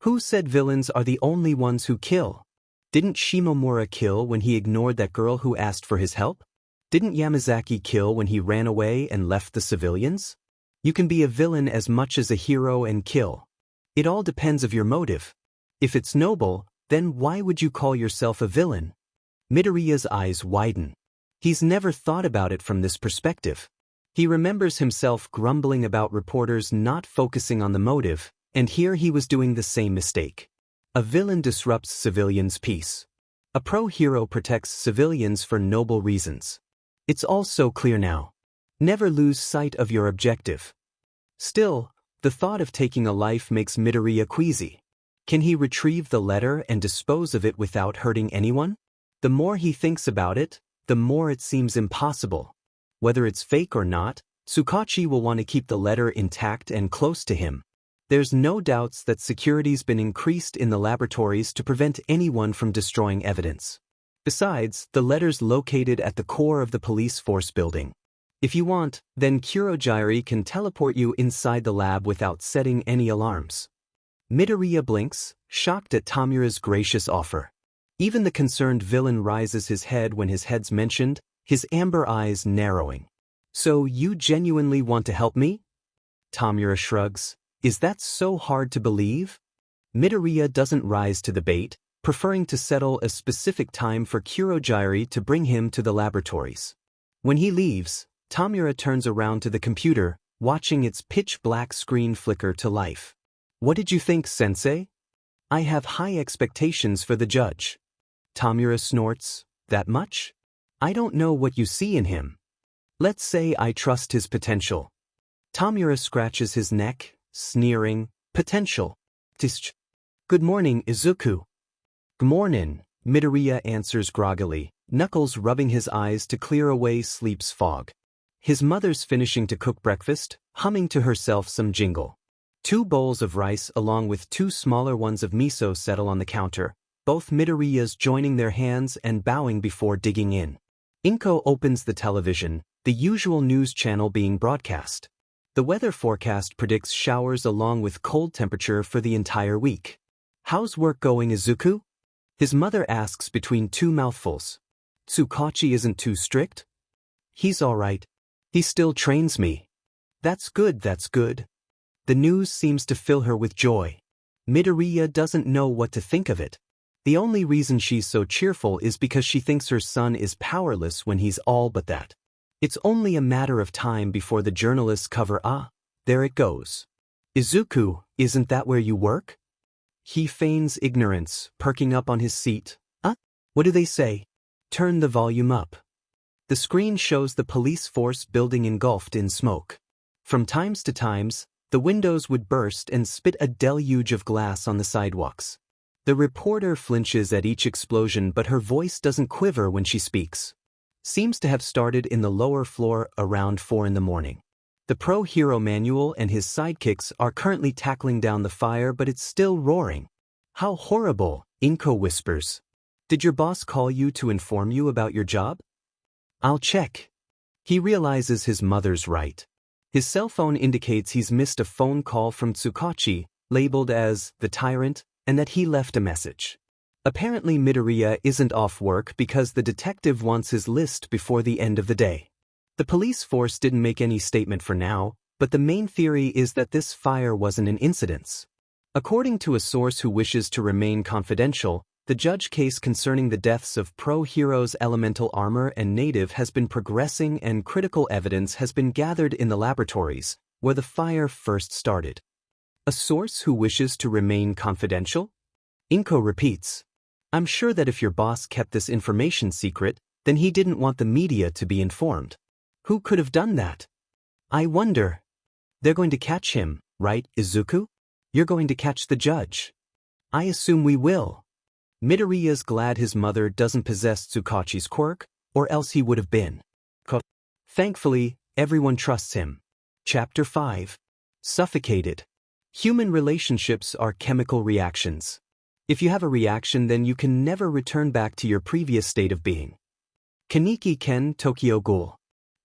Who said villains are the only ones who kill? Didn't Shimomura kill when he ignored that girl who asked for his help? Didn't Yamazaki kill when he ran away and left the civilians? You can be a villain as much as a hero and kill. It all depends of your motive. If it's noble, then why would you call yourself a villain? Midoriya's eyes widen. He's never thought about it from this perspective. He remembers himself grumbling about reporters not focusing on the motive, and here he was doing the same mistake. A villain disrupts civilians' peace. A pro-hero protects civilians for noble reasons. It's all so clear now. Never lose sight of your objective. Still, the thought of taking a life makes Midoriya queasy. Can he retrieve the letter and dispose of it without hurting anyone? The more he thinks about it, the more it seems impossible. Whether it's fake or not, Tsukachi will want to keep the letter intact and close to him. There's no doubts that security's been increased in the laboratories to prevent anyone from destroying evidence. Besides, the letter's located at the core of the police force building. If you want, then Kurogyari can teleport you inside the lab without setting any alarms. Midoriya blinks, shocked at Tamura's gracious offer. Even the concerned villain raises his head when his head's mentioned, his amber eyes narrowing. So you genuinely want to help me? Tamura shrugs. Is that so hard to believe? Midoriya doesn't rise to the bait, preferring to settle a specific time for Kurogyari to bring him to the laboratories. When he leaves, Tamura turns around to the computer, watching its pitch-black screen flicker to life. What did you think, Sensei? I have high expectations for the judge. Tamura snorts. That much? I don't know what you see in him. Let's say I trust his potential. Tamura scratches his neck, sneering, potential. Tsk. Good morning, Izuku. G'mornin', Midoriya answers groggily, Knuckles rubbing his eyes to clear away sleep's fog. His mother's finishing to cook breakfast, humming to herself some jingle. 2 bowls of rice along with 2 smaller ones of miso settle on the counter, both Midoriya's joining their hands and bowing before digging in. Inko opens the television, the usual news channel being broadcast. The weather forecast predicts showers along with cold temperature for the entire week. How's work going, Izuku? His mother asks between 2 mouthfuls. Tsukachi isn't too strict? He's alright. He still trains me. That's good, that's good. The news seems to fill her with joy. Midoriya doesn't know what to think of it. The only reason she's so cheerful is because she thinks her son is powerless when he's all but that. It's only a matter of time before the journalists cover there it goes. Izuku, isn't that where you work? He feigns ignorance, perking up on his seat. What do they say? Turn the volume up. The screen shows the police force building engulfed in smoke. From times to times, the windows would burst and spit a deluge of glass on the sidewalks. The reporter flinches at each explosion, but her voice doesn't quiver when she speaks. Seems to have started in the lower floor around 4 in the morning. The pro-hero manual and his sidekicks are currently tackling down the fire, but it's still roaring. How horrible, Inko whispers. Did your boss call you to inform you about your job? I'll check. He realizes his mother's right. His cell phone indicates he's missed a phone call from Tsukachi, labeled as the tyrant, and that he left a message. Apparently Midoriya isn't off work because the detective wants his list before the end of the day. The police force didn't make any statement for now, but the main theory is that this fire wasn't an incident. According to a source who wishes to remain confidential, the judge case concerning the deaths of pro-heroes Elemental Armor and Native has been progressing and critical evidence has been gathered in the laboratories, where the fire first started. A source who wishes to remain confidential? Inko repeats. I'm sure that if your boss kept this information secret, then he didn't want the media to be informed. Who could have done that? I wonder. They're going to catch him, right, Izuku? You're going to catch the judge. I assume we will. Midoriya's glad his mother doesn't possess Tsukachi's quirk, or else he would have been. Thankfully, everyone trusts him. Chapter 5. Suffocated. Human relationships are chemical reactions. If you have a reaction, then you can never return back to your previous state of being. Kaneki Ken Tokyo Ghoul.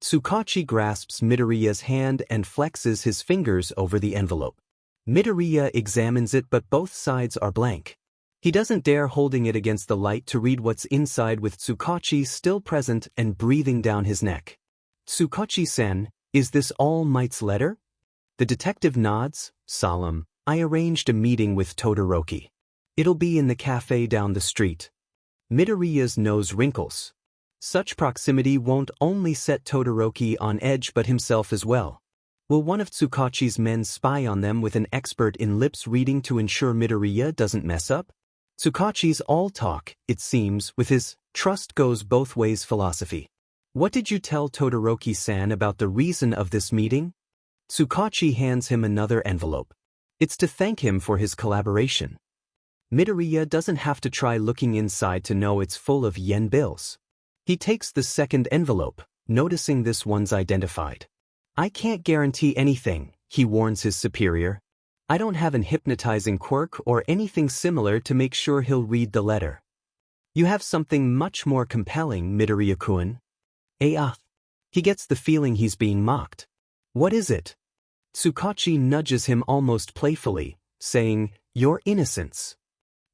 Tsukachi grasps Midoriya's hand and flexes his fingers over the envelope. Midoriya examines it, but both sides are blank. He doesn't dare holding it against the light to read what's inside, with Tsukachi still present and breathing down his neck. Tsukachi-sen, is this All Might's letter? The detective nods, solemn. I arranged a meeting with Todoroki. It'll be in the cafe down the street. Midoriya's nose wrinkles. Such proximity won't only set Todoroki on edge but himself as well. Will one of Tsukachi's men spy on them with an expert in lips reading to ensure Midoriya doesn't mess up? Tsukachi's all talk, it seems, with his trust goes both ways philosophy. What did you tell Todoroki-san about the reason of this meeting? Tsukachi hands him another envelope. It's to thank him for his collaboration. Midoriya doesn't have to try looking inside to know it's full of yen bills. He takes the second envelope, noticing this one's identified. I can't guarantee anything, he warns his superior. I don't have an hypnotizing quirk or anything similar to make sure he'll read the letter. You have something much more compelling, Midoriya-kun. He gets the feeling he's being mocked. What is it? Tsukachi nudges him almost playfully, saying, your innocence.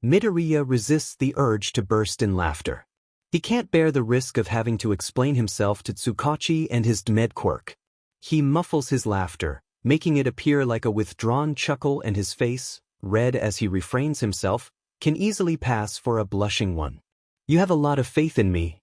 Midoriya resists the urge to burst in laughter. He can't bear the risk of having to explain himself to Tsukachi and his med quirk. He muffles his laughter, making it appear like a withdrawn chuckle, and his face, red as he refrains himself, can easily pass for a blushing one. You have a lot of faith in me.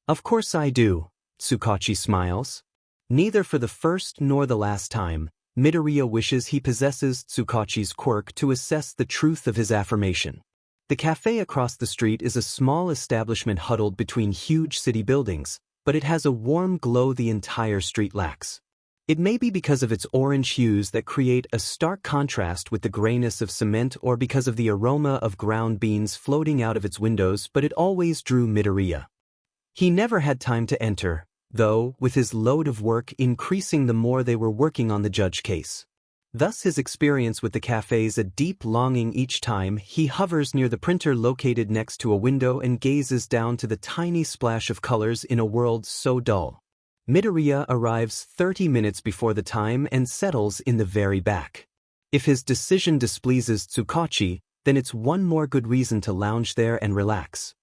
Of course I do, Tsukachi smiles. Neither for the first nor the last time, Midoriya wishes he possesses Tsukachi's quirk to assess the truth of his affirmation. The cafe across the street is a small establishment huddled between huge city buildings, but it has a warm glow the entire street lacks. It may be because of its orange hues that create a stark contrast with the grayness of cement or because of the aroma of ground beans floating out of its windows, but it always drew Midoriya. He never had time to enter, though, with his load of work increasing the more they were working on the judge case. Thus his experience with the cafe's a deep longing each time he hovers near the printer located next to a window and gazes down to the tiny splash of colors in a world so dull. Midoriya arrives 30 minutes before the time and settles in the very back. If his decision displeases Tsukachi, then it's one more good reason to lounge there and relax.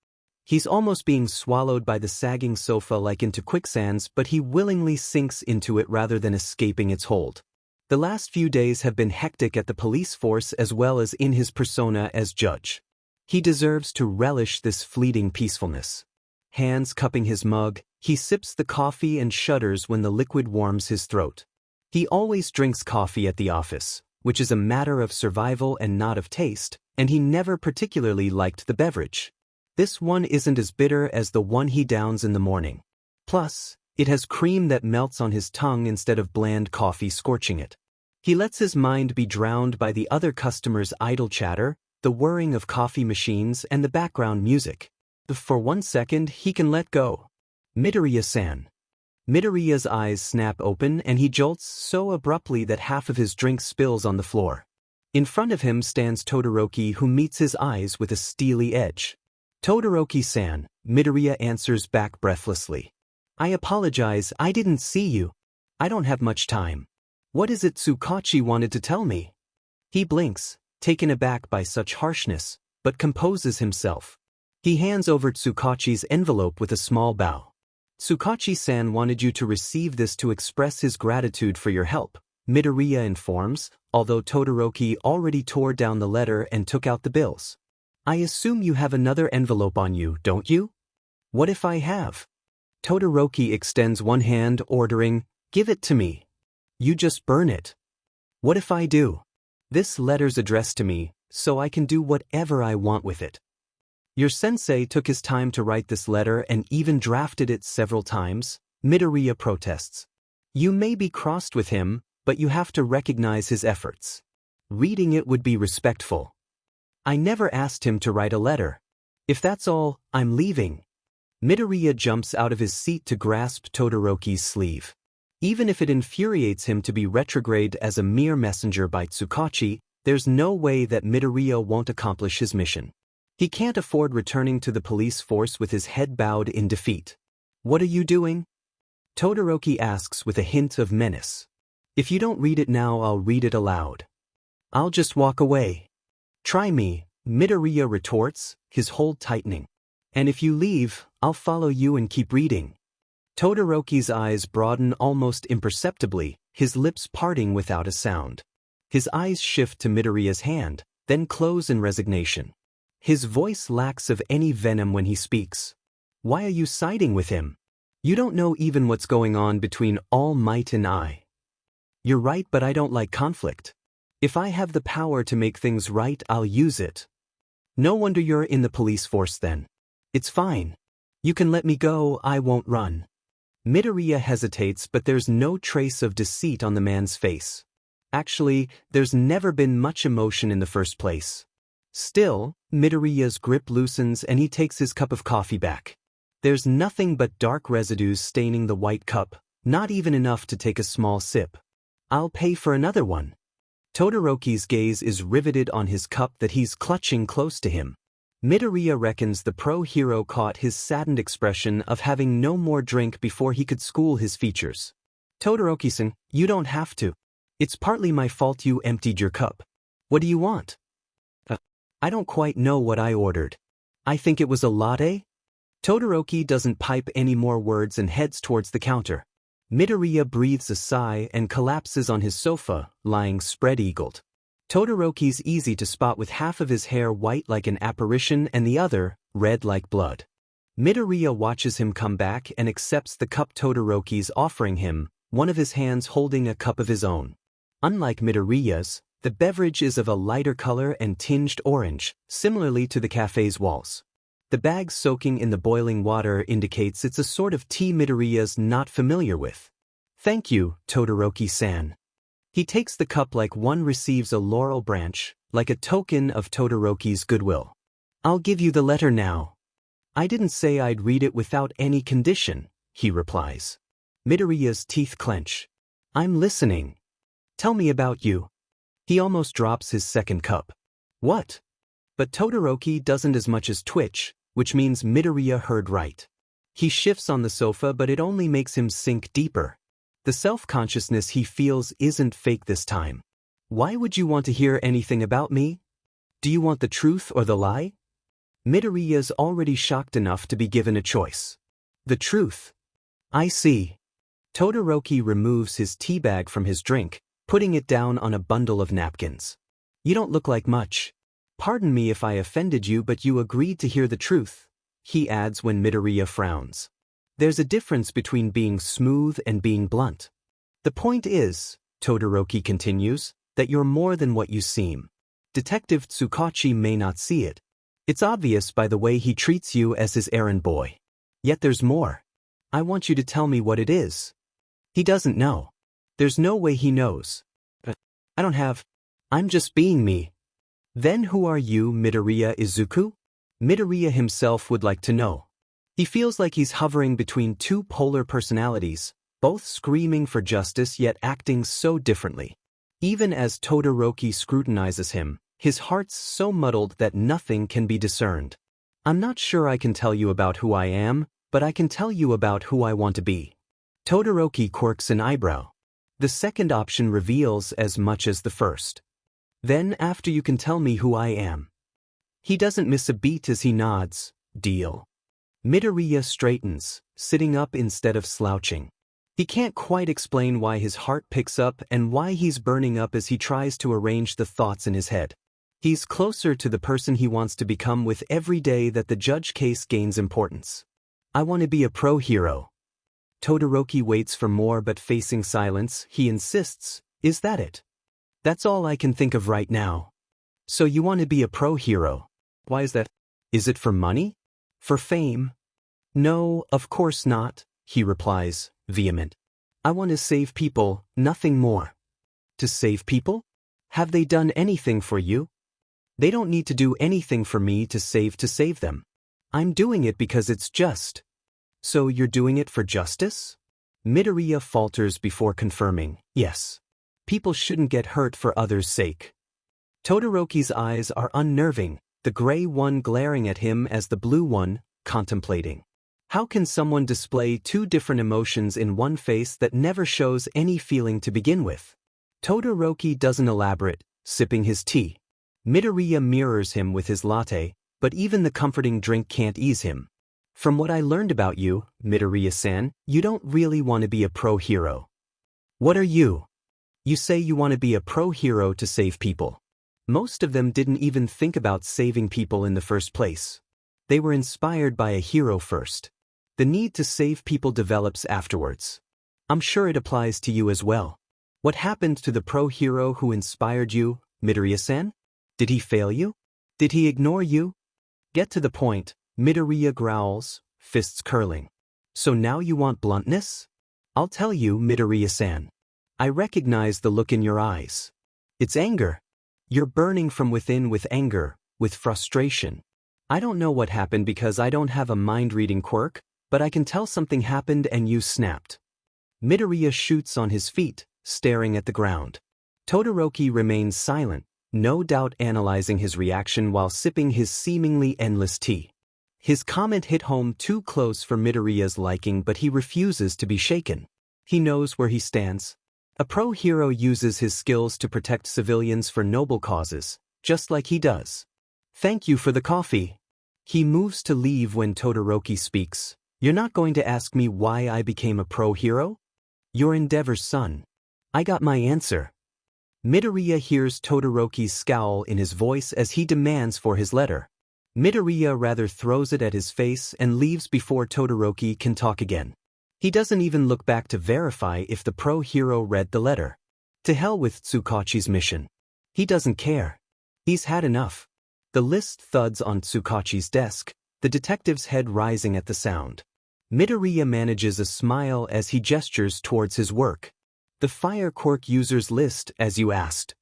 He's almost being swallowed by the sagging sofa like into quicksands, but he willingly sinks into it rather than escaping its hold. The last few days have been hectic at the police force as well as in his persona as judge. He deserves to relish this fleeting peacefulness. Hands cupping his mug, he sips the coffee and shudders when the liquid warms his throat. He always drinks coffee at the office, which is a matter of survival and not of taste, and he never particularly liked the beverage. This one isn't as bitter as the one he downs in the morning. Plus, it has cream that melts on his tongue instead of bland coffee scorching it. He lets his mind be drowned by the other customers' idle chatter, the whirring of coffee machines, and the background music. For 1 second, he can let go. Midoriya-san. Midoriya's eyes snap open and he jolts so abruptly that half of his drink spills on the floor. In front of him stands Todoroki, who meets his eyes with a steely edge. Todoroki-san, Midoriya answers back breathlessly. I apologize, I didn't see you. I don't have much time. What is it Tsukachi wanted to tell me? He blinks, taken aback by such harshness, but composes himself. He hands over Tsukachi's envelope with a small bow. Tsukachi-san wanted you to receive this to express his gratitude for your help, Midoriya informs, although Todoroki already tore down the letter and took out the bills. I assume you have another envelope on you, don't you? What if I have? Todoroki extends one hand, ordering, give it to me. You just burn it. What if I do? This letter's addressed to me, so I can do whatever I want with it. Your sensei took his time to write this letter and even drafted it several times, Midoriya protests. You may be crossed with him, but you have to recognize his efforts. Reading it would be respectful. I never asked him to write a letter. If that's all, I'm leaving. Midoriya jumps out of his seat to grasp Todoroki's sleeve. Even if it infuriates him to be retrograde as a mere messenger by Tsukachi, there's no way that Midoriya won't accomplish his mission. He can't afford returning to the police force with his head bowed in defeat. What are you doing? Todoroki asks with a hint of menace. If you don't read it now, I'll read it aloud. I'll just walk away. Try me, Midoriya retorts, his hold tightening. And if you leave, I'll follow you and keep reading. Todoroki's eyes broaden almost imperceptibly, his lips parting without a sound. His eyes shift to Midoriya's hand, then close in resignation. His voice lacks of any venom when he speaks. Why are you siding with him? You don't know even what's going on between All Might and I. You're right, but I don't like conflict. If I have the power to make things right, I'll use it. No wonder you're in the police force then. It's fine. You can let me go, I won't run. Midoriya hesitates, but there's no trace of deceit on the man's face. Actually, there's never been much emotion in the first place. Still, Midoriya's grip loosens and he takes his cup of coffee back. There's nothing but dark residues staining the white cup, not even enough to take a small sip. I'll pay for another one. Todoroki's gaze is riveted on his cup that he's clutching close to him. Midoriya reckons the pro-hero caught his saddened expression of having no more drink before he could school his features. Todoroki-san, you don't have to. It's partly my fault you emptied your cup. What do you want? I don't quite know what I ordered. I think it was a latte? Todoroki doesn't pipe any more words and heads towards the counter. Midoriya breathes a sigh and collapses on his sofa, lying spread-eagled. Todoroki's easy to spot with half of his hair white like an apparition and the other, red like blood. Midoriya watches him come back and accepts the cup Todoroki's offering him, one of his hands holding a cup of his own. Unlike Midoriya's, the beverage is of a lighter color and tinged orange, similarly to the cafe's walls. The bag soaking in the boiling water indicates it's a sort of tea Midoriya's not familiar with. Thank you, Todoroki-san. He takes the cup like one receives a laurel branch, like a token of Todoroki's goodwill. I'll give you the letter now. I didn't say I'd read it without any condition, he replies. Midoriya's teeth clench. I'm listening. Tell me about you. He almost drops his second cup. What? But Todoroki doesn't as much as twitch, which means Midoriya heard right. He shifts on the sofa, but it only makes him sink deeper. The self-consciousness he feels isn't fake this time. Why would you want to hear anything about me? Do you want the truth or the lie? Midoriya's already shocked enough to be given a choice. The truth. I see. Todoroki removes his tea bag from his drink, putting it down on a bundle of napkins. You don't look like much. Pardon me if I offended you, but you agreed to hear the truth, he adds when Midoriya frowns. There's a difference between being smooth and being blunt. The point is, Todoroki continues, that you're more than what you seem. Detective Tsukachi may not see it. It's obvious by the way he treats you as his errand boy. Yet there's more. I want you to tell me what it is. He doesn't know. There's no way he knows. But I'm just being me. Then who are you, Midoriya Izuku? Midoriya himself would like to know. He feels like he's hovering between two polar personalities, both screaming for justice yet acting so differently. Even as Todoroki scrutinizes him, his heart's so muddled that nothing can be discerned. I'm not sure I can tell you about who I am, but I can tell you about who I want to be. Todoroki quirks an eyebrow. The second option reveals as much as the first. Then after you can tell me who I am. He doesn't miss a beat as he nods. Deal. Midoriya straightens, sitting up instead of slouching. He can't quite explain why his heart picks up and why he's burning up as he tries to arrange the thoughts in his head. He's closer to the person he wants to become with every day that the judge case gains importance. I want to be a pro hero. Todoroki waits for more, but facing silence, he insists, is that it? That's all I can think of right now. So you want to be a pro hero. Why is that? Is it for money? For fame? No, of course not, he replies, vehement. I want to save people, nothing more. To save people? Have they done anything for you? They don't need to do anything for me to save them. I'm doing it because it's just. So you're doing it for justice? Midoriya falters before confirming, yes. People shouldn't get hurt for others' sake. Todoroki's eyes are unnerving, the gray one glaring at him as the blue one, contemplating. How can someone display two different emotions in one face that never shows any feeling to begin with? Todoroki doesn't elaborate, sipping his tea. Midoriya mirrors him with his latte, but even the comforting drink can't ease him. From what I learned about you, Midoriya-san, you don't really want to be a pro hero. What are you? You say you want to be a pro hero to save people. Most of them didn't even think about saving people in the first place. They were inspired by a hero first. The need to save people develops afterwards. I'm sure it applies to you as well. What happened to the pro hero who inspired you, Midoriya-san? Did he fail you? Did he ignore you? Get to the point, Midoriya growls, fists curling. So now you want bluntness? I'll tell you, Midoriya-san. I recognize the look in your eyes. It's anger. You're burning from within with anger, with frustration. I don't know what happened because I don't have a mind-reading quirk, but I can tell something happened and you snapped. Midoriya shoots on his feet, staring at the ground. Todoroki remains silent, no doubt analyzing his reaction while sipping his seemingly endless tea. His comment hit home too close for Midoriya's liking, but he refuses to be shaken. He knows where he stands. A pro hero uses his skills to protect civilians for noble causes, just like he does. Thank you for the coffee. He moves to leave when Todoroki speaks. You're not going to ask me why I became a pro hero? You're Endeavor's son. I got my answer. Midoriya hears Todoroki's scowl in his voice as he demands for his letter. Midoriya rather throws it at his face and leaves before Todoroki can talk again. He doesn't even look back to verify if the pro hero read the letter. To hell with Tsukachi's mission. He doesn't care. He's had enough. The list thuds on Tsukachi's desk, the detective's head rising at the sound. Midoriya manages a smile as he gestures towards his work. The fire quirk users list as you asked.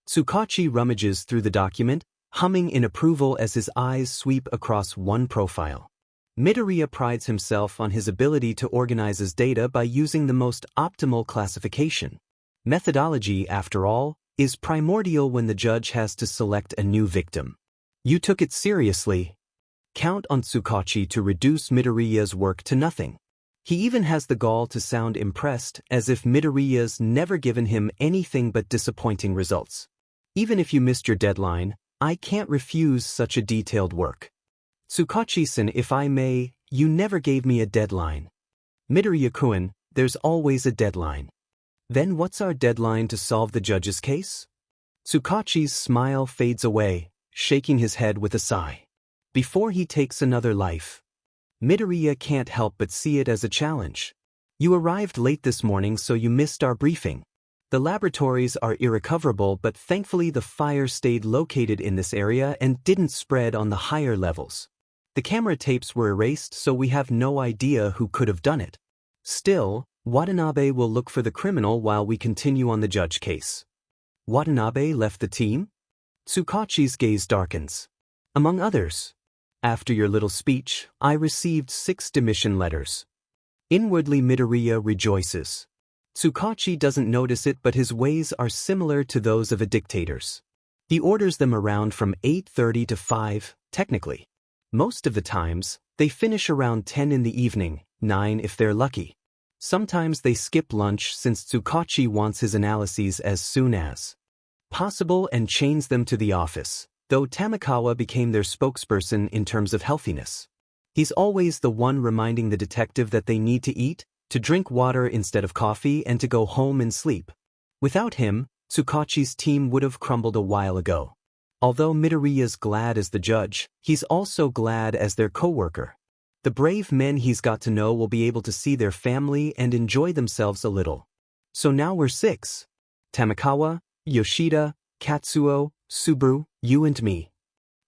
Tsukachi rummages through the document, humming in approval as his eyes sweep across one profile. Midoriya prides himself on his ability to organize his data by using the most optimal classification. Methodology, after all, is primordial when the judge has to select a new victim. You took it seriously. Count on Tsukachi to reduce Midoriya's work to nothing. He even has the gall to sound impressed, as if Midoriya's never given him anything but disappointing results. Even if you missed your deadline, I can't refuse such a detailed work. Tsukachi-san, if I may, you never gave me a deadline. Midoriya-kun, there's always a deadline. Then what's our deadline to solve the judge's case? Tsukachi's smile fades away, shaking his head with a sigh. Before he takes another life. Midoriya can't help but see it as a challenge. You arrived late this morning, so you missed our briefing. The laboratories are irrecoverable, but thankfully the fire stayed located in this area and didn't spread on the higher levels. The camera tapes were erased, so we have no idea who could have done it. Still, Watanabe will look for the criminal while we continue on the judge case. Watanabe left the team? Tsukachi's gaze darkens. Among others. After your little speech, I received 6 demission letters. Inwardly Midoriya rejoices. Tsukachi doesn't notice it, but his ways are similar to those of a dictator's. He orders them around from 8:30 to 5, technically. Most of the times, they finish around 10 in the evening, 9 if they're lucky. Sometimes they skip lunch since Tsukachi wants his analyses as soon as possible and chains them to the office, though Tamakawa became their spokesperson in terms of healthiness. He's always the one reminding the detective that they need to eat, to drink water instead of coffee, and to go home and sleep. Without him, Tsukachi's team would have crumbled a while ago. Although Midoriya's glad as the judge, he's also glad as their co-worker. The brave men he's got to know will be able to see their family and enjoy themselves a little. So now we're 6. Tamakawa, Yoshida, Katsuo, Subaru, you and me.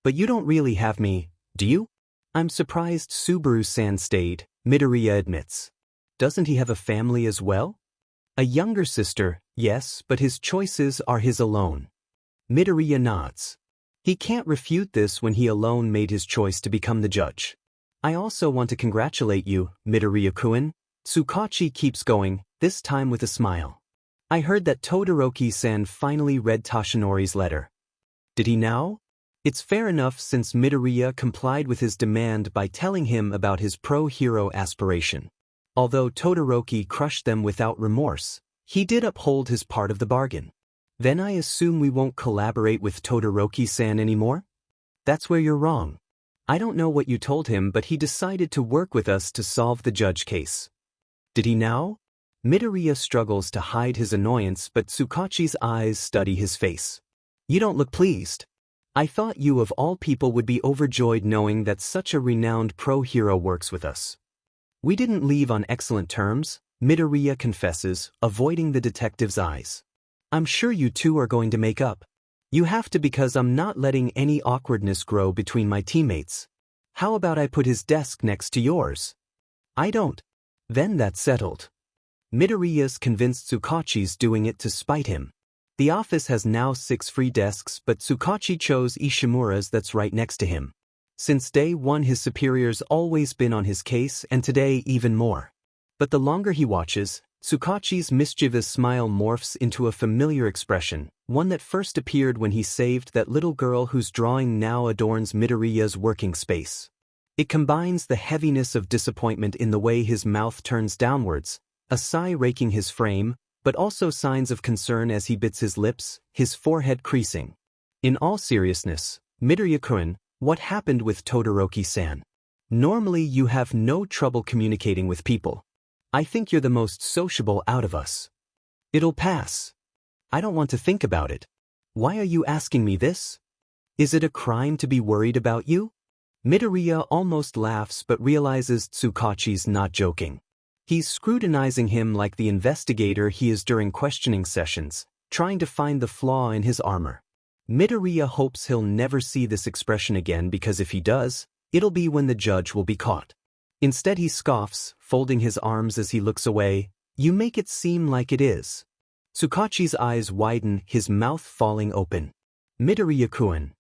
But you don't really have me, do you? I'm surprised Subaru-san stayed, Midoriya admits. Doesn't he have a family as well? A younger sister, yes, but his choices are his alone. Midoriya nods. He can't refute this when he alone made his choice to become the judge. I also want to congratulate you, Midoriya-kun. Tsukachi keeps going, this time with a smile. I heard that Todoroki-san finally read Toshinori's letter. Did he now? It's fair enough since Midoriya complied with his demand by telling him about his pro-hero aspiration. Although Todoroki crushed them without remorse, he did uphold his part of the bargain. Then I assume we won't collaborate with Todoroki-san anymore? That's where you're wrong. I don't know what you told him, but he decided to work with us to solve the judge case. Did he now? Midoriya struggles to hide his annoyance, but Tsukachi's eyes study his face. You don't look pleased. I thought you of all people would be overjoyed knowing that such a renowned pro-hero works with us. We didn't leave on excellent terms, Midoriya confesses, avoiding the detective's eyes. I'm sure you two are going to make up. You have to, because I'm not letting any awkwardness grow between my teammates. How about I put his desk next to yours? I don't. Then that's settled. Midoriya's convinced Tsukachi's doing it to spite him. The office has now 6 free desks, but Tsukachi chose Ishimura's that's right next to him. Since day one his superior's always been on his case, and today even more. But the longer he watches, Tsukachi's mischievous smile morphs into a familiar expression, one that first appeared when he saved that little girl whose drawing now adorns Midoriya's working space. It combines the heaviness of disappointment in the way his mouth turns downwards, a sigh raking his frame, but also signs of concern as he bits his lips, his forehead creasing. In all seriousness, Midoriya-kun, what happened with Todoroki-san? Normally you have no trouble communicating with people. I think you're the most sociable out of us. It'll pass. I don't want to think about it. Why are you asking me this? Is it a crime to be worried about you? Midoriya almost laughs but realizes Tsukachi's not joking. He's scrutinizing him like the investigator he is during questioning sessions, trying to find the flaw in his armor. Midoriya hopes he'll never see this expression again, because if he does, it'll be when the judge will be caught. Instead he scoffs, folding his arms as he looks away. You make it seem like it is. Tsukachi's eyes widen, his mouth falling open. Midoriya-kun.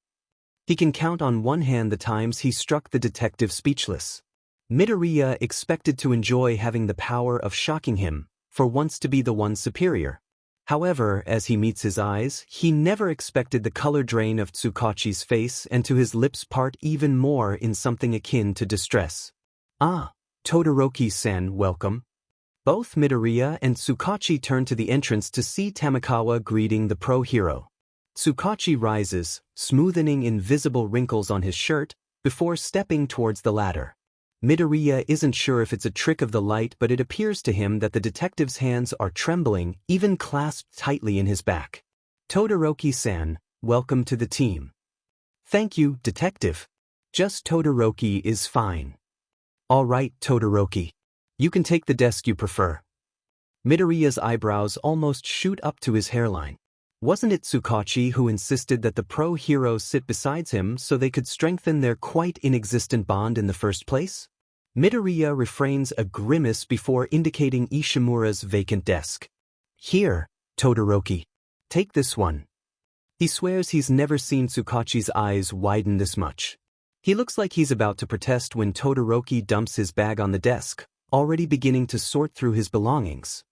He can count on one hand the times he struck the detective speechless. Midoriya expected to enjoy having the power of shocking him, for once to be the one superior. However, as he meets his eyes, he never expected the color drain of Tsukachi's face and to his lips part even more in something akin to distress. Ah, Todoroki-san, welcome. Both Midoriya and Tsukachi turn to the entrance to see Tamakawa greeting the pro-hero. Tsukachi rises, smoothing invisible wrinkles on his shirt, before stepping towards the ladder. Midoriya isn't sure if it's a trick of the light, but it appears to him that the detective's hands are trembling, even clasped tightly in his back. Todoroki-san, welcome to the team. Thank you, detective. Just Todoroki is fine. All right, Todoroki. You can take the desk you prefer. Midoriya's eyebrows almost shoot up to his hairline. Wasn't it Tsukachi who insisted that the pro-hero sit beside him so they could strengthen their quite inexistent bond in the first place? Midoriya refrains a grimace before indicating Ishimura's vacant desk. Here, Todoroki. Take this one. He swears he's never seen Tsukachi's eyes widen this much. He looks like he's about to protest when Todoroki dumps his bag on the desk, already beginning to sort through his belongings.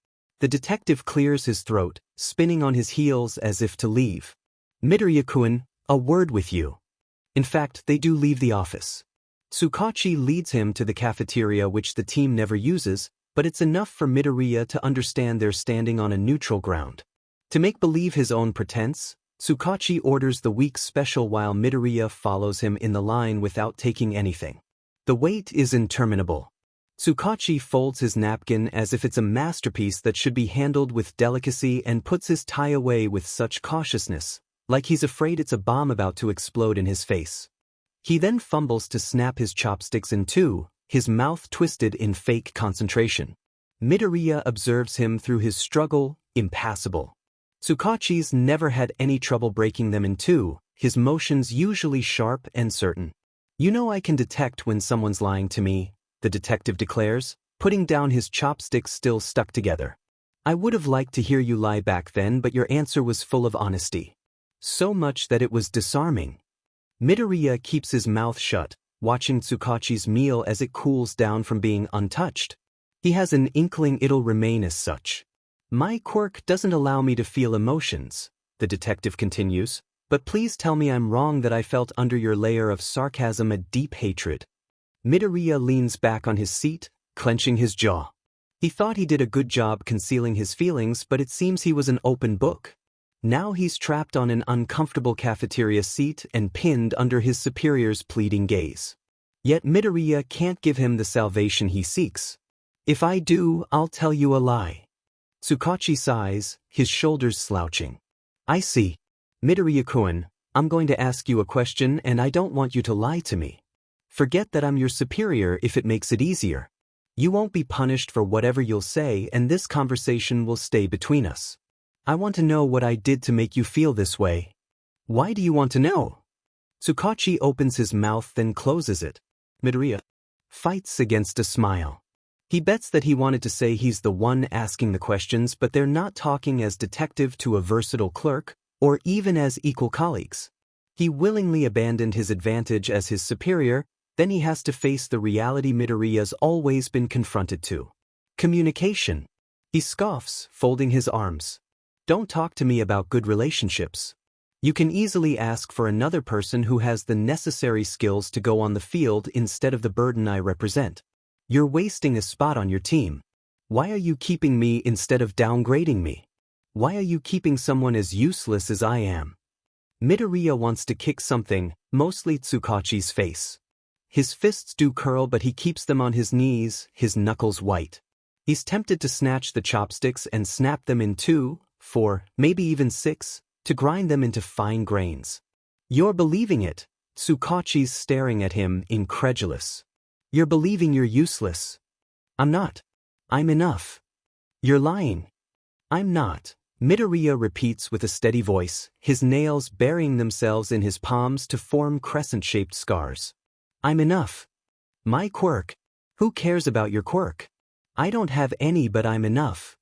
The detective clears his throat, spinning on his heels as if to leave. Midoriya-kun, a word with you. In fact, they do leave the office. Tsukachi leads him to the cafeteria, which the team never uses, but it's enough for Midoriya to understand they're standing on a neutral ground. To make believe his own pretense, Tsukachi orders the week's special while Midoriya follows him in the line without taking anything. The wait is interminable. Tsukachi folds his napkin as if it's a masterpiece that should be handled with delicacy and puts his tie away with such cautiousness, like he's afraid it's a bomb about to explode in his face. He then fumbles to snap his chopsticks in two, his mouth twisted in fake concentration. Midoriya observes him through his struggle, impassible. Tsukachi's never had any trouble breaking them in two, his motions usually sharp and certain. You know I can detect when someone's lying to me, the detective declares, putting down his chopsticks still stuck together. I would have liked to hear you lie back then, but your answer was full of honesty. So much that it was disarming. Midoriya keeps his mouth shut, watching Tsukachi's meal as it cools down from being untouched. He has an inkling it'll remain as such. My quirk doesn't allow me to feel emotions, the detective continues, but please tell me I'm wrong that I felt under your layer of sarcasm a deep hatred. Midoriya leans back on his seat, clenching his jaw. He thought he did a good job concealing his feelings, but it seems he was an open book. Now he's trapped on an uncomfortable cafeteria seat and pinned under his superior's pleading gaze. Yet Midoriya can't give him the salvation he seeks. If I do, I'll tell you a lie. Tsukachi sighs, his shoulders slouching. I see. Midoriya-kun, I'm going to ask you a question and I don't want you to lie to me. Forget that I'm your superior if it makes it easier. You won't be punished for whatever you'll say and this conversation will stay between us. I want to know what I did to make you feel this way. Why do you want to know? Tsukachi opens his mouth then closes it. Midoriya fights against a smile. He bets that he wanted to say he's the one asking the questions, but they're not talking as detective to a versatile clerk, or even as equal colleagues. He willingly abandoned his advantage as his superior, then he has to face the reality Midoriya's always been confronted to. Communication. He scoffs, folding his arms. Don't talk to me about good relationships. You can easily ask for another person who has the necessary skills to go on the field instead of the burden I represent. You're wasting a spot on your team. Why are you keeping me instead of downgrading me? Why are you keeping someone as useless as I am? Midoriya wants to kick something, mostly Tsukachi's face. His fists do curl, but he keeps them on his knees, his knuckles white. He's tempted to snatch the chopsticks and snap them in 2, 4, maybe even 6, to grind them into fine grains. You're believing it. Tsukachi's staring at him, incredulous. You're believing you're useless. I'm not. I'm enough. You're lying. I'm not. Midoriya repeats with a steady voice, his nails burying themselves in his palms to form crescent-shaped scars. I'm enough. My quirk. Who cares about your quirk? I don't have any, but I'm enough.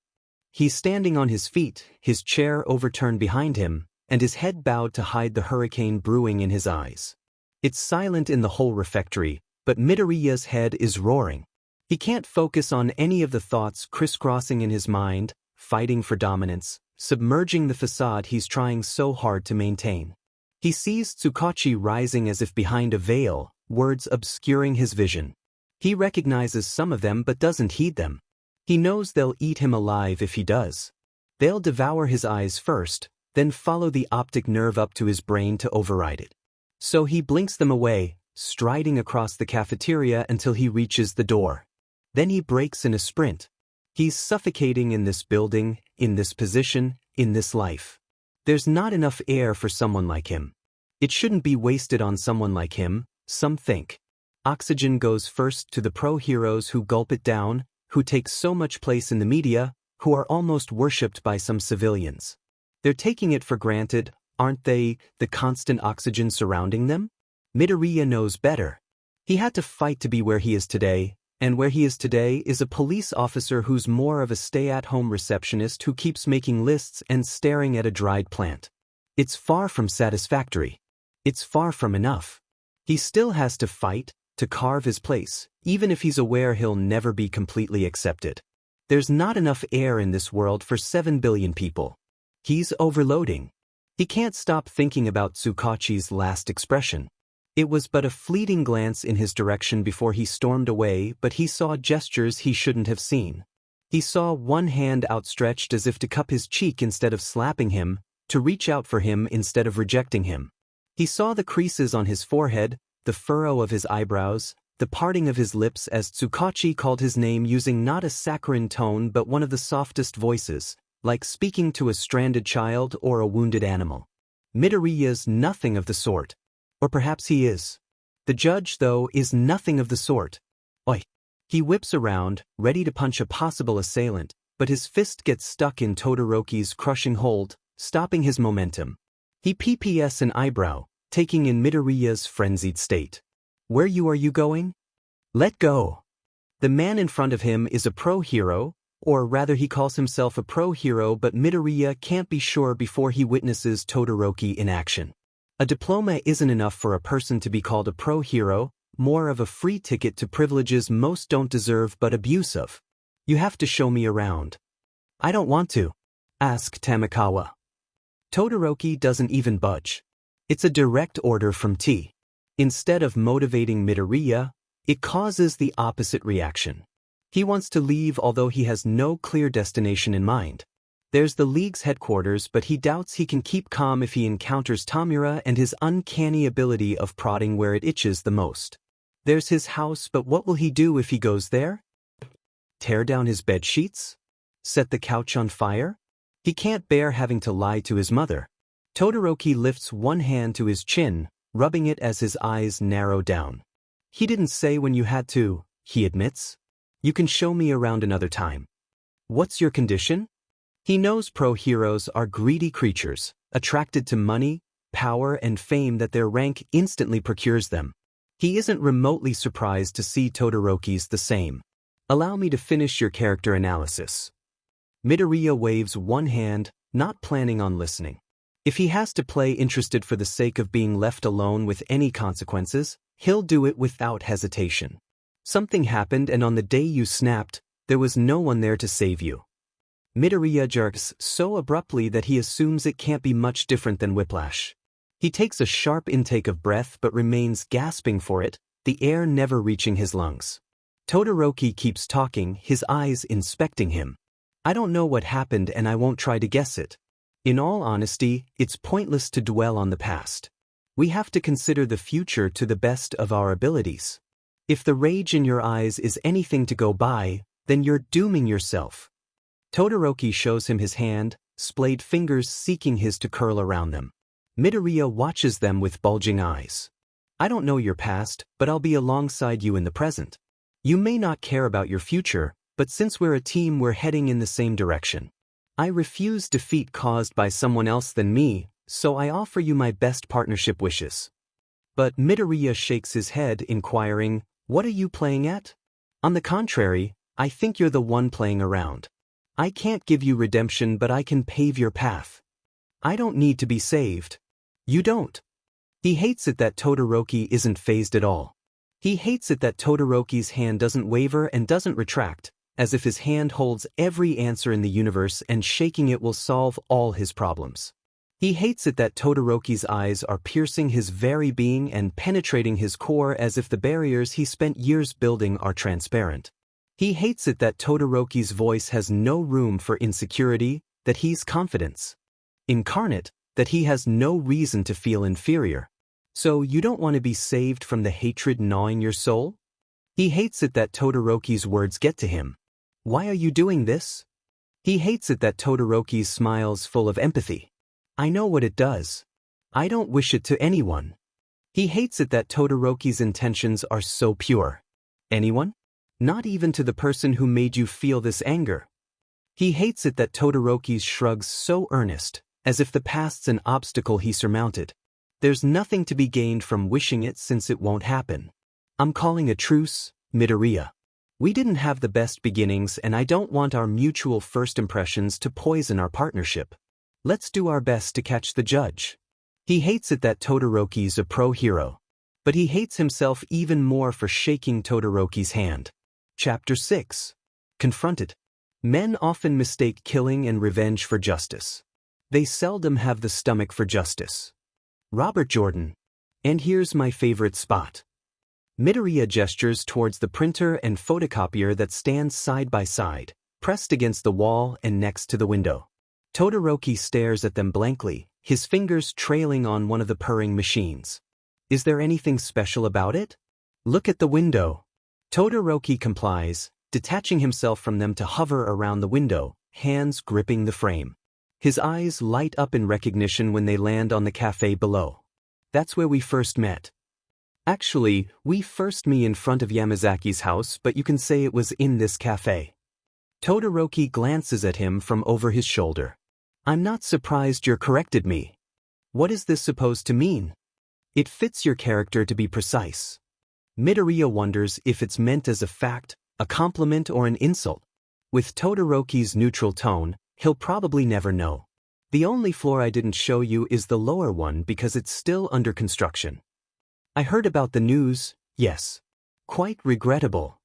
He's standing on his feet, his chair overturned behind him, and his head bowed to hide the hurricane brewing in his eyes. It's silent in the whole refectory, but Midoriya's head is roaring. He can't focus on any of the thoughts crisscrossing in his mind, fighting for dominance, submerging the facade he's trying so hard to maintain. He sees Tsukachi rising as if behind a veil, words obscuring his vision. He recognizes some of them but doesn't heed them. He knows they'll eat him alive if he does. They'll devour his eyes first, then follow the optic nerve up to his brain to override it. So he blinks them away, striding across the cafeteria until he reaches the door. Then he breaks in a sprint. He's suffocating in this building, in this position, in this life. There's not enough air for someone like him. It shouldn't be wasted on someone like him, some think. Oxygen goes first to the pro-heroes who gulp it down, who take so much place in the media, who are almost worshipped by some civilians. They're taking it for granted, aren't they, the constant oxygen surrounding them? Midoriya knows better. He had to fight to be where he is today, and where he is today is a police officer who's more of a stay-at-home receptionist who keeps making lists and staring at a dried plant. It's far from satisfactory. It's far from enough. He still has to fight, to carve his place, even if he's aware he'll never be completely accepted. There's not enough air in this world for 7 billion people. He's overloading. He can't stop thinking about Tsukachi's last expression. It was but a fleeting glance in his direction before he stormed away, but he saw gestures he shouldn't have seen. He saw one hand outstretched as if to cup his cheek instead of slapping him, to reach out for him instead of rejecting him. He saw the creases on his forehead, the furrow of his eyebrows, the parting of his lips as Tsukachi called his name using not a saccharine tone but one of the softest voices, like speaking to a stranded child or a wounded animal. Midoriya's nothing of the sort. Or perhaps he is. The judge, though, is nothing of the sort. Oi! He whips around, ready to punch a possible assailant, but his fist gets stuck in Todoroki's crushing hold, stopping his momentum. He PPS an eyebrow, taking in Midoriya's frenzied state. Where are you going? Let go. The man in front of him is a pro-hero, or rather he calls himself a pro-hero, but Midoriya can't be sure before he witnesses Todoroki in action. A diploma isn't enough for a person to be called a pro-hero, more of a free ticket to privileges most don't deserve but abuse of. You have to show me around. I don't want to. Ask Tamakawa. Todoroki doesn't even budge. It's a direct order from T. Instead of motivating Midoriya, it causes the opposite reaction. He wants to leave although he has no clear destination in mind. There's the League's headquarters, but he doubts he can keep calm if he encounters Tamura and his uncanny ability of prodding where it itches the most. There's his house, but what will he do if he goes there? Tear down his bed sheets? Set the couch on fire? He can't bear having to lie to his mother. Todoroki lifts one hand to his chin, rubbing it as his eyes narrow down. He didn't say when you had to, he admits. You can show me around another time. What's your condition? He knows pro-heroes are greedy creatures, attracted to money, power, and fame that their rank instantly procures them. He isn't remotely surprised to see Todoroki's the same. Allow me to finish your character analysis. Midoriya waves one hand, not planning on listening. If he has to play interested for the sake of being left alone with any consequences, he'll do it without hesitation. Something happened, and on the day you snapped, there was no one there to save you. Midoriya jerks so abruptly that he assumes it can't be much different than whiplash. He takes a sharp intake of breath but remains gasping for it, the air never reaching his lungs. Todoroki keeps talking, his eyes inspecting him. I don't know what happened and I won't try to guess it. In all honesty, it's pointless to dwell on the past. We have to consider the future to the best of our abilities. If the rage in your eyes is anything to go by, then you're dooming yourself. Todoroki shows him his hand, splayed fingers seeking his to curl around them. Midoriya watches them with bulging eyes. I don't know your past, but I'll be alongside you in the present. You may not care about your future, but since we're a team, we're heading in the same direction. I refuse defeat caused by someone else than me, so I offer you my best partnership wishes. But Midoriya shakes his head, inquiring, what are you playing at? On the contrary, I think you're the one playing around. I can't give you redemption, but I can pave your path. I don't need to be saved. You don't. He hates it that Todoroki isn't fazed at all. He hates it that Todoroki's hand doesn't waver and doesn't retract, as if his hand holds every answer in the universe and shaking it will solve all his problems. He hates it that Todoroki's eyes are piercing his very being and penetrating his core as if the barriers he spent years building are transparent. He hates it that Todoroki's voice has no room for insecurity, that he's confidence incarnate, that he has no reason to feel inferior. So you don't want to be saved from the hatred gnawing your soul? He hates it that Todoroki's words get to him. Why are you doing this? He hates it that Todoroki's smile's full of empathy. I know what it does. I don't wish it to anyone. He hates it that Todoroki's intentions are so pure. Anyone? Not even to the person who made you feel this anger. He hates it that Todoroki's shrugs so earnest, as if the past's an obstacle he surmounted. There's nothing to be gained from wishing it since it won't happen. I'm calling a truce, Midoriya. We didn't have the best beginnings and I don't want our mutual first impressions to poison our partnership. Let's do our best to catch the judge. He hates it that Todoroki's a pro-hero. But he hates himself even more for shaking Todoroki's hand. Chapter 6. Confronted. Men often mistake killing and revenge for justice. They seldom have the stomach for justice. Robert Jordan. And here's my favorite spot. Midoriya gestures towards the printer and photocopier that stands side by side, pressed against the wall and next to the window. Todoroki stares at them blankly, his fingers trailing on one of the purring machines. Is there anything special about it? Look at the window. Todoroki complies, detaching himself from them to hover around the window, hands gripping the frame. His eyes light up in recognition when they land on the cafe below. That's where we first met. Actually, we first met in front of Yamazaki's house, but you can say it was in this cafe. Todoroki glances at him from over his shoulder. I'm not surprised you're corrected me. What is this supposed to mean? It fits your character to be precise. Midoriya wonders if it's meant as a fact, a compliment or an insult. With Todoroki's neutral tone, he'll probably never know. The only floor I didn't show you is the lower one because it's still under construction. I heard about the news, yes. Quite regrettable.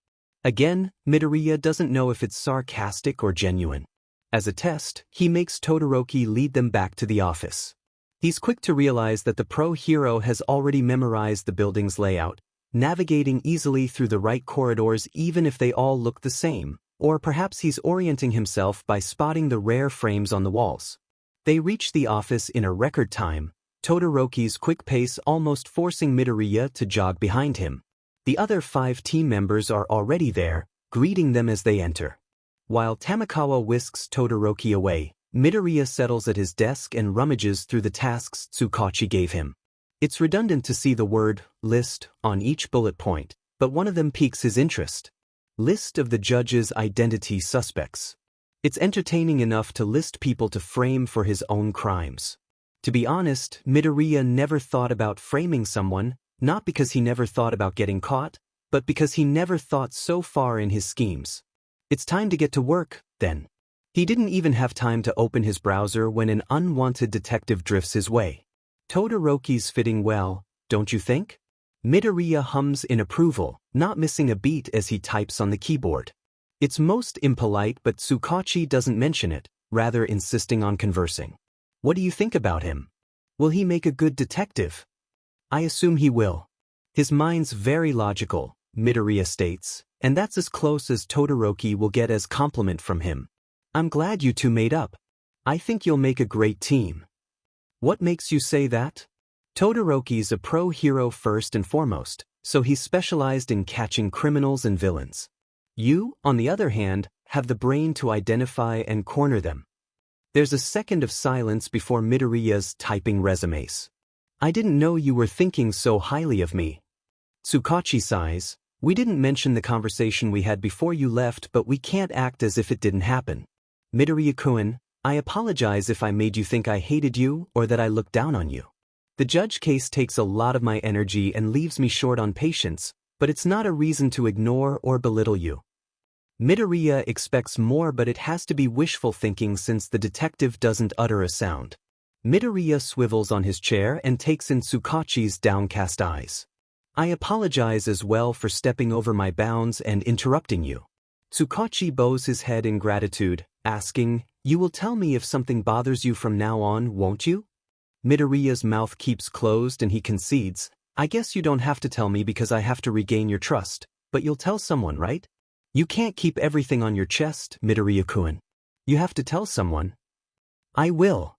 Again, Midoriya doesn't know if it's sarcastic or genuine. As a test, he makes Todoroki lead them back to the office. He's quick to realize that the pro-hero has already memorized the building's layout, navigating easily through the right corridors even if they all look the same. Or perhaps he's orienting himself by spotting the rare frames on the walls. They reach the office in a record time, Todoroki's quick pace almost forcing Midoriya to jog behind him. The other 5 team members are already there, greeting them as they enter. While Tamakawa whisks Todoroki away, Midoriya settles at his desk and rummages through the tasks Tsukachi gave him. It's redundant to see the word list on each bullet point, but one of them piques his interest. List of the judge's identity suspects. It's entertaining enough to list people to frame for his own crimes. To be honest, Midoriya never thought about framing someone, not because he never thought about getting caught, but because he never thought so far in his schemes. It's time to get to work, then. He didn't even have time to open his browser when an unwanted detective drifts his way. Todoroki's fitting well, don't you think? Midoriya hums in approval, not missing a beat as he types on the keyboard. It's most impolite, but Tsukachi doesn't mention it, rather insisting on conversing. What do you think about him? Will he make a good detective? I assume he will. His mind's very logical, Midoriya states, and that's as close as Todoroki will get as compliment from him. I'm glad you two made up. I think you'll make a great team. What makes you say that? Todoroki's a pro-hero first and foremost, so he's specialized in catching criminals and villains. You, on the other hand, have the brain to identify and corner them. There's a second of silence before Midoriya's typing resumes. I didn't know you were thinking so highly of me. Tsukachi sighs. We didn't mention the conversation we had before you left, but we can't act as if it didn't happen. Midoriya-kun, I apologize if I made you think I hated you or that I looked down on you. The judge case takes a lot of my energy and leaves me short on patience, but it's not a reason to ignore or belittle you. Midoriya expects more, but it has to be wishful thinking since the detective doesn't utter a sound. Midoriya swivels on his chair and takes in Tsukachi's downcast eyes. I apologize as well for stepping over my bounds and interrupting you. Tsukachi bows his head in gratitude, asking, "You will tell me if something bothers you from now on, won't you?" Midoriya's mouth keeps closed and he concedes, "I guess you don't have to tell me because I have to regain your trust, but you'll tell someone, right? You can't keep everything on your chest, Midoriya-kun. You have to tell someone." "I will.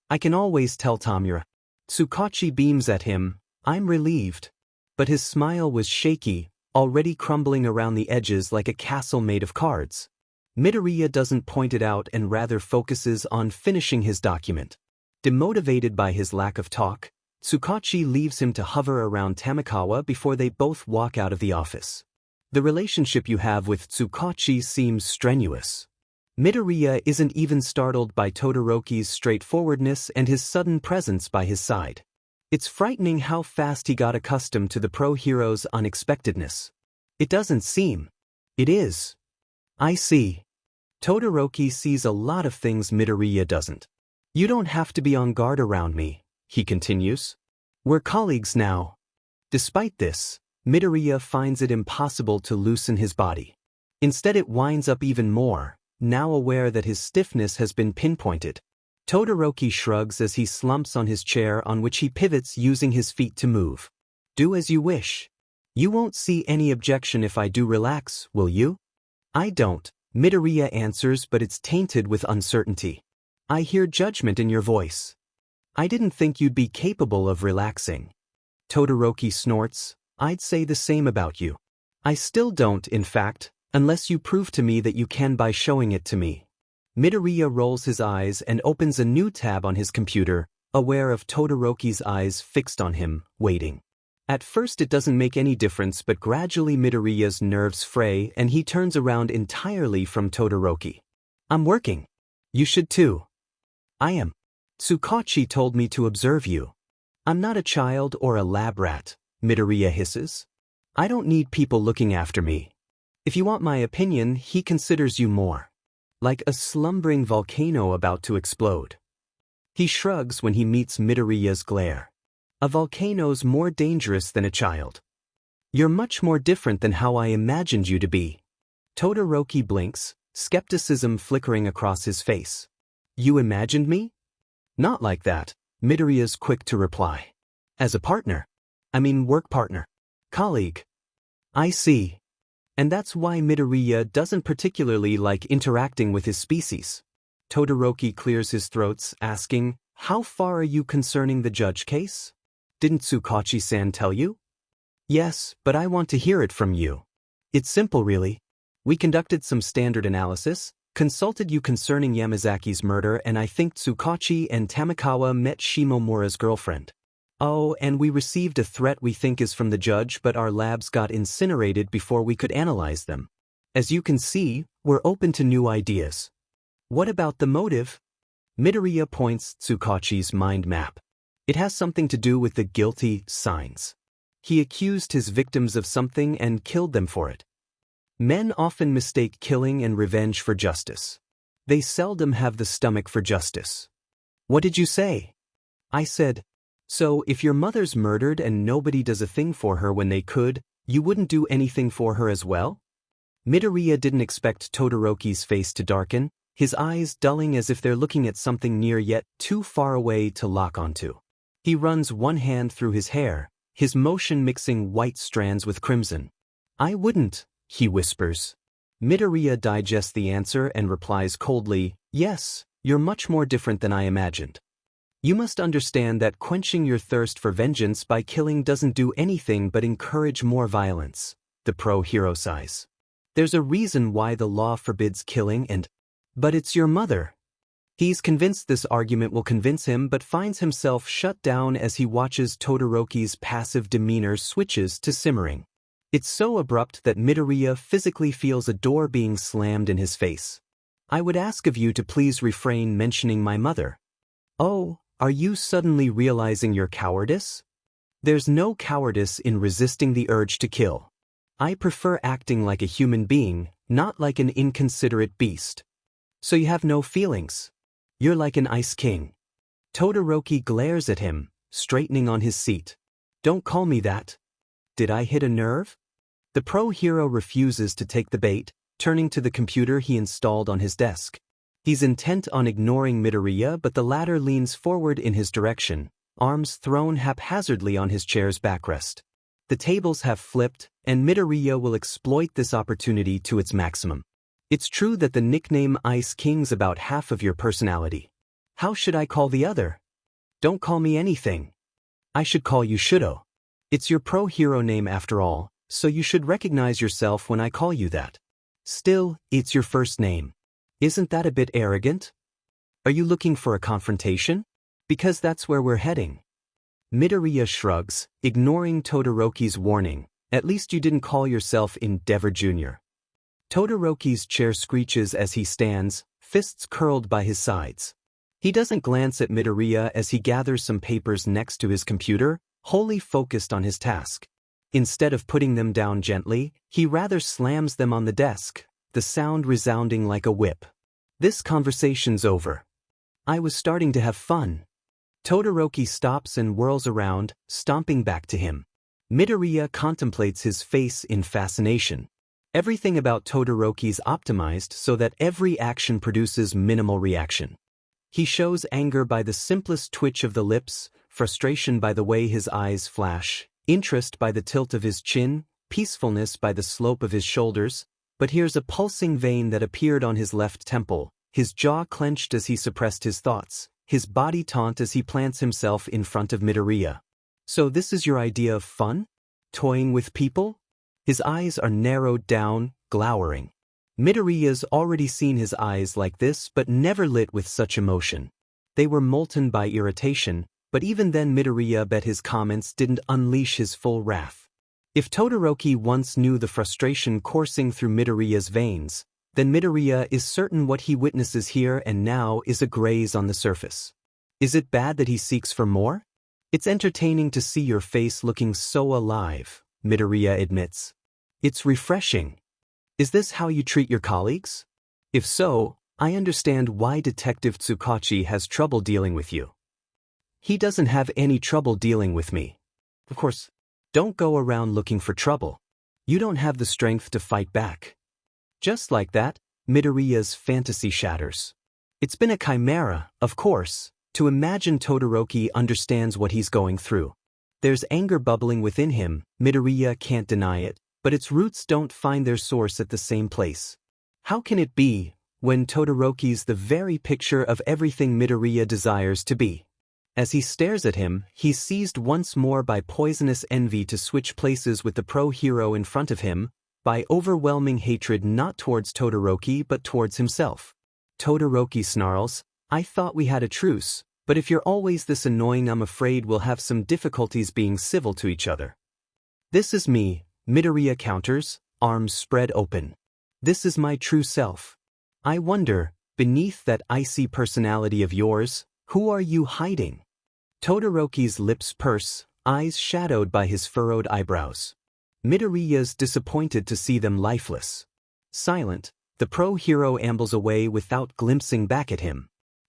I can always tell Tamura." Tsukachi beams at him. I'm relieved. But his smile was shaky, already crumbling around the edges like a castle made of cards. Midoriya doesn't point it out and rather focuses on finishing his document. Demotivated by his lack of talk, Tsukachi leaves him to hover around Tamikawa before they both walk out of the office. The relationship you have with Tsukachi seems strenuous. Midoriya isn't even startled by Todoroki's straightforwardness and his sudden presence by his side. It's frightening how fast he got accustomed to the pro-hero's unexpectedness. It doesn't seem. It is. I see. Todoroki sees a lot of things Midoriya doesn't. You don't have to be on guard around me, he continues. We're colleagues now. Despite this, Midoriya finds it impossible to loosen his body. Instead it winds up even more, now aware that his stiffness has been pinpointed. Todoroki shrugs as he slumps on his chair on which he pivots using his feet to move. Do as you wish. You won't see any objection if I do relax, will you? I don't, Midoriya answers, but it's tainted with uncertainty. I hear judgment in your voice. I didn't think you'd be capable of relaxing. Todoroki snorts. I'd say the same about you. I still don't, in fact, unless you prove to me that you can by showing it to me. Midoriya rolls his eyes and opens a new tab on his computer, aware of Todoroki's eyes fixed on him, waiting. At first it doesn't make any difference, but gradually Midoriya's nerves fray and he turns around entirely from Todoroki. I'm working. You should too. I am. Tsukachi told me to observe you. I'm not a child or a lab rat, Midoriya hisses. I don't need people looking after me. If you want my opinion, he considers you more like a slumbering volcano about to explode. He shrugs when he meets Midoriya's glare. A volcano's more dangerous than a child. You're much more different than how I imagined you to be. Todoroki blinks, skepticism flickering across his face. You imagined me? Not like that, Midoriya's quick to reply. As a partner. I mean work partner. Colleague. I see. And that's why Midoriya doesn't particularly like interacting with his species. Todoroki clears his throat, asking, how far are you concerning the judge case? Didn't Tsukachi-san tell you? Yes, but I want to hear it from you. It's simple really. We conducted some standard analysis, consulted you concerning Yamazaki's murder, and I think Tsukachi and Tamikawa met Shimomura's girlfriend. Oh, and we received a threat we think is from the judge, but our labs got incinerated before we could analyze them. As you can see, we're open to new ideas. What about the motive? Midoriya points Tsukachi's mind map. It has something to do with the guilty signs. He accused his victims of something and killed them for it. Men often mistake killing and revenge for justice. They seldom have the stomach for justice. What did you say? I said, so if your mother's murdered and nobody does a thing for her when they could, you wouldn't do anything for her as well? Midoriya didn't expect Todoroki's face to darken, his eyes dulling as if they're looking at something near yet too far away to lock onto. He runs one hand through his hair, his motion mixing white strands with crimson. I wouldn't, he whispers. Midoriya digests the answer and replies coldly, yes, you're much more different than I imagined. You must understand that quenching your thirst for vengeance by killing doesn't do anything but encourage more violence, the pro-hero sighs. There's a reason why the law forbids killing and... But it's your mother. He's convinced this argument will convince him but finds himself shut down as he watches Todoroki's passive demeanor switches to simmering. It's so abrupt that Midoriya physically feels a door being slammed in his face. I would ask of you to please refrain mentioning my mother. Oh, are you suddenly realizing your cowardice? There's no cowardice in resisting the urge to kill. I prefer acting like a human being, not like an inconsiderate beast. So you have no feelings. You're like an ice king. Todoroki glares at him, straightening on his seat. Don't call me that. Did I hit a nerve? The pro-hero refuses to take the bait, turning to the computer he installed on his desk. He's intent on ignoring Midoriya, but the latter leans forward in his direction, arms thrown haphazardly on his chair's backrest. The tables have flipped, and Midoriya will exploit this opportunity to its maximum. It's true that the nickname Ice King's about half of your personality. How should I call the other? Don't call me anything. I should call you Shudo. It's your pro-hero name after all, so you should recognize yourself when I call you that. Still, it's your first name. Isn't that a bit arrogant? Are you looking for a confrontation? Because that's where we're heading. Midoriya shrugs, ignoring Todoroki's warning. At least you didn't call yourself Endeavor Jr. Todoroki's chair screeches as he stands, fists curled by his sides. He doesn't glance at Midoriya as he gathers some papers next to his computer, wholly focused on his task. Instead of putting them down gently, he rather slams them on the desk, the sound resounding like a whip. This conversation's over. I was starting to have fun. Todoroki stops and whirls around, stomping back to him. Midoriya contemplates his face in fascination. Everything about Todoroki's optimized so that every action produces minimal reaction. He shows anger by the simplest twitch of the lips, frustration by the way his eyes flash, interest by the tilt of his chin, peacefulness by the slope of his shoulders, but here's a pulsing vein that appeared on his left temple, his jaw clenched as he suppressed his thoughts, his body taut as he plants himself in front of Midoriya. So this is your idea of fun? Toying with people? His eyes are narrowed down, glowering. Midoriya's already seen his eyes like this but never lit with such emotion. They were molten by irritation, but even then Midoriya bet his comments didn't unleash his full wrath. If Todoroki once knew the frustration coursing through Midoriya's veins, then Midoriya is certain what he witnesses here and now is a graze on the surface. Is it bad that he seeks for more? It's entertaining to see your face looking so alive, Midoriya admits. It's refreshing. Is this how you treat your colleagues? If so, I understand why Detective Tsukachi has trouble dealing with you. He doesn't have any trouble dealing with me. Of course, don't go around looking for trouble. You don't have the strength to fight back. Just like that, Midoriya's fantasy shatters. It's been a chimera, of course, to imagine Todoroki understands what he's going through. There's anger bubbling within him, Midoriya can't deny it, but its roots don't find their source at the same place. How can it be, when Todoroki's the very picture of everything Midoriya desires to be? As he stares at him, he's seized once more by poisonous envy to switch places with the pro-hero in front of him, by overwhelming hatred not towards Todoroki but towards himself. Todoroki snarls, I thought we had a truce, but if you're always this annoying I'm afraid we'll have some difficulties being civil to each other. This is me, Midoriya counters, arms spread open. This is my true self. I wonder, beneath that icy personality of yours, who are you hiding? Todoroki's lips purse, eyes shadowed by his furrowed eyebrows. Midoriya's disappointed to see them lifeless. Silent, the pro-hero ambles away without glimpsing back at him.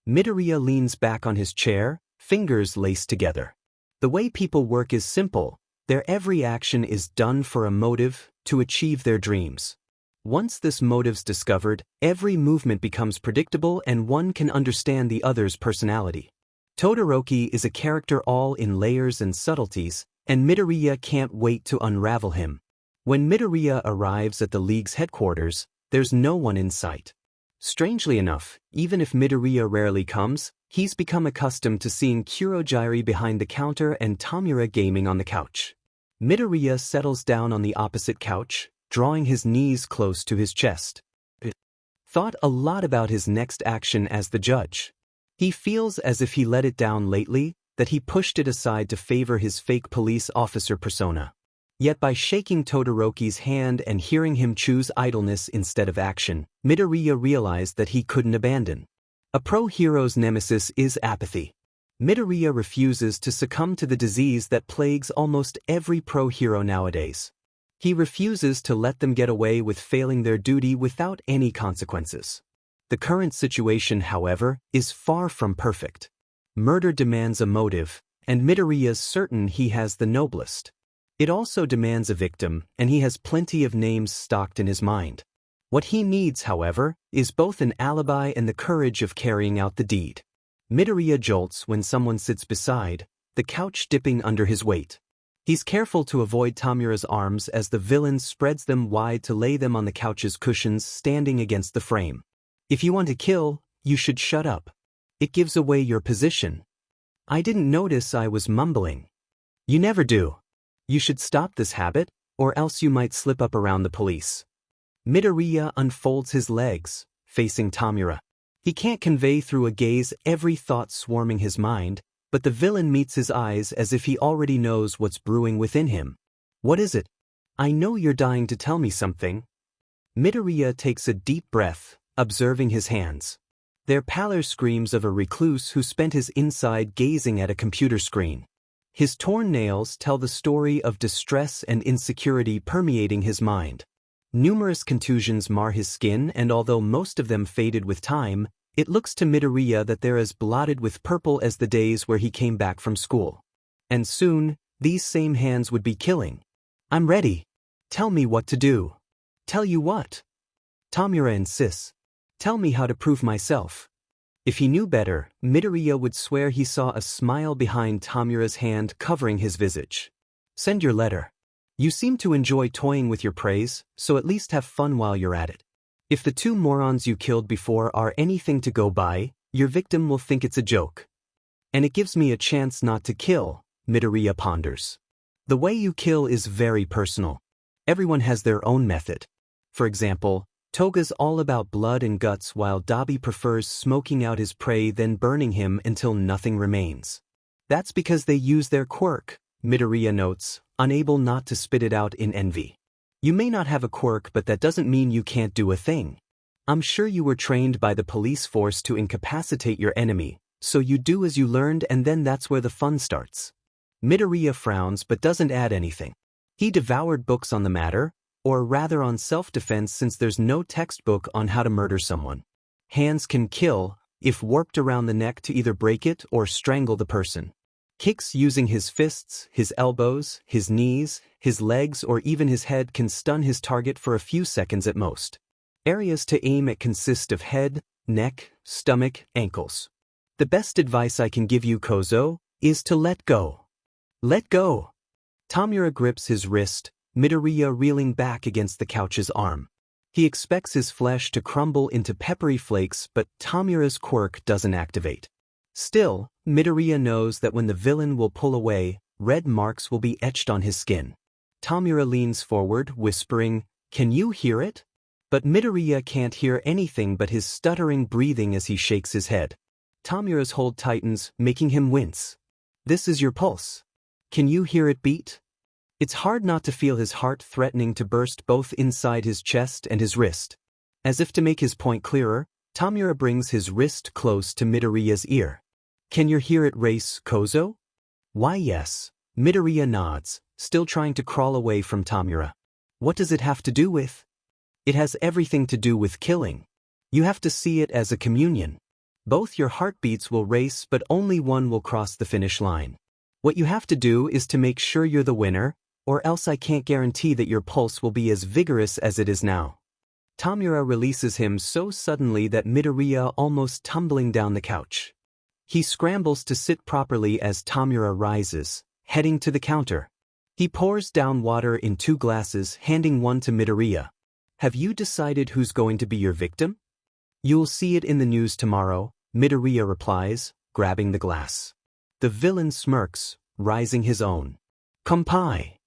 Midoriya leans back on his chair, fingers laced together. The way people work is simple. Their every action is done for a motive, to achieve their dreams. Once this motive's discovered, every movement becomes predictable and one can understand the other's personality. Todoroki is a character all in layers and subtleties, and Midoriya can't wait to unravel him. When Midoriya arrives at the League's headquarters, there's no one in sight. Strangely enough, even if Midoriya rarely comes, he's become accustomed to seeing Kurogiri behind the counter and Tamura gaming on the couch. Midoriya settles down on the opposite couch, drawing his knees close to his chest. Thought a lot about his next action as the judge. He feels as if he let it down lately, that he pushed it aside to favor his fake police officer persona. Yet by shaking Todoroki's hand and hearing him choose idleness instead of action, Midoriya realized that he couldn't abandon. A pro-hero's nemesis is apathy. Midoriya refuses to succumb to the disease that plagues almost every pro-hero nowadays. He refuses to let them get away with failing their duty without any consequences. The current situation, however, is far from perfect. Murder demands a motive, and Midoriya's certain he has the noblest. It also demands a victim, and he has plenty of names stocked in his mind. What he needs, however, is both an alibi and the courage of carrying out the deed. Midoriya jolts when someone sits beside, the couch dipping under his weight. He's careful to avoid Tamura's arms as the villain spreads them wide to lay them on the couch's cushions standing against the frame. If you want to kill, you should shut up. It gives away your position. I didn't notice I was mumbling. You never do. You should stop this habit, or else you might slip up around the police. Midoriya unfolds his legs, facing Tamura. He can't convey through a gaze every thought swarming his mind, but the villain meets his eyes as if he already knows what's brewing within him. What is it? I know you're dying to tell me something. Midoriya takes a deep breath, observing his hands. Their pallor screams of a recluse who spent his inside gazing at a computer screen. His torn nails tell the story of distress and insecurity permeating his mind. Numerous contusions mar his skin, and although most of them faded with time, it looks to Midoriya that they're as blotted with purple as the days where he came back from school. And soon, these same hands would be killing. I'm ready. Tell me what to do. Tell you what? Tamura insists. Tell me how to prove myself. If he knew better, Midoriya would swear he saw a smile behind Tamura's hand covering his visage. Send your letter. You seem to enjoy toying with your praise, so at least have fun while you're at it. If the two morons you killed before are anything to go by, your victim will think it's a joke. And it gives me a chance not to kill, Midoriya ponders. The way you kill is very personal. Everyone has their own method. For example, Toga's all about blood and guts while Dabi prefers smoking out his prey then burning him until nothing remains. That's because they use their quirk, Midoriya notes, unable not to spit it out in envy. You may not have a quirk, but that doesn't mean you can't do a thing. I'm sure you were trained by the police force to incapacitate your enemy, so you do as you learned, and then that's where the fun starts. Midoriya frowns but doesn't add anything. He devoured books on the matter, or rather on self-defense, since there's no textbook on how to murder someone. Hands can kill, if warped around the neck to either break it or strangle the person. Kicks using his fists, his elbows, his knees, his legs, or even his head can stun his target for a few seconds at most. Areas to aim at consist of head, neck, stomach, ankles. The best advice I can give you, Kozo, is to let go. Let go. Tamura grips his wrist, Midoriya reeling back against the couch's arm. He expects his flesh to crumble into peppery flakes, but Tamura's quirk doesn't activate. Still, Midoriya knows that when the villain will pull away, red marks will be etched on his skin. Tamura leans forward, whispering, "Can you hear it?" But Midoriya can't hear anything but his stuttering breathing as he shakes his head. Tamura's hold tightens, making him wince. "This is your pulse. Can you hear it beat?" It's hard not to feel his heart threatening to burst both inside his chest and his wrist. As if to make his point clearer, Tamura brings his wrist close to Midoriya's ear. "Can you hear it race, Kozo?" "Why, yes." Midoriya nods, still trying to crawl away from Tamura. "What does it have to do with?" "It has everything to do with killing. You have to see it as a communion. Both your heartbeats will race, but only one will cross the finish line. What you have to do is to make sure you're the winner, or else I can't guarantee that your pulse will be as vigorous as it is now." Tamura releases him so suddenly that Midoriya almost tumbling down the couch. He scrambles to sit properly as Tamura rises, heading to the counter. He pours down water in 2 glasses, handing one to Midoriya. "Have you decided who's going to be your victim?" "You'll see it in the news tomorrow," Midoriya replies, grabbing the glass. The villain smirks, rising his own. "Kompai."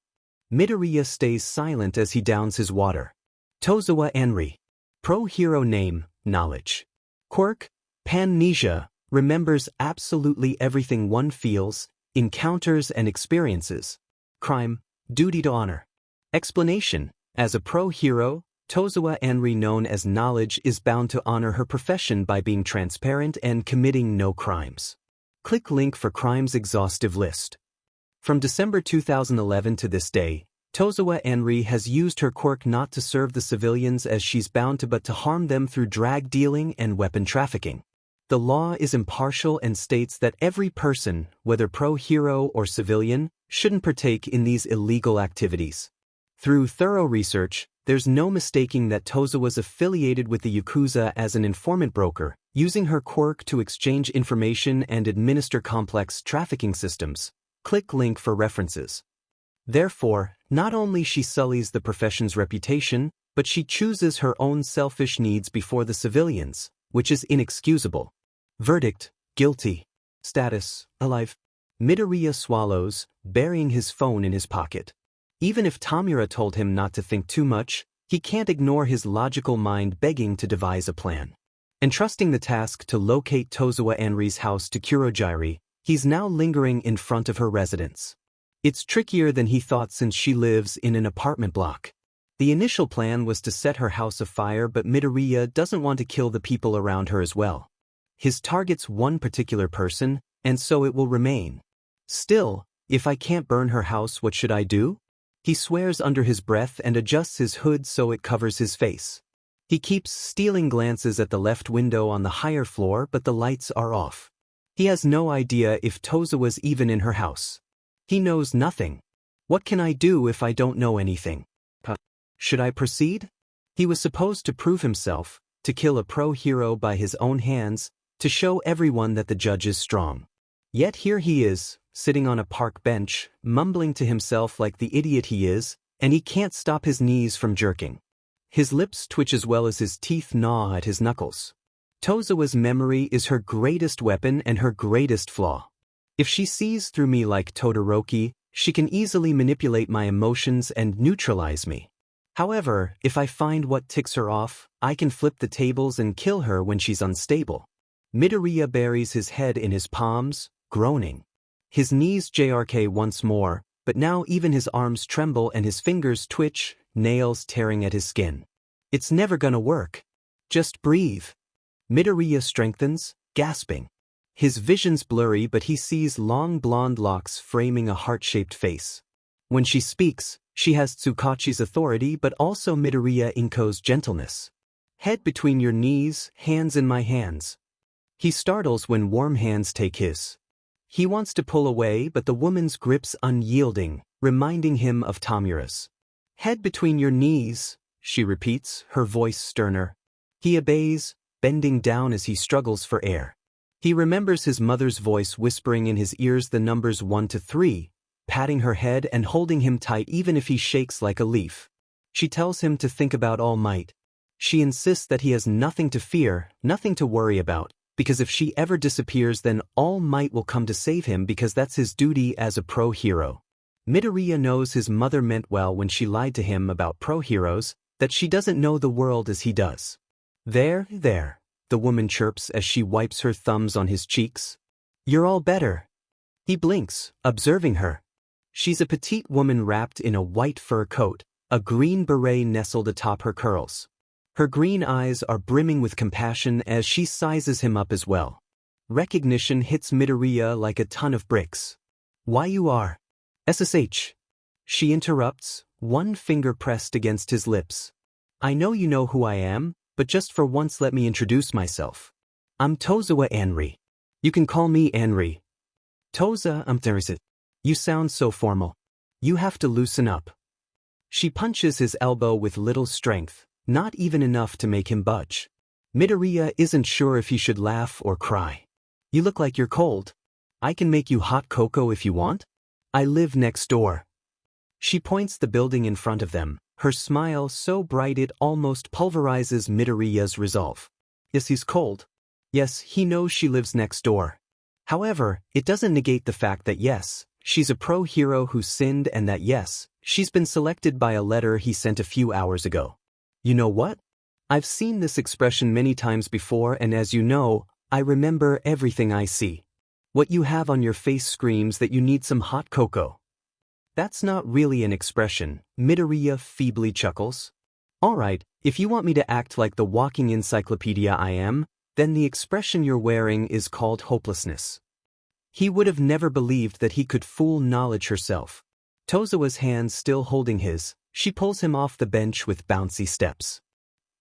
Midoriya stays silent as he downs his water. Tozawa Enri. Pro-hero name, knowledge. Quirk, Panmnesia, remembers absolutely everything one feels, encounters and experiences. Crime, duty to honor. Explanation, as a pro-hero, Tozawa Enri, known as Knowledge, is bound to honor her profession by being transparent and committing no crimes. Click link for crimes exhaustive list. From December 2011 to this day, Tozawa Anri has used her quirk not to serve the civilians as she's bound to but to harm them through drag dealing and weapon trafficking. The law is impartial and states that every person, whether pro-hero or civilian, shouldn't partake in these illegal activities. Through thorough research, there's no mistaking that Toza was affiliated with the Yakuza as an informant broker, using her quirk to exchange information and administer complex trafficking systems. Click link for references. Therefore, not only she sullies the profession's reputation, but she chooses her own selfish needs before the civilians, which is inexcusable. Verdict: guilty. Status: alive. Midoriya swallows, burying his phone in his pocket. Even if Tamura told him not to think too much, he can't ignore his logical mind begging to devise a plan. Entrusting the task to locate Tozawa Anri's house to Kurojiri, he's now lingering in front of her residence. It's trickier than he thought since she lives in an apartment block. The initial plan was to set her house afire, but Midoriya doesn't want to kill the people around her as well. His target's one particular person, and so it will remain. Still, if I can't burn her house, what should I do? He swears under his breath and adjusts his hood so it covers his face. He keeps stealing glances at the left window on the higher floor, but the lights are off. He has no idea if Toza was even in her house. He knows nothing. What can I do if I don't know anything? Should I proceed? He was supposed to prove himself, to kill a pro-hero by his own hands, to show everyone that the judge is strong. Yet here he is, sitting on a park bench, mumbling to himself like the idiot he is, and he can't stop his knees from jerking. His lips twitch as well as his teeth gnaw at his knuckles. Tozawa's memory is her greatest weapon and her greatest flaw. If she sees through me like Todoroki, she can easily manipulate my emotions and neutralize me. However, if I find what ticks her off, I can flip the tables and kill her when she's unstable. Midoriya buries his head in his palms, groaning. His knees jerk once more, but now even his arms tremble and his fingers twitch, nails tearing at his skin. It's never gonna work. Just breathe. Midoriya strengthens, gasping. His vision's blurry, but he sees long blonde locks framing a heart-shaped face. When she speaks, she has Tsukachi's authority but also Midoriya Inko's gentleness. Head between your knees, hands in my hands. He startles when warm hands take his. He wants to pull away, but the woman's grip's unyielding, reminding him of Tamura's. Head between your knees, she repeats, her voice sterner. He obeys, bending down as he struggles for air. He remembers his mother's voice whispering in his ears the numbers 1 to 3, patting her head and holding him tight even if he shakes like a leaf. She tells him to think about All Might. She insists that he has nothing to fear, nothing to worry about, because if she ever disappears then All Might will come to save him because that's his duty as a pro-hero. Midoriya knows his mother meant well when she lied to him about pro-heroes, that she doesn't know the world as he does. There, the woman chirps as she wipes her thumbs on his cheeks. You're all better. He blinks, observing her. She's a petite woman wrapped in a white fur coat, a green beret nestled atop her curls. Her green eyes are brimming with compassion as she sizes him up as well. Recognition hits Midoriya like a ton of bricks. Why you are? SSH. She interrupts, one finger pressed against his lips. I know you know who I am, but just for once let me introduce myself. I'm Tozawa Anri. You can call me Anri. Toza, You sound so formal. You have to loosen up. She punches his elbow with little strength, not even enough to make him budge. Midoriya isn't sure if he should laugh or cry. You look like you're cold. I can make you hot cocoa if you want. I live next door. She points the building in front of them, her smile so bright it almost pulverizes Midoriya's resolve. Yes, he's cold. Yes, he knows she lives next door. However, it doesn't negate the fact that yes, she's a pro-hero who sinned and that yes, she's been selected by a letter he sent a few hours ago. You know what? I've seen this expression many times before and as you know, I remember everything I see. What you have on your face screams that you need some hot cocoa. That's not really an expression, Midoriya feebly chuckles. Alright, if you want me to act like the walking encyclopedia I am, then the expression you're wearing is called hopelessness. He would have never believed that he could fool knowledge herself. Tozawa's hands still holding his, she pulls him off the bench with bouncy steps.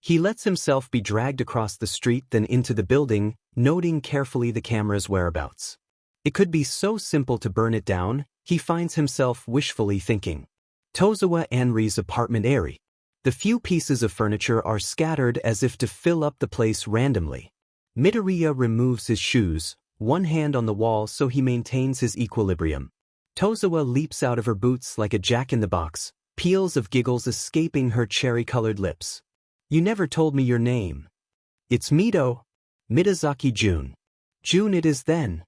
He lets himself be dragged across the street then into the building, noting carefully the camera's whereabouts. It could be so simple to burn it down, he finds himself wishfully thinking. Tozawa Anri's apartment area. The few pieces of furniture are scattered as if to fill up the place randomly. Midoriya removes his shoes, one hand on the wall so he maintains his equilibrium. Tozawa leaps out of her boots like a jack-in-the-box, peals of giggles escaping her cherry-colored lips. You never told me your name. It's Mido. Midazaki June. June it is then.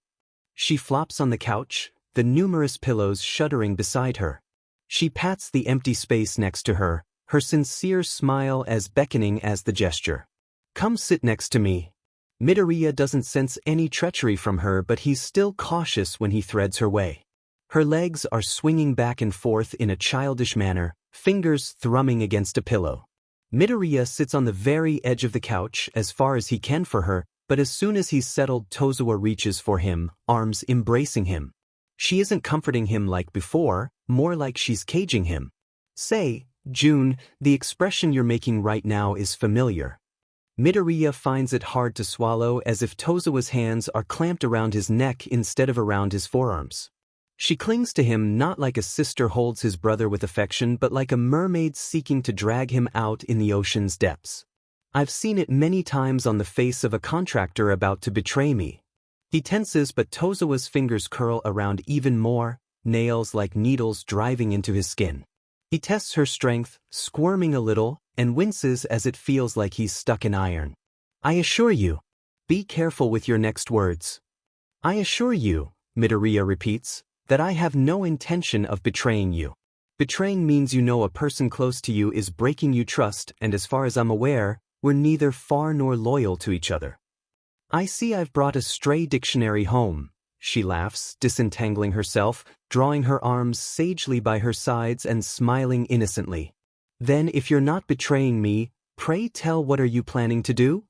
She flops on the couch, the numerous pillows shuddering beside her. She pats the empty space next to her, her sincere smile as beckoning as the gesture. Come sit next to me. Midoriya doesn't sense any treachery from her, but he's still cautious when he threads her way. Her legs are swinging back and forth in a childish manner, fingers thrumming against a pillow. Midoriya sits on the very edge of the couch as far as he can for her, but as soon as he's settled, Tozawa reaches for him, arms embracing him. She isn't comforting him like before, more like she's caging him. Say, June, the expression you're making right now is familiar. Midoriya finds it hard to swallow, as if Tozawa's hands are clamped around his neck instead of around his forearms. She clings to him not like a sister holds his brother with affection, but like a mermaid seeking to drag him out in the ocean's depths. I've seen it many times on the face of a contractor about to betray me. He tenses, but Tozawa's fingers curl around even more, nails like needles driving into his skin. He tests her strength, squirming a little, and winces as it feels like he's stuck in iron. I assure you. Be careful with your next words. I assure you, Midoriya repeats, that I have no intention of betraying you. Betraying means you know a person close to you is breaking you trust, and as far as I'm aware, we're neither far nor loyal to each other. I see I've brought a stray dictionary home, she laughs, disentangling herself, drawing her arms sagely by her sides and smiling innocently. Then if you're not betraying me, pray tell what are you planning to do?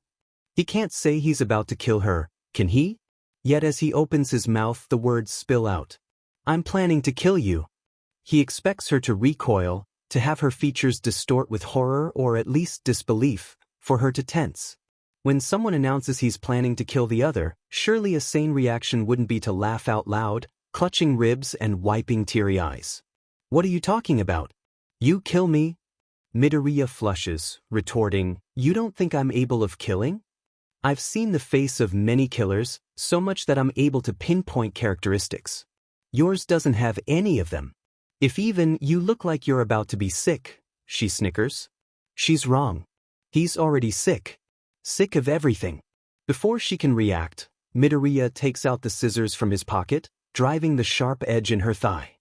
He can't say he's about to kill her, can he? Yet as he opens his mouth the words spill out. I'm planning to kill you. He expects her to recoil, to have her features distort with horror or at least disbelief, for her to tense. When someone announces he's planning to kill the other, surely a sane reaction wouldn't be to laugh out loud, clutching ribs and wiping teary eyes. What are you talking about? You kill me? Midoriya flushes, retorting, you don't think I'm able of killing? I've seen the face of many killers, so much that I'm able to pinpoint characteristics. Yours doesn't have any of them. If even you look like you're about to be sick, she snickers. She's wrong. He's already sick. Sick of everything. Before she can react, Midoriya takes out the scissors from his pocket, driving the sharp edge in her thigh.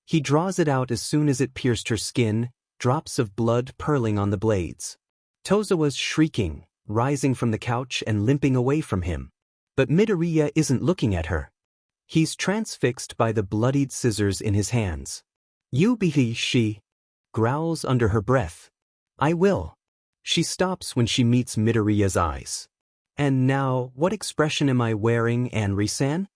He draws it out as soon as it pierced her skin, drops of blood purling on the blades. Tozawa's shrieking, rising from the couch and limping away from him. But Midoriya isn't looking at her. He's transfixed by the bloodied scissors in his hands. You be she growls under her breath. I will. She stops when she meets Midoriya's eyes. And now, what expression am I wearing, Anri-san?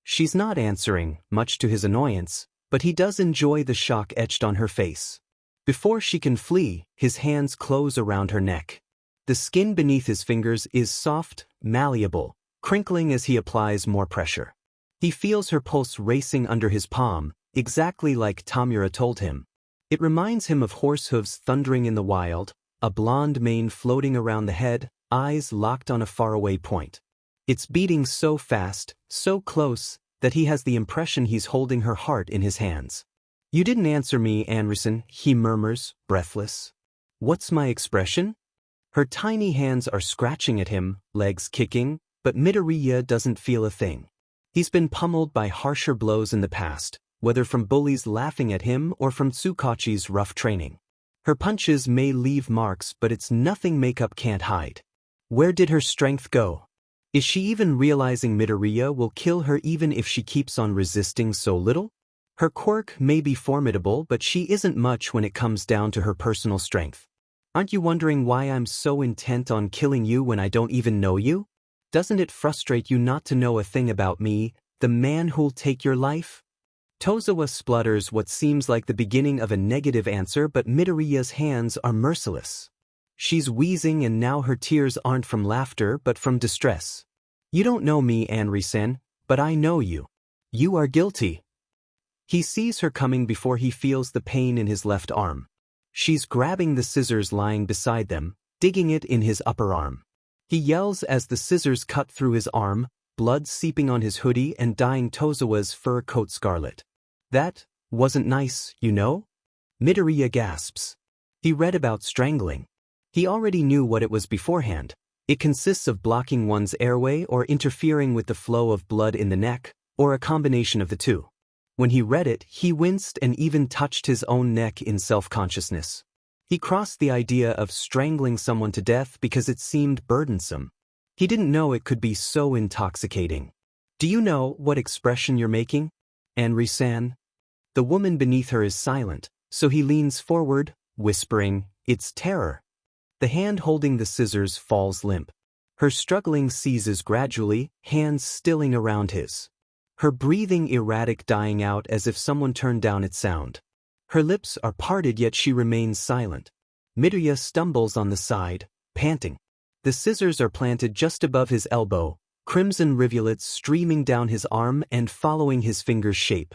She's not answering, much to his annoyance, but he does enjoy the shock etched on her face. Before she can flee, his hands close around her neck. The skin beneath his fingers is soft, malleable, crinkling as he applies more pressure. He feels her pulse racing under his palm, exactly like Tamura told him. It reminds him of horse hooves thundering in the wild, a blonde mane floating around the head, eyes locked on a faraway point. It's beating so fast, so close, that he has the impression he's holding her heart in his hands. You didn't answer me, Anderson, he murmurs, breathless. What's my expression? Her tiny hands are scratching at him, legs kicking, but Midoriya doesn't feel a thing. He's been pummeled by harsher blows in the past, whether from bullies laughing at him or from Tsukachi's rough training. Her punches may leave marks, but it's nothing makeup can't hide. Where did her strength go? Is she even realizing Midoriya will kill her even if she keeps on resisting so little? Her quirk may be formidable, but she isn't much when it comes down to her personal strength. Aren't you wondering why I'm so intent on killing you when I don't even know you? Doesn't it frustrate you not to know a thing about me, the man who'll take your life? Tozawa splutters what seems like the beginning of a negative answer, but Midoriya's hands are merciless. She's wheezing, and now her tears aren't from laughter but from distress. You don't know me, Anri-sen, but I know you. You are guilty. He sees her coming before he feels the pain in his left arm. She's grabbing the scissors lying beside them, digging it in his upper arm. He yells as the scissors cut through his arm, blood seeping on his hoodie and dyeing Tozawa's fur coat scarlet. That wasn't nice, you know? Midoriya gasps. He read about strangling. He already knew what it was beforehand. It consists of blocking one's airway or interfering with the flow of blood in the neck, or a combination of the two. When he read it, he winced and even touched his own neck in self-consciousness. He crossed the idea of strangling someone to death because it seemed burdensome. He didn't know it could be so intoxicating. Do you know what expression you're making, Anri-san? The woman beneath her is silent, so he leans forward, whispering, "It's terror." The hand holding the scissors falls limp. Her struggling ceases gradually, hands stilling around his. Her breathing erratic, dying out as if someone turned down its sound. Her lips are parted, yet she remains silent. Midoriya stumbles on the side, panting. The scissors are planted just above his elbow, crimson rivulets streaming down his arm and following his finger's shape.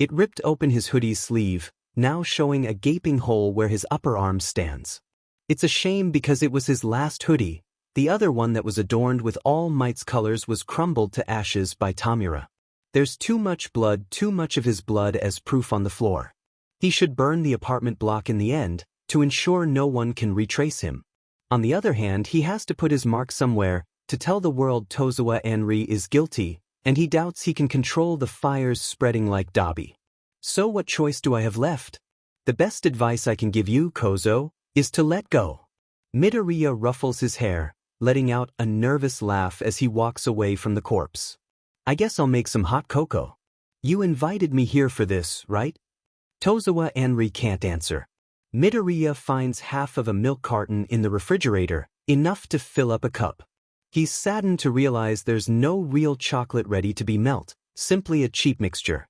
It ripped open his hoodie's sleeve, now showing a gaping hole where his upper arm stands. It's a shame because it was his last hoodie. The other one that was adorned with All Might's colors was crumbled to ashes by Tamura. There's too much blood, too much of his blood as proof on the floor. He should burn the apartment block in the end, to ensure no one can retrace him. On the other hand, he has to put his mark somewhere, to tell the world Tozawa Anri is guilty, and he doubts he can control the fires spreading like Dabi. So what choice do I have left? The best advice I can give you, Kozo, is to let go. Midoriya ruffles his hair, letting out a nervous laugh as he walks away from the corpse. I guess I'll make some hot cocoa. You invited me here for this, right? Tozawa Anri can't answer. Midoriya finds half of a milk carton in the refrigerator, enough to fill up a cup. He's saddened to realize there's no real chocolate ready to be melted, simply a cheap mixture.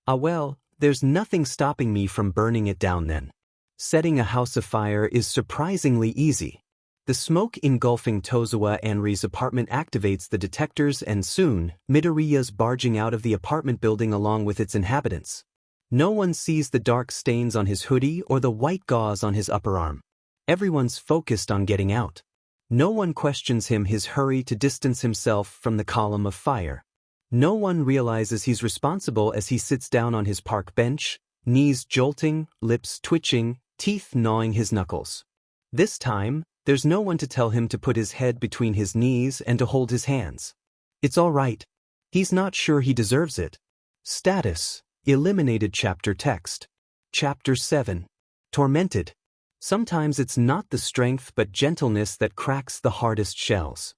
Ah well, there's nothing stopping me from burning it down then. Setting a house afire is surprisingly easy. The smoke engulfing Tozawa Anri's apartment activates the detectors, and soon, Midoriya's barging out of the apartment building along with its inhabitants. No one sees the dark stains on his hoodie or the white gauze on his upper arm. Everyone's focused on getting out. No one questions his hurry to distance himself from the column of fire. No one realizes he's responsible as he sits down on his park bench, knees jolting, lips twitching, teeth gnawing his knuckles. This time, there's no one to tell him to put his head between his knees and to hold his hands. It's all right. He's not sure he deserves it. Status: eliminated. Chapter text. Chapter 7. Tormented. Sometimes it's not the strength but gentleness that cracks the hardest shells.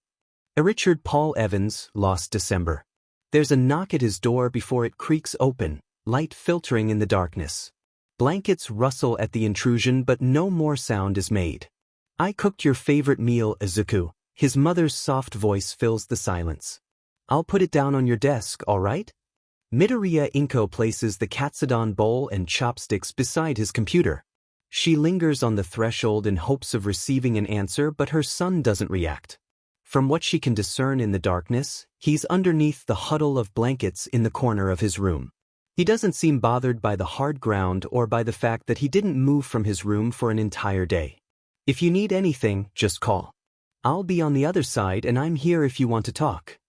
Richard Paul Evans, Lost December. There's a knock at his door before it creaks open, light filtering in the darkness. Blankets rustle at the intrusion, but no more sound is made. I cooked your favorite meal, Izuku. His mother's soft voice fills the silence. I'll put it down on your desk, all right? Midoriya Inko places the katsudon bowl and chopsticks beside his computer. She lingers on the threshold in hopes of receiving an answer, but her son doesn't react. From what she can discern in the darkness, he's underneath the huddle of blankets in the corner of his room. He doesn't seem bothered by the hard ground or by the fact that he didn't move from his room for an entire day. If you need anything, just call. I'll be on the other side, and I'm here if you want to talk.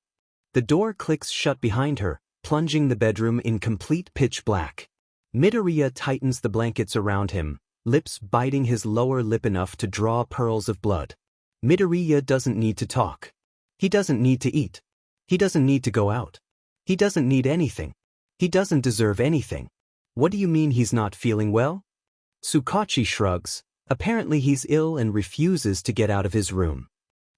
The door clicks shut behind her, plunging the bedroom in complete pitch black. Midoriya tightens the blankets around him, lips biting his lower lip enough to draw pearls of blood. Midoriya doesn't need to talk. He doesn't need to eat. He doesn't need to go out. He doesn't need anything. He doesn't deserve anything. What do you mean he's not feeling well? Tsukachi shrugs. Apparently he's ill and refuses to get out of his room.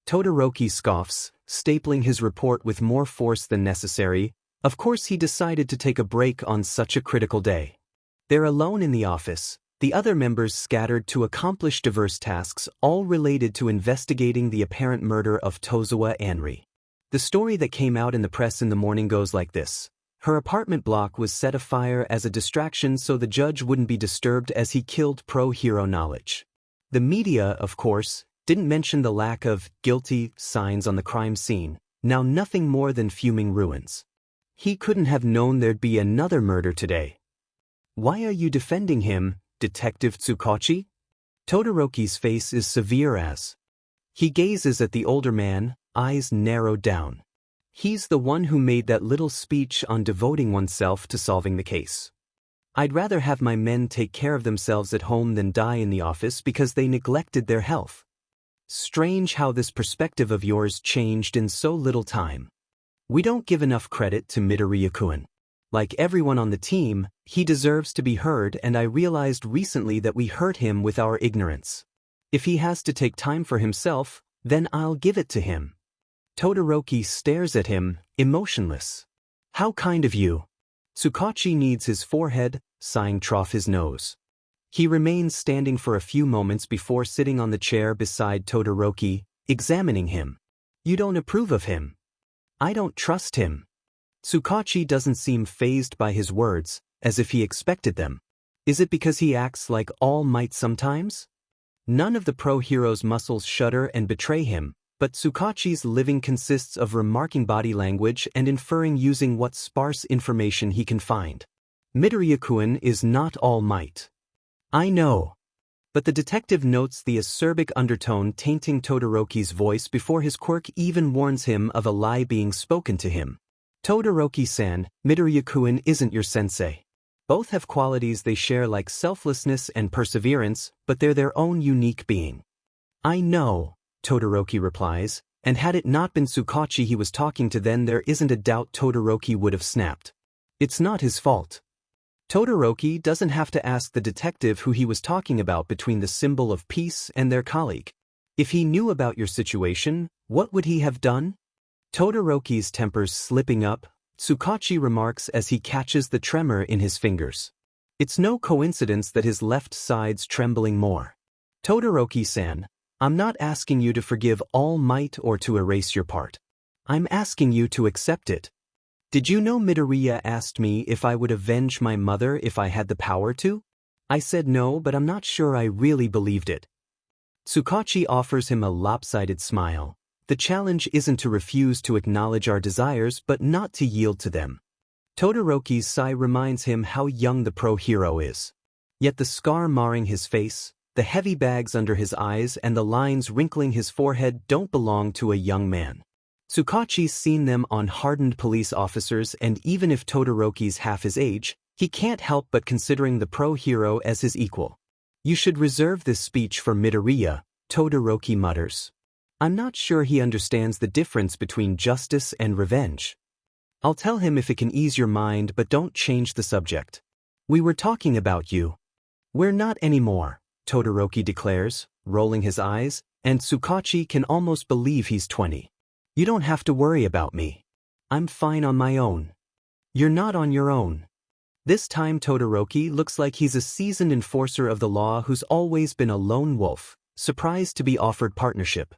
Todoroki scoffs, stapling his report with more force than necessary. Of course he decided to take a break on such a critical day. They're alone in the office, the other members scattered to accomplish diverse tasks, all related to investigating the apparent murder of Tozawa Anri. The story that came out in the press in the morning goes like this. Her apartment block was set afire as a distraction so the judge wouldn't be disturbed as he killed pro-hero knowledge. The media, of course, didn't mention the lack of guilty signs on the crime scene, now nothing more than fuming ruins. He couldn't have known there'd be another murder today. Why are you defending him, Detective Tsukachi? Todoroki's face is severe as he gazes at the older man, eyes narrowed down. He's the one who made that little speech on devoting oneself to solving the case. I'd rather have my men take care of themselves at home than die in the office because they neglected their health. Strange how this perspective of yours changed in so little time. We don't give enough credit to Midoriya-kun. Like everyone on the team, he deserves to be heard, and I realized recently that we hurt him with our ignorance. If he has to take time for himself, then I'll give it to him. Todoroki stares at him, emotionless. How kind of you. Tsukachi kneads his forehead, sighing trough his nose. He remains standing for a few moments before sitting on the chair beside Todoroki, examining him. You don't approve of him. I don't trust him. Tsukachi doesn't seem fazed by his words, as if he expected them. Is it because he acts like All Might sometimes? None of the pro-hero's muscles shudder and betray him, but Tsukachi's living consists of remarking body language and inferring using what sparse information he can find. Midoriya-kun is not All Might. I know. But the detective notes the acerbic undertone tainting Todoroki's voice before his quirk even warns him of a lie being spoken to him. Todoroki-san, Midoriya-kun isn't your sensei. Both have qualities they share like selflessness and perseverance, but they're their own unique being. I know, Todoroki replies, and had it not been Tsukachi he was talking to then there isn't a doubt Todoroki would have snapped. It's not his fault. Todoroki doesn't have to ask the detective who he was talking about between the symbol of peace and their colleague. If he knew about your situation, what would he have done? Todoroki's temper's slipping up, Tsukachi remarks as he catches the tremor in his fingers. It's no coincidence that his left side's trembling more. Todoroki-san, I'm not asking you to forgive All Might or to erase your part. I'm asking you to accept it. Did you know Midoriya asked me if I would avenge my mother if I had the power to? I said no, but I'm not sure I really believed it. Tsukachi offers him a lopsided smile. The challenge isn't to refuse to acknowledge our desires but not to yield to them. Todoroki's sigh reminds him how young the pro-hero is. Yet the scar marring his face, the heavy bags under his eyes and the lines wrinkling his forehead don't belong to a young man. Tsukachi's seen them on hardened police officers, and even if Todoroki's half his age, he can't help but considering the pro-hero as his equal. You should reserve this speech for Midoriya, Todoroki mutters. I'm not sure he understands the difference between justice and revenge. I'll tell him if it can ease your mind, but don't change the subject. We were talking about you. We're not anymore, Todoroki declares, rolling his eyes, and Tsukachi can almost believe he's 20. You don't have to worry about me. I'm fine on my own. You're not on your own. This time Todoroki looks like he's a seasoned enforcer of the law who's always been a lone wolf, surprised to be offered partnership.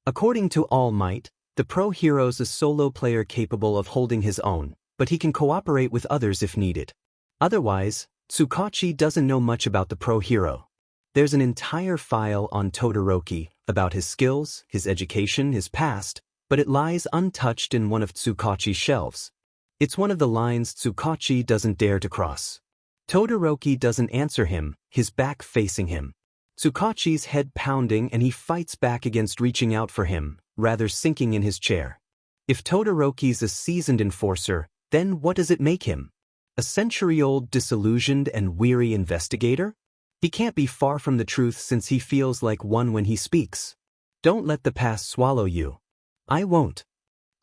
According to All Might, the pro-hero's a solo player capable of holding his own, but he can cooperate with others if needed. Otherwise, Tsukachi doesn't know much about the pro-hero. There's an entire file on Todoroki about his skills, his education, his past, but it lies untouched in one of Tsukachi's shelves. It's one of the lines Tsukachi doesn't dare to cross. Todoroki doesn't answer him, his back facing him. Tsukachi's head pounding and he fights back against reaching out for him, rather sinking in his chair. If Todoroki's a seasoned enforcer, then what does it make him? A century-old disillusioned and weary investigator? He can't be far from the truth since he feels like one when he speaks. Don't let the past swallow you. I won't.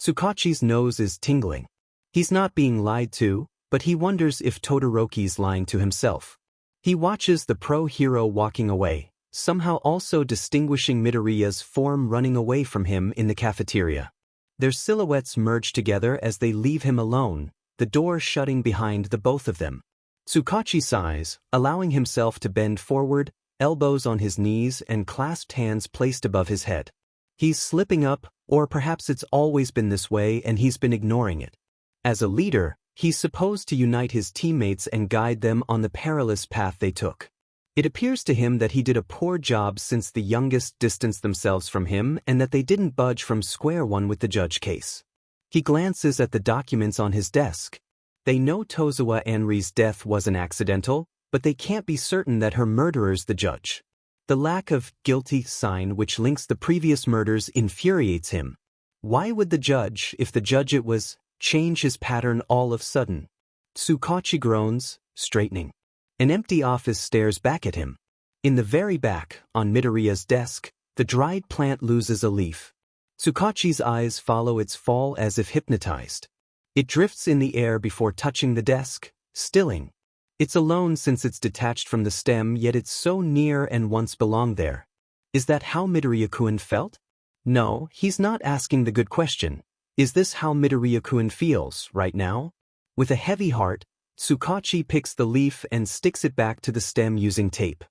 Tsukachi's nose is tingling. He's not being lied to, but he wonders if Todoroki's lying to himself. He watches the pro-hero walking away, somehow also distinguishing Midoriya's form running away from him in the cafeteria. Their silhouettes merge together as they leave him alone, the door shutting behind the both of them. Tsukachi sighs, allowing himself to bend forward, elbows on his knees and clasped hands placed above his head. He's slipping up, or perhaps it's always been this way and he's been ignoring it. As a leader, He's supposed to unite his teammates and guide them on the perilous path they took. It appears to him that he did a poor job since the youngest distanced themselves from him and that they didn't budge from square one with the judge case. He glances at the documents on his desk. They know Tozawa Anri's death wasn't accidental, but they can't be certain that her murderer's the judge. The lack of guilty sign which links the previous murders infuriates him. Why would the judge, if the judge it was, change his pattern all of a sudden? Tsukachi groans, straightening. An empty office stares back at him. In the very back, on Midoriya's desk, the dried plant loses a leaf. Tsukachi's eyes follow its fall as if hypnotized. It drifts in the air before touching the desk, stilling. It's alone since it's detached from the stem, yet it's so near and once belonged there. Is that how Midoriya-kun felt? No, he's not asking the good question. Is this how Midoriya-kun feels right now? With a heavy heart, Tsukachi picks the leaf and sticks it back to the stem using tape.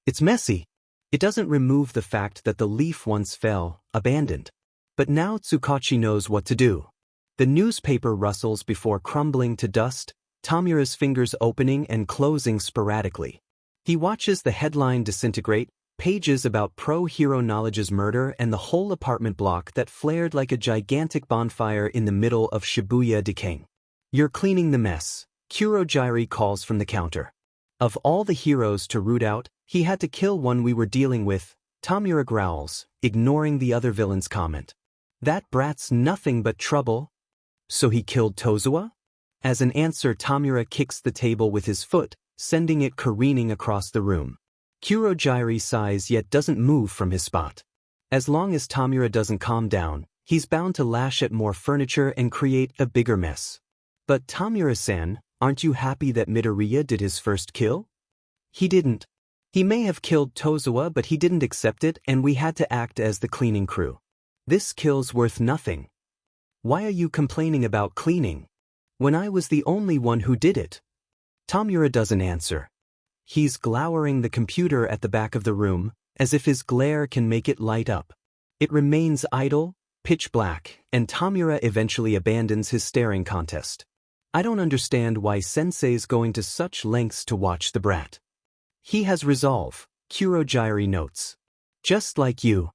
It's messy. It doesn't remove the fact that the leaf once fell, abandoned. But now Tsukachi knows what to do. The newspaper rustles before crumbling to dust, Tamura's fingers opening and closing sporadically. He watches the headline disintegrate, pages about pro-hero Knowledge's murder and the whole apartment block that flared like a gigantic bonfire in the middle of Shibuya decaying. You're cleaning the mess, Kurojairi calls from the counter. Of all the heroes to root out, he had to kill one we were dealing with, Tamura growls, ignoring the other villain's comment. That brat's nothing but trouble. So he killed Tozawa? As an answer, Tamura kicks the table with his foot, sending it careening across the room. Kurojairi sighs yet doesn't move from his spot. As long as Tamura doesn't calm down, he's bound to lash at more furniture and create a bigger mess. But Tamura-san, aren't you happy that Midoriya did his first kill? He didn't. He may have killed Tozawa, but he didn't accept it and we had to act as the cleaning crew. This kill's worth nothing. Why are you complaining about cleaning? When I was the only one who did it. Tamura doesn't answer. He's glowering the computer at the back of the room, as if his glare can make it light up. It remains idle, pitch black, and Tamura eventually abandons his staring contest. I don't understand why Sensei's going to such lengths to watch the brat. He has resolve, Kurojairi notes. Just like you.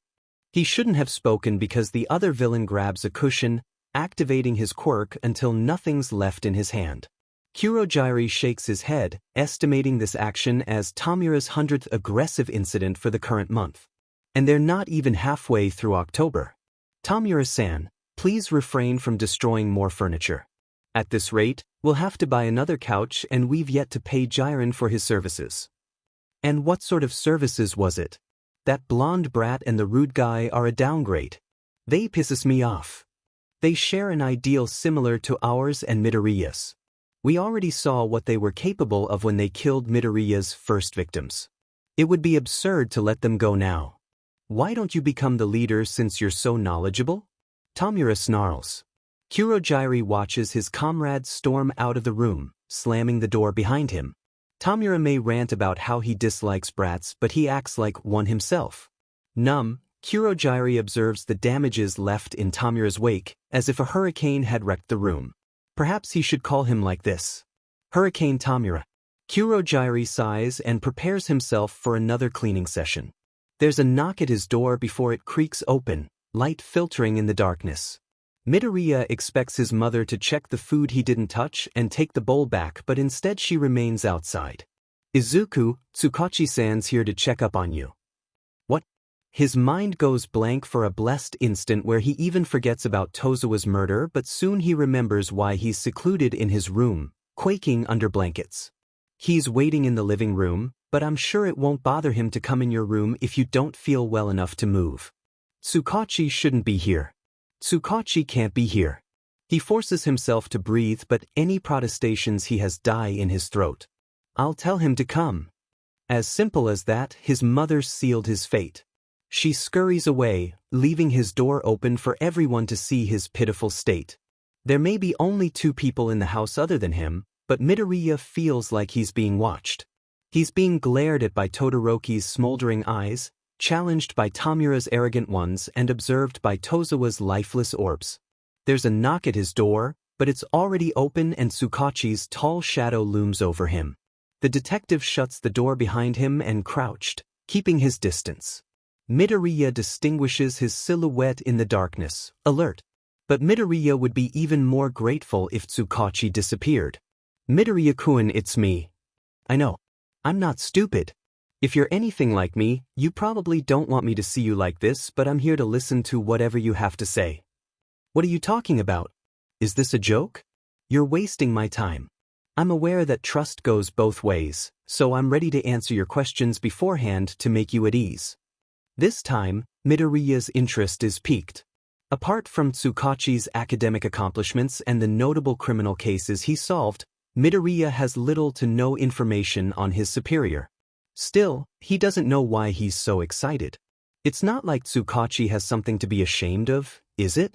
He shouldn't have spoken because the other villain grabs a cushion, activating his quirk until nothing's left in his hand. Kurojairi shakes his head, estimating this action as Tamura's 100th aggressive incident for the current month. And they're not even halfway through October. Tamura-san, please refrain from destroying more furniture. At this rate, we'll have to buy another couch and we've yet to pay Jiren for his services. And what sort of services was it? That blonde brat and the rude guy are a downgrade. They pisses me off. They share an ideal similar to ours and Midoriya's. We already saw what they were capable of when they killed Midoriya's first victims. It would be absurd to let them go now. Why don't you become the leader since you're so knowledgeable? Tamura snarls. Kurojairi watches his comrades storm out of the room, slamming the door behind him. Tamura may rant about how he dislikes brats, but he acts like one himself. Numb, Kurojairi observes the damages left in Tamura's wake, as if a hurricane had wrecked the room. Perhaps he should call him like this. Hurricane Tamura. Kurojairi sighs and prepares himself for another cleaning session. There's a knock at his door before it creaks open, light filtering in the darkness. Midoriya expects his mother to check the food he didn't touch and take the bowl back, but instead she remains outside. Izuku, Tsukachi-san's here to check up on you. What? His mind goes blank for a blessed instant where he even forgets about Tozawa's murder, but soon he remembers why he's secluded in his room, quaking under blankets. He's waiting in the living room, but I'm sure it won't bother him to come in your room if you don't feel well enough to move. Tsukachi shouldn't be here. Tsukachi can't be here. He forces himself to breathe, but any protestations he has die in his throat. I'll tell him to come. As simple as that, his mother sealed his fate. She scurries away, leaving his door open for everyone to see his pitiful state. There may be only 2 people in the house other than him, but Midoriya feels like he's being watched. He's being glared at by Todoroki's smoldering eyes, challenged by Tamura's arrogant ones, and observed by Tozawa's lifeless orbs. There's a knock at his door, but it's already open and Tsukachi's tall shadow looms over him. The detective shuts the door behind him and crouched, keeping his distance. Midoriya distinguishes his silhouette in the darkness, alert. But Midoriya would be even more grateful if Tsukachi disappeared. Midoriya-kun, it's me. I know. I'm not stupid. If you're anything like me, you probably don't want me to see you like this, but I'm here to listen to whatever you have to say. What are you talking about? Is this a joke? You're wasting my time. I'm aware that trust goes both ways, so I'm ready to answer your questions beforehand to make you at ease. This time, Midoriya's interest is piqued. Apart from Tsukachi's academic accomplishments and the notable criminal cases he solved, Midoriya has little to no information on his superior. Still, he doesn't know why he's so excited. It's not like Tsukachi has something to be ashamed of, is it?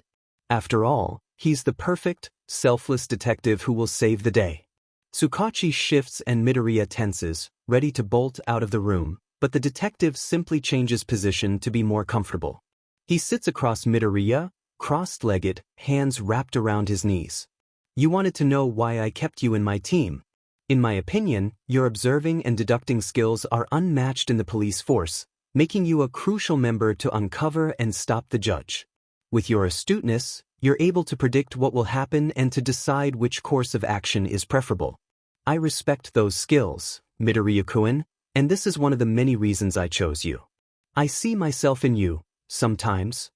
After all, he's the perfect, selfless detective who will save the day. Tsukachi shifts and Midoriya tenses, ready to bolt out of the room, but the detective simply changes position to be more comfortable. He sits across Midoriya, crossed-legged, hands wrapped around his knees. You wanted to know why I kept you in my team. In my opinion, your observing and deducting skills are unmatched in the police force, making you a crucial member to uncover and stop the judge. With your astuteness, you're able to predict what will happen and to decide which course of action is preferable. I respect those skills, Midoriya-kun, and this is one of the many reasons I chose you. I see myself in you, sometimes.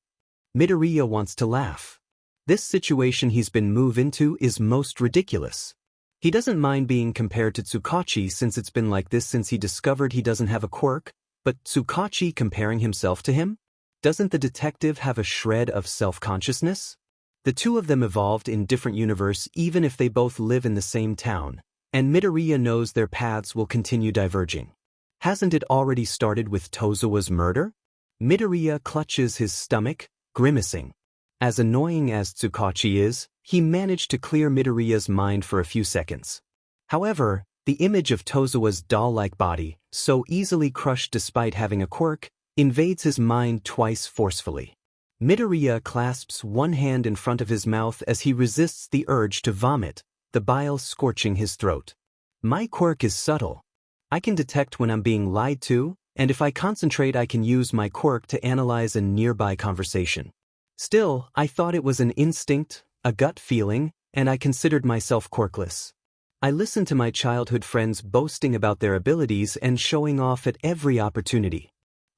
Midoriya wants to laugh. This situation he's been moved into is most ridiculous. He doesn't mind being compared to Tsukachi since it's been like this since he discovered he doesn't have a quirk, but Tsukachi comparing himself to him? Doesn't the detective have a shred of self-consciousness? The two of them evolved in different universes even if they both live in the same town, and Midoriya knows their paths will continue diverging. Hasn't it already started with Tozawa's murder? Midoriya clutches his stomach, grimacing. As annoying as Tsukachi is, he managed to clear Midoriya's mind for a few seconds. However, the image of Tozawa's doll-like body, so easily crushed despite having a quirk, invades his mind twice forcefully. Midoriya clasps one hand in front of his mouth as he resists the urge to vomit, the bile scorching his throat. My quirk is subtle. I can detect when I'm being lied to, and if I concentrate I can use my quirk to analyze a nearby conversation. Still, I thought it was an instinct, a gut feeling, and I considered myself quirkless. I listened to my childhood friends boasting about their abilities and showing off at every opportunity.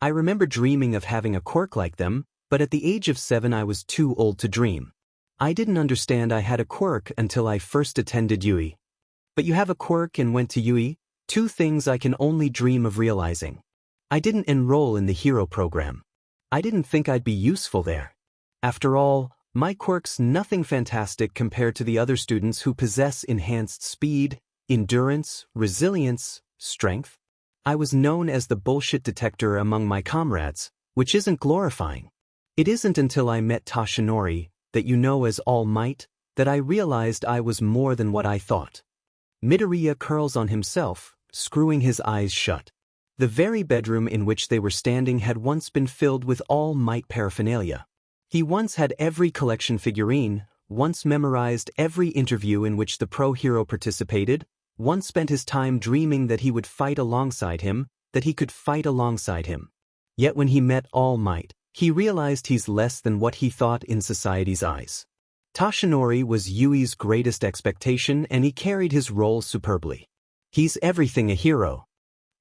I remember dreaming of having a quirk like them, but at the age of 7 I was too old to dream. I didn't understand I had a quirk until I first attended UE. But you have a quirk and went to UE? Two things I can only dream of realizing. I didn't enroll in the hero program. I didn't think I'd be useful there. After all, my quirk's nothing fantastic compared to the other students who possess enhanced speed, endurance, resilience, strength. I was known as the bullshit detector among my comrades, which isn't glorifying. It isn't until I met Toshinori, that you know as All Might, that I realized I was more than what I thought. Midoriya curls on himself, screwing his eyes shut. The very bedroom in which they were standing had once been filled with All Might paraphernalia. He once had every collection figurine, once memorized every interview in which the pro-hero participated, once spent his time dreaming that he would fight alongside him, that he could fight alongside him. Yet when he met All Might, he realized he's less than what he thought in society's eyes. Toshinori was Yui's greatest expectation and he carried his role superbly. He's everything a hero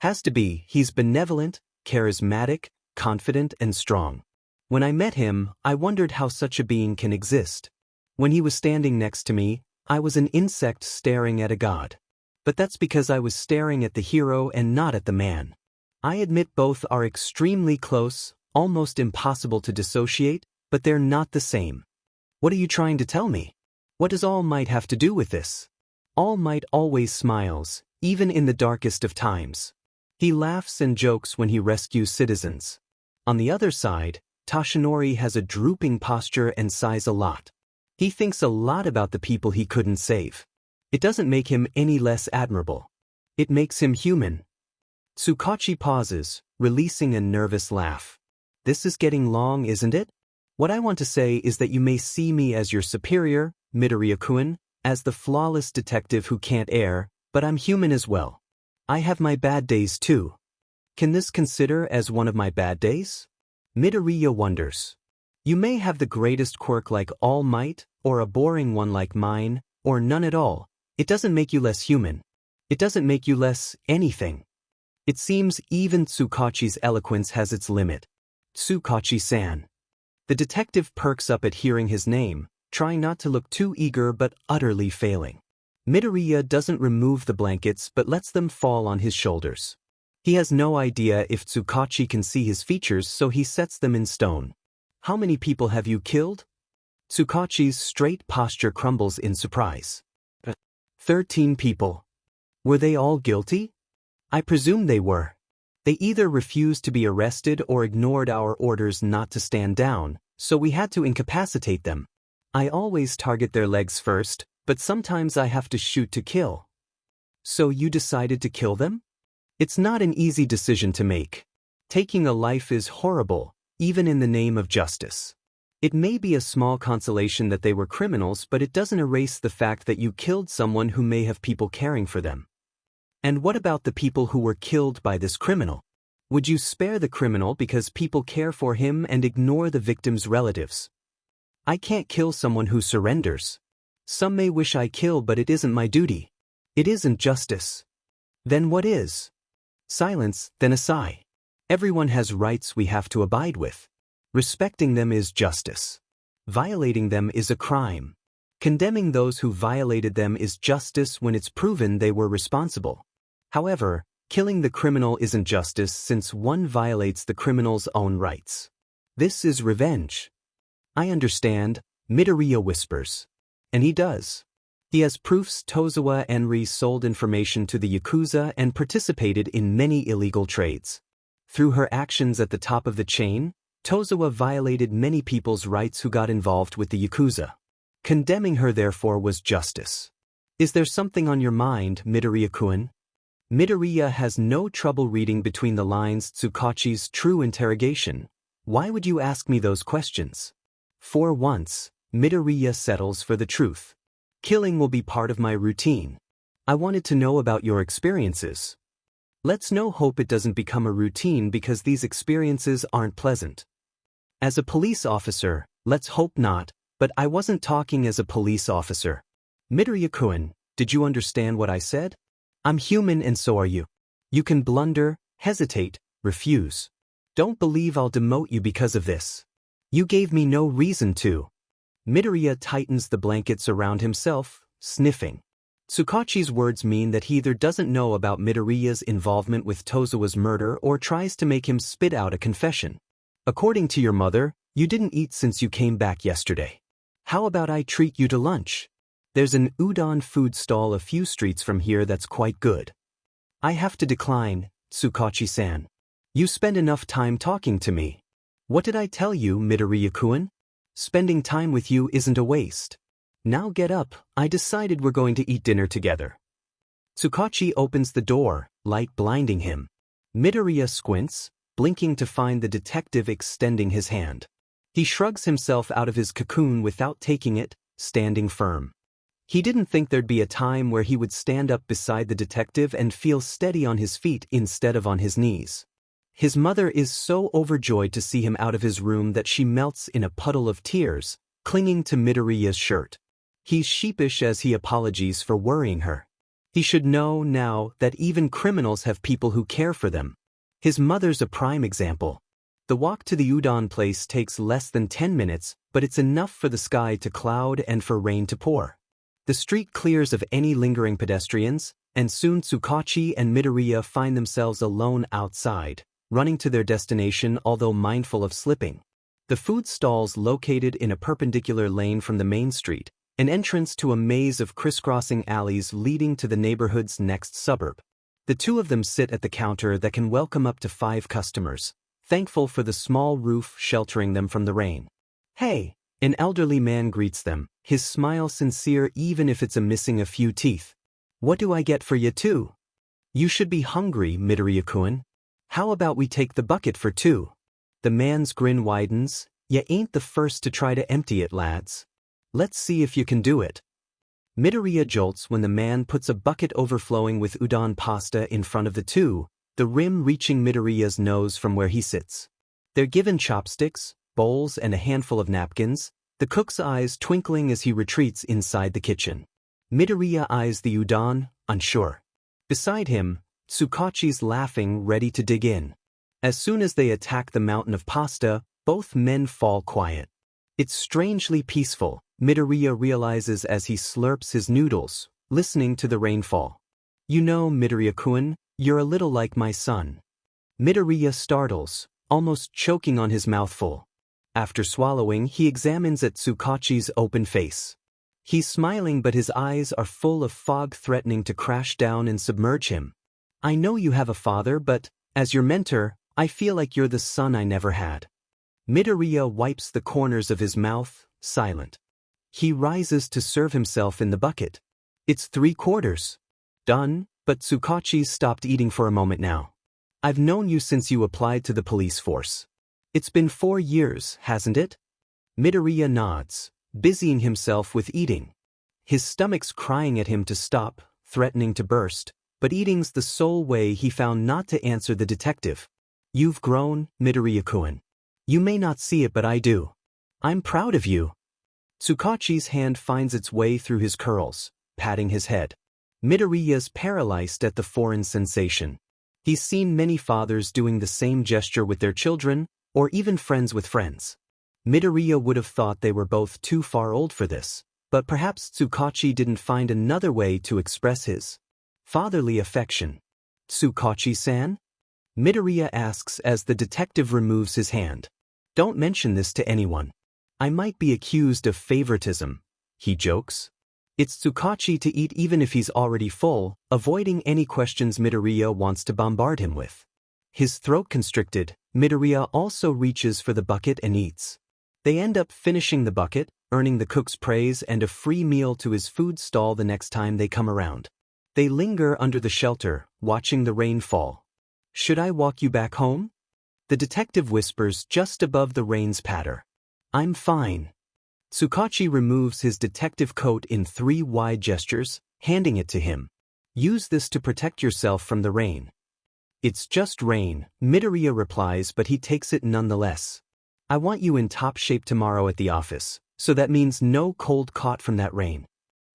has to be. He's benevolent, charismatic, confident, and strong. When I met him, I wondered how such a being can exist. When he was standing next to me, I was an insect staring at a god. But that's because I was staring at the hero and not at the man. I admit both are extremely close, almost impossible to dissociate, but they're not the same. What are you trying to tell me? What does All Might have to do with this? All Might always smiles, even in the darkest of times. He laughs and jokes when he rescues citizens. On the other side, Toshinori has a drooping posture and sighs a lot. He thinks a lot about the people he couldn't save. It doesn't make him any less admirable. It makes him human. Tsukachi pauses, releasing a nervous laugh. This is getting long, isn't it? What I want to say is that you may see me as your superior, Midoriya-kun, as the flawless detective who can't err, but I'm human as well. I have my bad days too. Can this consider as one of my bad days? Midoriya wonders. You may have the greatest quirk like All Might, or a boring one like mine, or none at all. It doesn't make you less human. It doesn't make you less anything. It seems even Tsukachi's eloquence has its limit. Tsukachi-san. The detective perks up at hearing his name, trying not to look too eager but utterly failing. Midoriya doesn't remove the blankets but lets them fall on his shoulders. He has no idea if Tsukachi can see his features, so he sets them in stone. How many people have you killed? Tsukachi's straight posture crumbles in surprise. 13 people. Were they all guilty? I presume they were. They either refused to be arrested or ignored our orders not to stand down, so we had to incapacitate them. I always target their legs first, but sometimes I have to shoot to kill. So you decided to kill them? It's not an easy decision to make. Taking a life is horrible, even in the name of justice. It may be a small consolation that they were criminals, but it doesn't erase the fact that you killed someone who may have people caring for them. And what about the people who were killed by this criminal? Would you spare the criminal because people care for him and ignore the victim's relatives? I can't kill someone who surrenders. Some may wish I kill, but it isn't my duty. It isn't justice. Then what is? Silence, then a sigh. Everyone has rights we have to abide with. Respecting them is justice. Violating them is a crime. Condemning those who violated them is justice when it's proven they were responsible. However, killing the criminal isn't justice since one violates the criminal's own rights. This is revenge. I understand, Midoriya whispers. And he does. He has proofs Tozawa Enri sold information to the Yakuza and participated in many illegal trades. Through her actions at the top of the chain, Tozawa violated many people's rights who got involved with the Yakuza. Condemning her therefore was justice. Is there something on your mind, Midoriya-kun? Midoriya has no trouble reading between the lines Tsukachi's true interrogation. Why would you ask me those questions? For once, Midoriya settles for the truth. Killing will be part of my routine. I wanted to know about your experiences. Let's hope it doesn't become a routine because these experiences aren't pleasant. As a police officer, let's hope not, but I wasn't talking as a police officer. Midoriya-kun, did you understand what I said? I'm human and so are you. You can blunder, hesitate, refuse. Don't believe I'll demote you because of this. You gave me no reason to. Midoriya tightens the blankets around himself, sniffing. Tsukachi's words mean that he either doesn't know about Midoriya's involvement with Tozawa's murder or tries to make him spit out a confession. According to your mother, you didn't eat since you came back yesterday. How about I treat you to lunch? There's an udon food stall a few streets from here that's quite good. I have to decline, Tsukachi-san. You spend enough time talking to me. What did I tell you, Midoriya-kun? Spending time with you isn't a waste. Now get up, I decided we're going to eat dinner together. Tsukachi opens the door, light blinding him. Midoriya squints, blinking to find the detective extending his hand. He shrugs himself out of his cocoon without taking it, standing firm. He didn't think there'd be a time where he would stand up beside the detective and feel steady on his feet instead of on his knees. His mother is so overjoyed to see him out of his room that she melts in a puddle of tears, clinging to Midoriya's shirt. He's sheepish as he apologizes for worrying her. He should know now that even criminals have people who care for them. His mother's a prime example. The walk to the udon place takes less than 10 minutes, but it's enough for the sky to cloud and for rain to pour. The street clears of any lingering pedestrians, and soon Tsukachi and Midoriya find themselves alone outside, running to their destination although mindful of slipping. The food stall's located in a perpendicular lane from the main street, an entrance to a maze of crisscrossing alleys leading to the neighborhood's next suburb. The two of them sit at the counter that can welcome up to 5 customers, thankful for the small roof sheltering them from the rain. Hey, an elderly man greets them, his smile sincere even if it's missing a few teeth. What do I get for you too? You should be hungry, Midoriya-kun. How about we take the bucket for 2? The man's grin widens. Ya ain't the first to try to empty it, lads. Let's see if you can do it. Midoriya jolts when the man puts a bucket overflowing with udon pasta in front of the two, the rim reaching Midoriya's nose from where he sits. They're given chopsticks, bowls and a handful of napkins, the cook's eyes twinkling as he retreats inside the kitchen. Midoriya eyes the udon, unsure. Beside him, Tsukachi's laughing, ready to dig in. As soon as they attack the mountain of pasta, both men fall quiet. It's strangely peaceful, Midoriya realizes as he slurps his noodles, listening to the rainfall. You know, Midoriya-kun, you're a little like my son. Midoriya startles, almost choking on his mouthful. After swallowing, he examines at Tsukachi's open face. He's smiling, but his eyes are full of fog, threatening to crash down and submerge him. I know you have a father, but, as your mentor, I feel like you're the son I never had. Midoriya wipes the corners of his mouth, silent. He rises to serve himself in the bucket. It's 3/4 done, but Tsukachi's stopped eating for a moment now. I've known you since you applied to the police force. It's been 4 years, hasn't it? Midoriya nods, busying himself with eating. His stomach's crying at him to stop, threatening to burst, but eating's the sole way he found not to answer the detective. You've grown, Midoriya-kun. You may not see it, but I do. I'm proud of you. Tsukachi's hand finds its way through his curls, patting his head. Midoriya's paralyzed at the foreign sensation. He's seen many fathers doing the same gesture with their children, or even friends with friends. Midoriya would have thought they were both too far old for this, but perhaps Tsukachi didn't find another way to express his fatherly affection. Tsukachi-san? Midoriya asks as the detective removes his hand. Don't mention this to anyone. I might be accused of favoritism, he jokes. It's Tsukachi to eat even if he's already full, avoiding any questions Midoriya wants to bombard him with. His throat constricted, Midoriya also reaches for the bucket and eats. They end up finishing the bucket, earning the cook's praise and a free meal to his food stall the next time they come around. They linger under the shelter, watching the rain fall. Should I walk you back home? The detective whispers just above the rain's patter. I'm fine. Tsukachi removes his detective coat in 3 wide gestures, handing it to him. Use this to protect yourself from the rain. It's just rain, Midoriya replies, but he takes it nonetheless. I want you in top shape tomorrow at the office, so that means no cold caught from that rain.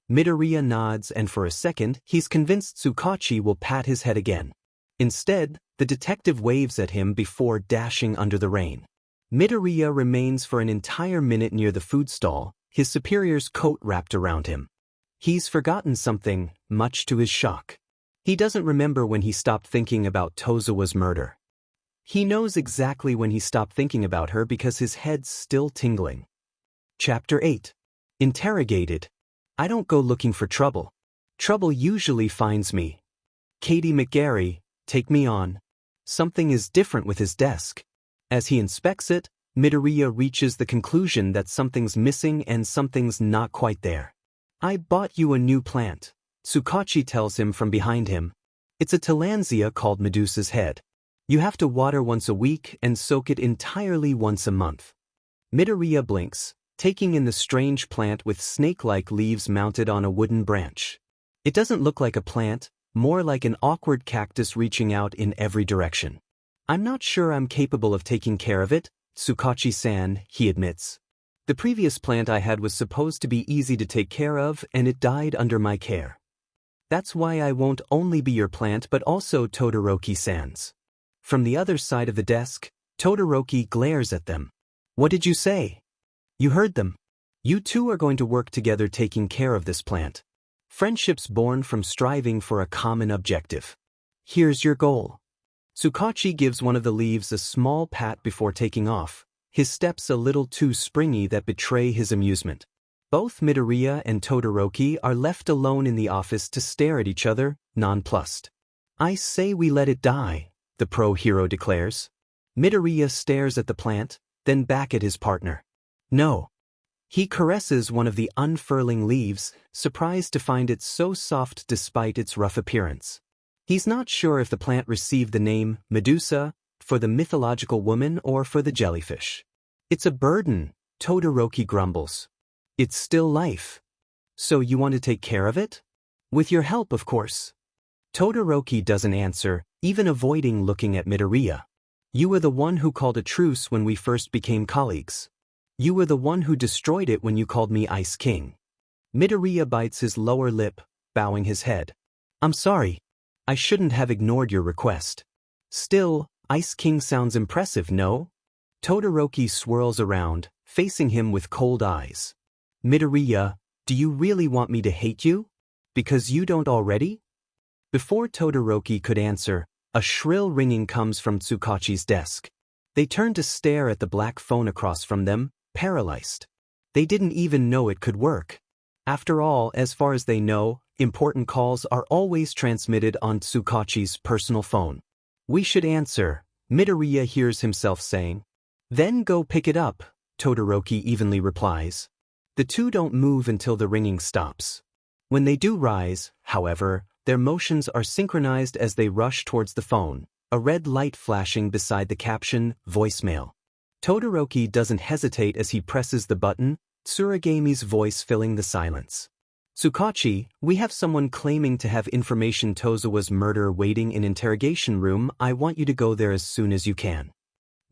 Midoriya nods, and for a second, he's convinced Tsukachi will pat his head again. Instead, the detective waves at him before dashing under the rain. Midoriya remains for an entire minute near the food stall, his superior's coat wrapped around him. He's forgotten something, much to his shock. He doesn't remember when he stopped thinking about Tozawa's murder. He knows exactly when he stopped thinking about her because his head's still tingling. Chapter 8. Interrogated. I don't go looking for trouble. Trouble usually finds me. Katie McGarry, take me on. Something is different with his desk. As he inspects it, Midoriya reaches the conclusion that something's missing and something's not quite there. I bought you a new plant, Tsukachi tells him from behind him. It's a tillandsia called Medusa's head. You have to water once a week and soak it entirely once a month. Midoriya blinks, taking in the strange plant with snake-like leaves mounted on a wooden branch. It doesn't look like a plant, more like an awkward cactus reaching out in every direction. I'm not sure I'm capable of taking care of it, Tsukachi-san, he admits. The previous plant I had was supposed to be easy to take care of, and it died under my care. That's why I won't only be your plant but also Todoroki-san's. From the other side of the desk, Todoroki glares at them. What did you say? You heard them. You two are going to work together taking care of this plant. Friendship's born from striving for a common objective. Here's your goal. Tsukachi gives one of the leaves a small pat before taking off, his steps a little too springy that betray his amusement. Both Midoriya and Todoroki are left alone in the office to stare at each other, nonplussed. I say we let it die, the pro-hero declares. Midoriya stares at the plant, then back at his partner. No. He caresses one of the unfurling leaves, surprised to find it so soft despite its rough appearance. He's not sure if the plant received the name Medusa for the mythological woman or for the jellyfish. It's a burden, Todoroki grumbles. It's still life. So you want to take care of it? With your help, of course. Todoroki doesn't answer, even avoiding looking at Midoriya. You were the one who called a truce when we first became colleagues. You were the one who destroyed it when you called me Ice King. Midoriya bites his lower lip, bowing his head. I'm sorry. I shouldn't have ignored your request. Still, Ice King sounds impressive, no? Todoroki swirls around, facing him with cold eyes. Midoriya, do you really want me to hate you? Because you don't already? Before Todoroki could answer, a shrill ringing comes from Tsukachi's desk. They turn to stare at the black phone across from them, paralyzed. They didn't even know it could work. After all, as far as they know, important calls are always transmitted on Tsukachi's personal phone. We should answer, Midoriya hears himself saying. Then go pick it up, Todoroki evenly replies. The two don't move until the ringing stops. When they do rise, however, their motions are synchronized as they rush towards the phone, a red light flashing beside the caption, voicemail. Todoroki doesn't hesitate as he presses the button, Tsuragami's voice filling the silence. Tsukachi, we have someone claiming to have information Tozawa's murder waiting in interrogation room. I want you to go there as soon as you can.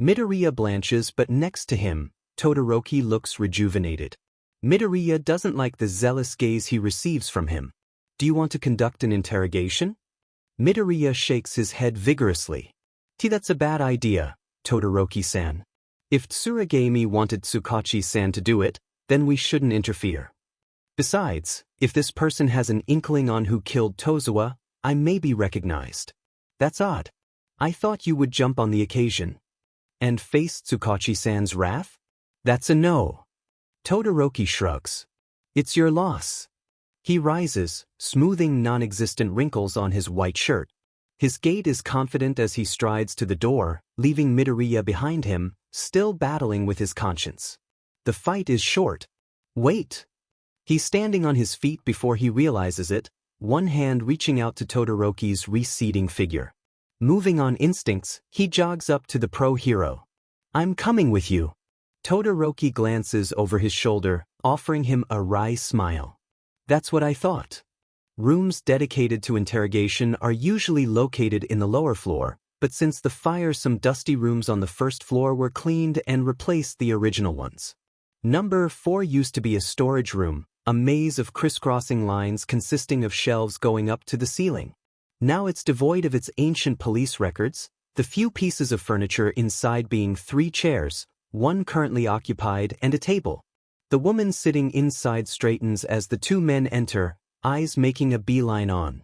Midoriya blanches, but next to him, Todoroki looks rejuvenated. Midoriya doesn't like the zealous gaze he receives from him. Do you want to conduct an interrogation? Midoriya shakes his head vigorously. That's a bad idea, Todoroki-san. If Tsuragami wanted Tsukachi-san to do it, then we shouldn't interfere. Besides, if this person has an inkling on who killed Tozawa, I may be recognized. That's odd. I thought you would jump on the occasion. And face Tsukachi-san's wrath? That's a no. Todoroki shrugs. It's your loss. He rises, smoothing non-existent wrinkles on his white shirt. His gait is confident as he strides to the door, leaving Midoriya behind him, still battling with his conscience. The fight is short. Wait. He's standing on his feet before he realizes it, one hand reaching out to Todoroki's receding figure. Moving on instincts, he jogs up to the pro-hero. I'm coming with you. Todoroki glances over his shoulder, offering him a wry smile. That's what I thought. Rooms dedicated to interrogation are usually located in the lower floor, but since the fire, some dusty rooms on the first floor were cleaned and replaced the original ones. Number 4 used to be a storage room, a maze of crisscrossing lines consisting of shelves going up to the ceiling. Now it's devoid of its ancient police records, the few pieces of furniture inside being 3 chairs, one currently occupied, and a table. The woman sitting inside straightens as the 2 men enter, eyes making a beeline on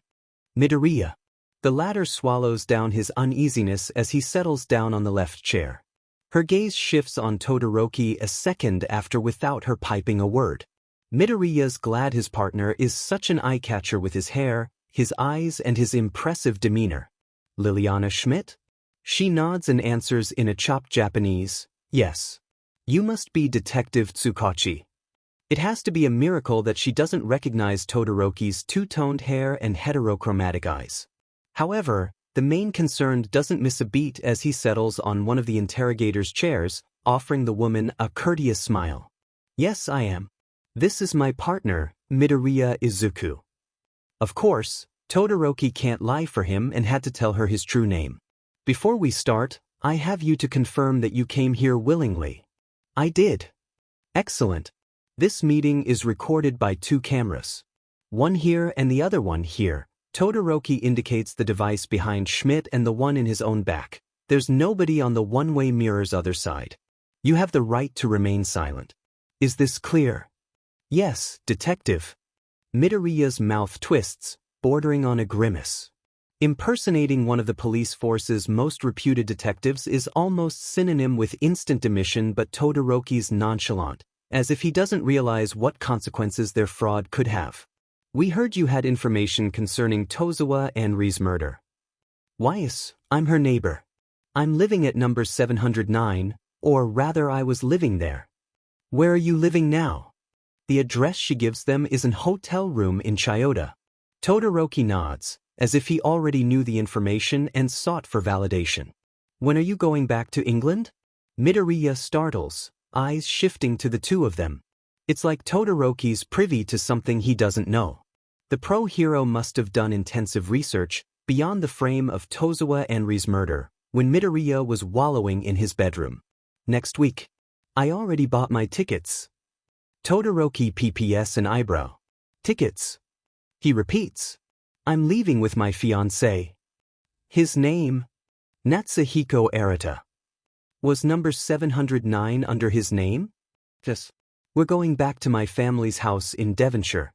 Midoriya. The latter swallows down his uneasiness as he settles down on the left chair. Her gaze shifts on Todoroki a second after without her piping a word. Midoriya's glad his partner is such an eye-catcher with his hair, his eyes and his impressive demeanor. Liliana Schmidt? She nods and answers in a chopped Japanese, yes. You must be Detective Tsukachi. It has to be a miracle that she doesn't recognize Todoroki's two-toned hair and heterochromatic eyes. However, the main concern doesn't miss a beat as he settles on one of the interrogator's chairs, offering the woman a courteous smile. Yes, I am. This is my partner, Midoriya Izuku. Of course, Todoroki can't lie for him and had to tell her his true name. Before we start, I have you to confirm that you came here willingly. I did. Excellent. This meeting is recorded by 2 cameras. One here and the other one here. Todoroki indicates the device behind Schmidt and the one in his own back. There's nobody on the one-way mirror's other side. You have the right to remain silent. Is this clear? Yes, Detective. Midoriya's mouth twists, bordering on a grimace. Impersonating one of the police force's most reputed detectives is almost synonym with instant demission, but Todoroki's nonchalant, as if he doesn't realize what consequences their fraud could have. We heard you had information concerning Tozawa Anri's murder. Yes, I'm her neighbor. I'm living at number 709, or rather I was living there. Where are you living now? The address she gives them is an hotel room in Chiyoda. Todoroki nods, as if he already knew the information and sought for validation. When are you going back to England? Midoriya startles, eyes shifting to the 2 of them. It's like Todoroki's privy to something he doesn't know. The pro-hero must have done intensive research beyond the frame of Tozawa Enri's murder when Midoriya was wallowing in his bedroom. Next week. I already bought my tickets. Todoroki PPS an eyebrow. Tickets. He repeats. I'm leaving with my fiancé. His name? Natsuhiko Arata. Was number 709 under his name? Yes. We're going back to my family's house in Devonshire.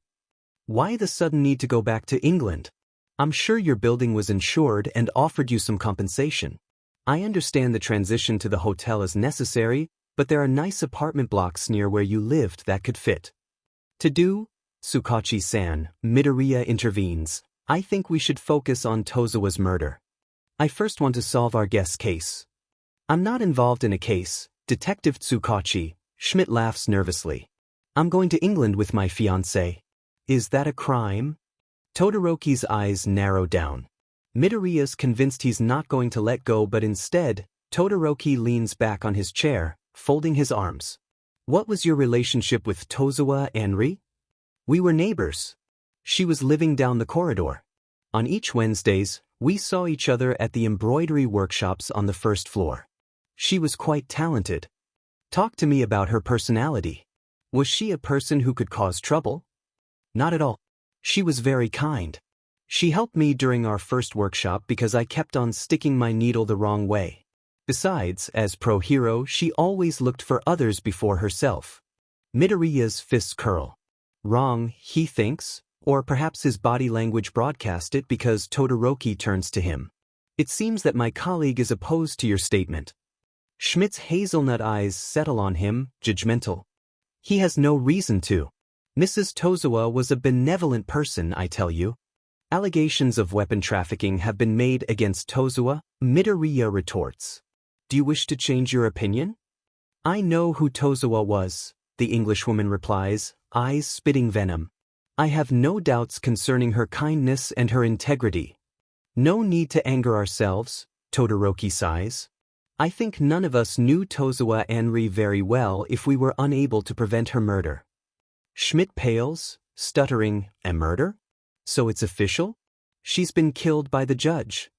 Why the sudden need to go back to England? I'm sure your building was insured and offered you some compensation. I understand the transition to the hotel is necessary, but there are nice apartment blocks near where you lived that could fit. To do, Tsukachi-san, Midoriya intervenes. I think we should focus on Tozawa's murder. I first want to solve our guest's case. I'm not involved in a case, Detective Tsukachi. Schmidt laughs nervously. I'm going to England with my fiancé. Is that a crime? Todoroki's eyes narrow down. Midoriya's convinced he's not going to let go, but instead, Todoroki leans back on his chair, folding his arms. What was your relationship with Tozawa Enri? We were neighbors. She was living down the corridor. On each Wednesdays, we saw each other at the embroidery workshops on the first floor. She was quite talented. Talk to me about her personality. Was she a person who could cause trouble? Not at all. She was very kind. She helped me during our first workshop because I kept on sticking my needle the wrong way. Besides, as pro-hero, she always looked for others before herself. Midoriya's fists curl. Wrong, he thinks, or perhaps his body language broadcast it because Todoroki turns to him. It seems that my colleague is opposed to your statement. Schmidt's hazelnut eyes settle on him, judgmental. He has no reason to. Mrs. Tozawa was a benevolent person, I tell you. Allegations of weapon trafficking have been made against Tozawa, Midoriya retorts. Do you wish to change your opinion? I know who Tozawa was, the Englishwoman replies, eyes spitting venom. I have no doubts concerning her kindness and her integrity. No need to anger ourselves, Todoroki sighs. I think none of us knew Tozawa Enri very well if we were unable to prevent her murder. Schmidt pales, stuttering, a murder? So it's official? She's been killed by the judge.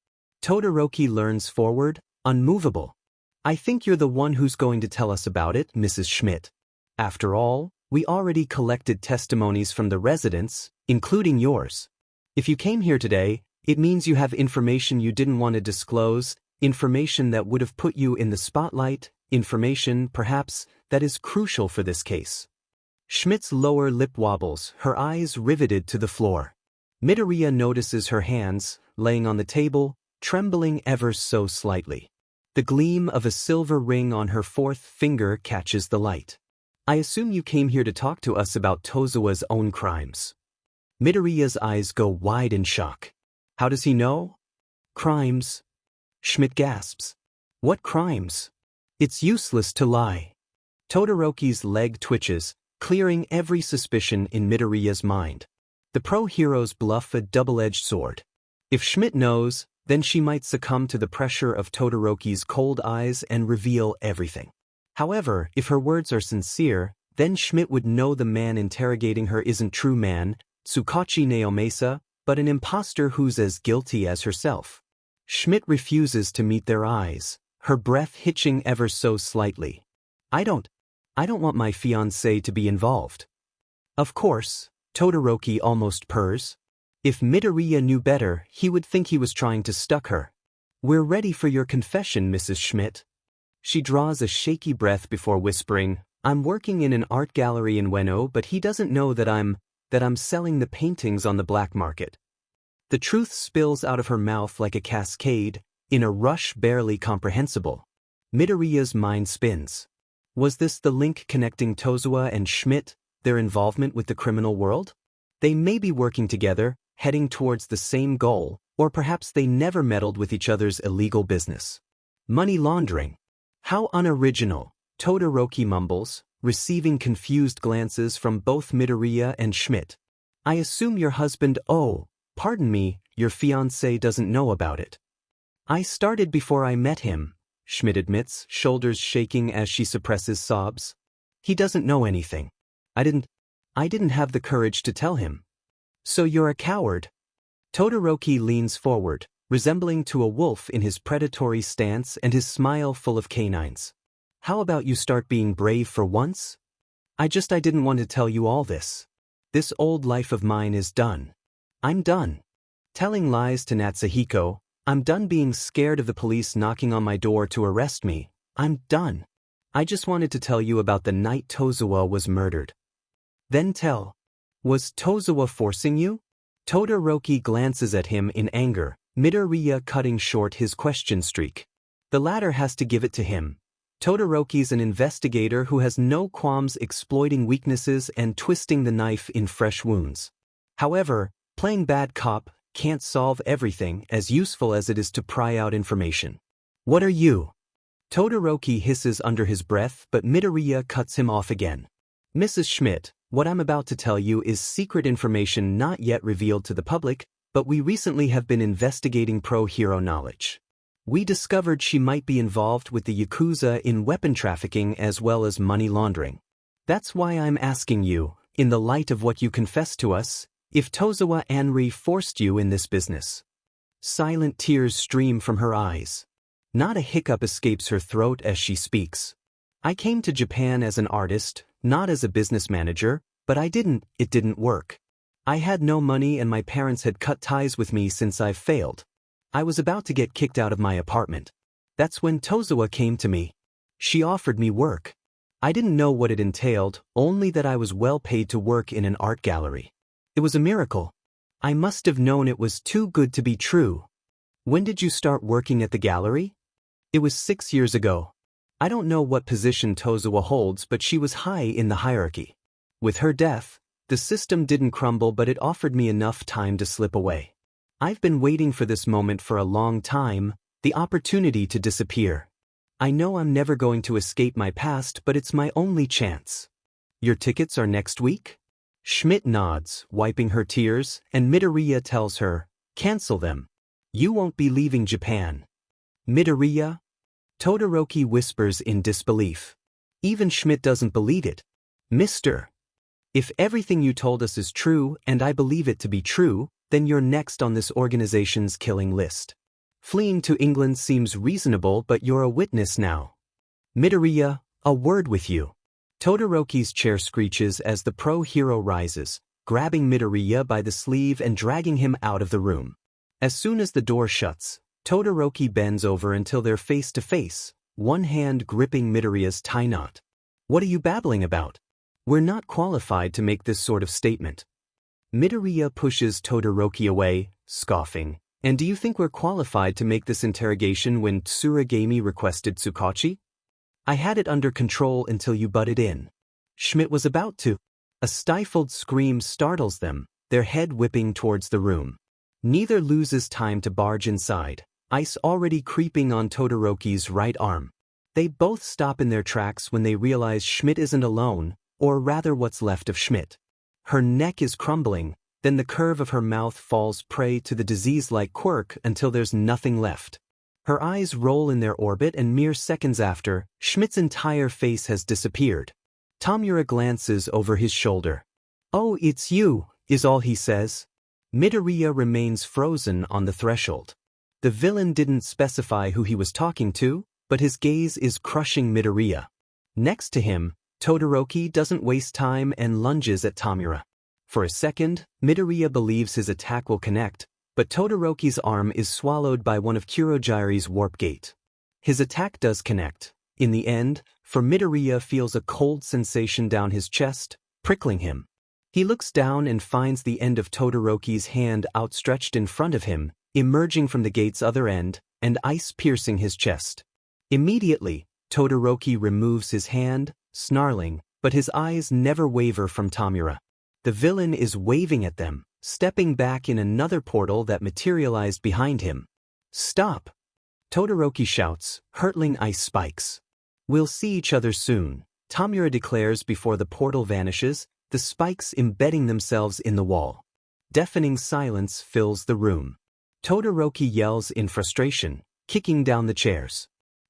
Todoroki leans forward, unmovable. I think you're the one who's going to tell us about it, Mrs. Schmidt. After all, we already collected testimonies from the residents, including yours. If you came here today, it means you have information you didn't want to disclose, information that would have put you in the spotlight, information, perhaps, that is crucial for this case. Schmidt's lower lip wobbles, her eyes riveted to the floor. Midoriya notices her hands, laying on the table, trembling ever so slightly. The gleam of a silver ring on her fourth finger catches the light. I assume you came here to talk to us about Tozawa's own crimes. Midoriya's eyes go wide in shock. How does he know? Crimes. Schmidt gasps. What crimes? It's useless to lie. Todoroki's leg twitches, clearing every suspicion in Midoriya's mind. The pro-heroes bluff a double-edged sword. If Schmidt knows, then she might succumb to the pressure of Todoroki's cold eyes and reveal everything. However, if her words are sincere, then Schmidt would know the man interrogating her isn't true man, Tsukachi Naomasa, but an imposter who's as guilty as herself. Schmidt refuses to meet their eyes, her breath hitching ever so slightly. I don't want my fiancé to be involved. Of course, Todoroki almost purrs. If Midoriya knew better, he would think he was trying to stuck her. We're ready for your confession, Mrs. Schmidt. She draws a shaky breath before whispering, I'm working in an art gallery in Ueno, but he doesn't know that I'm selling the paintings on the black market. The truth spills out of her mouth like a cascade, in a rush barely comprehensible. Midoriya's mind spins. Was this the link connecting Tozawa and Schmidt, their involvement with the criminal world? They may be working together, heading towards the same goal, or perhaps they never meddled with each other's illegal business. Money laundering. How unoriginal, Todoroki mumbles, receiving confused glances from both Midoriya and Schmidt. I assume your husband, pardon me, your fiancé doesn't know about it. I started before I met him, Schmidt admits, shoulders shaking as she suppresses sobs. He doesn't know anything. I didn't have the courage to tell him. So you're a coward? Todoroki leans forward, resembling to a wolf in his predatory stance and his smile full of canines. How about you start being brave for once? I didn't want to tell you all this. This old life of mine is done. I'm done. Telling lies to Natsuhiko, I'm done being scared of the police knocking on my door to arrest me. I'm done. I just wanted to tell you about the night Tozawa was murdered. Then tell. Was Tozawa forcing you? Todoroki glances at him in anger, Midoriya cutting short his question streak. The latter has to give it to him. Todoroki's an investigator who has no qualms exploiting weaknesses and twisting the knife in fresh wounds. However, playing bad cop can't solve everything, as useful as it is to pry out information. What are you? Todoroki hisses under his breath, but Midoriya cuts him off again. Mrs. Schmidt, what I'm about to tell you is secret information not yet revealed to the public, but we recently have been investigating pro-hero knowledge. We discovered she might be involved with the Yakuza in weapon trafficking as well as money laundering. That's why I'm asking you, in the light of what you confessed to us, if Tozawa Anri forced you in this business. Silent tears stream from her eyes. Not a hiccup escapes her throat as she speaks. I came to Japan as an artist, not as a business manager, but it didn't work. I had no money and my parents had cut ties with me since I've failed. I was about to get kicked out of my apartment. That's when Tozawa came to me. She offered me work. I didn't know what it entailed, only that I was well paid to work in an art gallery. It was a miracle. I must have known it was too good to be true. When did you start working at the gallery? It was 6 years ago. I don't know what position Tozawa holds, but she was high in the hierarchy. With her death, the system didn't crumble, but it offered me enough time to slip away. I've been waiting for this moment for a long time, the opportunity to disappear. I know I'm never going to escape my past, but it's my only chance. Your tickets are next week? Schmidt nods, wiping her tears, and Midoriya tells her, cancel them. You won't be leaving Japan. Midoriya? Todoroki whispers in disbelief. Even Schmidt doesn't believe it. Mister. If everything you told us is true, and I believe it to be true, then you're next on this organization's killing list. Fleeing to England seems reasonable, but you're a witness now. Midoriya, a word with you. Todoroki's chair screeches as the pro-hero rises, grabbing Midoriya by the sleeve and dragging him out of the room. As soon as the door shuts, Todoroki bends over until they're face to face, one hand gripping Midoriya's tie knot. What are you babbling about? We're not qualified to make this sort of statement. Midoriya pushes Todoroki away, scoffing. And do you think we're qualified to make this interrogation when Tsuragami requested Tsukachi? I had it under control until you butted in. Schmidt was about to. A stifled scream startles them, their head whipping towards the room. Neither loses time to barge inside, ice already creeping on Todoroki's right arm. They both stop in their tracks when they realize Schmidt isn't alone, or rather what's left of Schmidt. Her neck is crumbling, then the curve of her mouth falls prey to the disease-like quirk until there's nothing left. Her eyes roll in their orbit and mere seconds after, Schmidt's entire face has disappeared. Tomura glances over his shoulder. Oh, it's you, is all he says. Midoriya remains frozen on the threshold. The villain didn't specify who he was talking to, but his gaze is crushing Midoriya. Next to him, Todoroki doesn't waste time and lunges at Tomura. For a second, Midoriya believes his attack will connect, but Todoroki's arm is swallowed by one of Kurogiri's warp gate. His attack does connect. In the end, for Midoriya feels a cold sensation down his chest, prickling him. He looks down and finds the end of Todoroki's hand outstretched in front of him, emerging from the gate's other end, and ice piercing his chest. Immediately, Todoroki removes his hand, snarling, but his eyes never waver from Tomura. The villain is waving at them, stepping back in another portal that materialized behind him. Stop! Todoroki shouts, hurtling ice spikes. We'll see each other soon, Tomura declares before the portal vanishes, the spikes embedding themselves in the wall. Deafening silence fills the room. Todoroki yells in frustration, kicking down the chairs.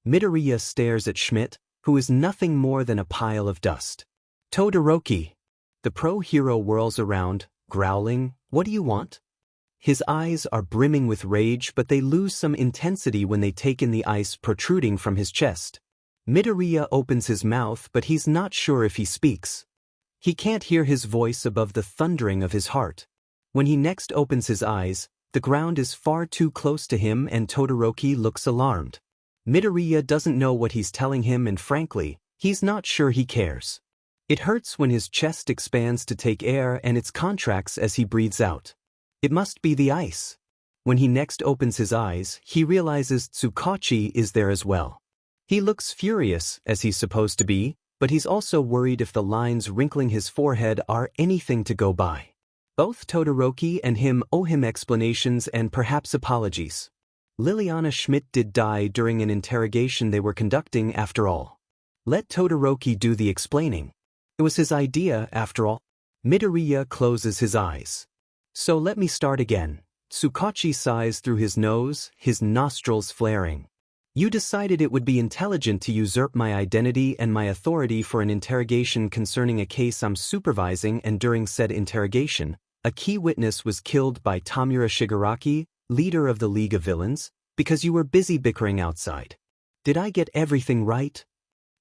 Midoriya stares at Schmidt, who is nothing more than a pile of dust. Todoroki! The pro-hero whirls around, growling, "What do you want?" His eyes are brimming with rage, but they lose some intensity when they take in the ice protruding from his chest. Midoriya opens his mouth, but he's not sure if he speaks. He can't hear his voice above the thundering of his heart. When he next opens his eyes, the ground is far too close to him and Todoroki looks alarmed. Midoriya doesn't know what he's telling him and frankly, he's not sure he cares. It hurts when his chest expands to take air and it contracts as he breathes out. It must be the ice. When he next opens his eyes, he realizes Tsukachi is there as well. He looks furious, as he's supposed to be, but he's also worried if the lines wrinkling his forehead are anything to go by. Both Todoroki and him owe him explanations and perhaps apologies. Liliana Schmidt did die during an interrogation they were conducting after all. Let Todoroki do the explaining. It was his idea after all. Midoriya closes his eyes. So let me start again. Tsukachi sighs through his nose, his nostrils flaring. You decided it would be intelligent to usurp my identity and my authority for an interrogation concerning a case I'm supervising, and during said interrogation, a key witness was killed by Tamura Shigaraki, leader of the League of Villains, because you were busy bickering outside. Did I get everything right?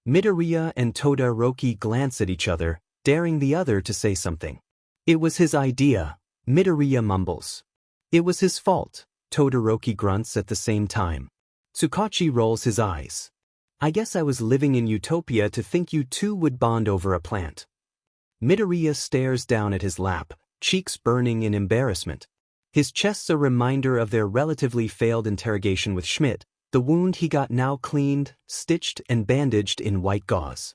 Midoriya and Todoroki glance at each other, daring the other to say something. It was his idea, Midoriya mumbles. It was his fault, Todoroki grunts at the same time. Tsukachi rolls his eyes. I guess I was living in utopia to think you two would bond over a plant. Midoriya stares down at his lap, cheeks burning in embarrassment. His chest's a reminder of their relatively failed interrogation with Schmidt, the wound he got now cleaned, stitched and bandaged in white gauze.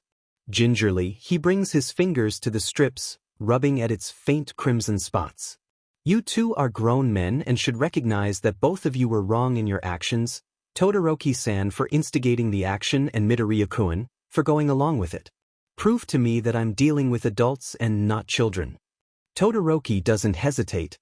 Gingerly, he brings his fingers to the strips, rubbing at its faint crimson spots. You two are grown men and should recognize that both of you were wrong in your actions, Todoroki-san for instigating the action and Midoriya-kun for going along with it. Prove to me that I'm dealing with adults and not children. Todoroki doesn't hesitate,